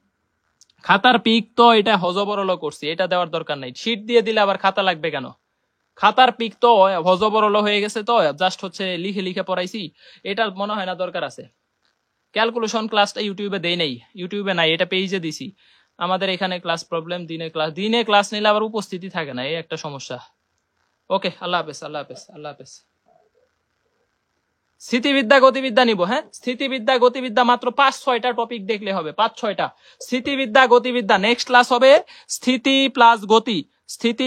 খাতার পিক তো এটা হজবরল করছি, এটা দেওয়ার দরকার নাই। শীট দিয়ে দিলে আবার খাতা লাগবে কেন? খাতার পিক তো হজবরল হয়ে গেছে, তো জাস্ট হচ্ছে লিখে লিখে পড়াইছি, এটা মনে হয় না দরকার আছে। ক্যালকুলেশন ক্লাসটা ইউটিউবে দেই নাই, ইউটিউবে নাই, এটা পেজে দিছি। আমাদের এখানে ক্লাস প্রবলেম, দিনে ক্লাস নিলে আবার উপস্থিতি থাকে না, এই একটা সমস্যা। ওকে, আল্লাহ হাফেজ। স্থিতিবিদ্যা গতিবিদ্যা নিব। হ্যাঁ, স্থিতিবিদ্যা গতিবিদ্যা মাত্র 5-6টা টপিক দেখলে হবে, 5-6টা স্থিতিবিদ্যা গতিবিদ্যা। নেক্সট ক্লাস হবে স্থিতি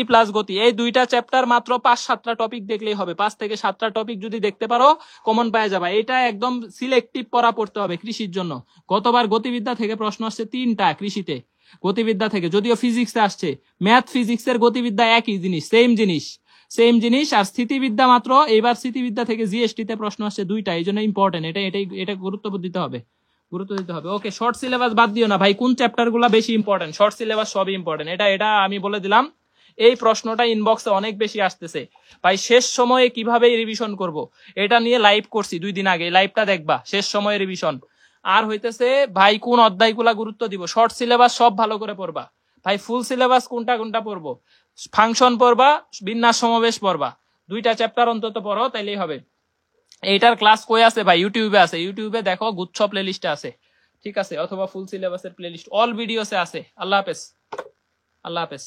প্লাস গতি, এই দুইটা চ্যাপ্টার মাত্র 5-7টা টপিক দেখলেই হবে। 5 থেকে 7টা টপিক যদি দেখতে পারো কমন পাওয়া যাবে। এটা একদম সিলেক্টিভ পড়তে হবে কৃষির জন্য। গতবার গতিবিদ্যা থেকে প্রশ্ন আসছে 3টা কৃষিতে, গতিবিদ্যা থেকে, যদিও ফিজিক্সে আসছে, ম্যাথ ফিজিক্সের গতিবিদ্যা একই জিনিস, সেম জিনিস। আর স্থিতিবিদ্যা মাত্র, এবার স্থিতিবিদ্যা থেকে জিএসটি তে প্রশ্ন আসছে 2টা, এই জন্য ইম্পর্টেন্ট, এটা গুরুত্ব দিতে হবে। ওকে, শর্ট সিলেবাস বাদ দিও না ভাই, কোন চ্যাপ্টার গুলা বেশি ইম্পর্টেন্ট, শর্ট সিলেবাস সবই ইম্পর্টেন্ট, এটা আমি বলে দিলাম। এই প্রশ্নটা ইনবক্সে অনেক বেশি আসতেছে ভাই, শেষ সময়ে কিভাবে রিভিশন করব, এটা নিয়ে লাইভ করছি 2 দিন আগে, লাইভটা দেখবা, শেষ সময়ে রিভিশন। আর হইতেছে ভাই কোন অধ্যায়গুলা গুরুত্ব দিব, শর্ট সিলেবাস সব ভালো করে পড়বা, ভাই ফুল সিলেবাস কোনটা কোনটা পড়বো? ফাংশন পড়বা, বিন্যাস সমাবেশ পড়বা, 2টা চ্যাপ্টার অন্তত পড়ো, তাইলেই হবে। এইটার ক্লাস কই আছে ভাই? ইউটিউবে আছে, ইউটিউবে দেখো গুচ্ছ প্লে লিস্টে আছে, ঠিক আছে, অথবা ফুল সিলেবাসের প্লে লিস্ট অল ভিডিওসে আছে। আল্লাহ হাফেজ, আল্লাহ হাফেজ।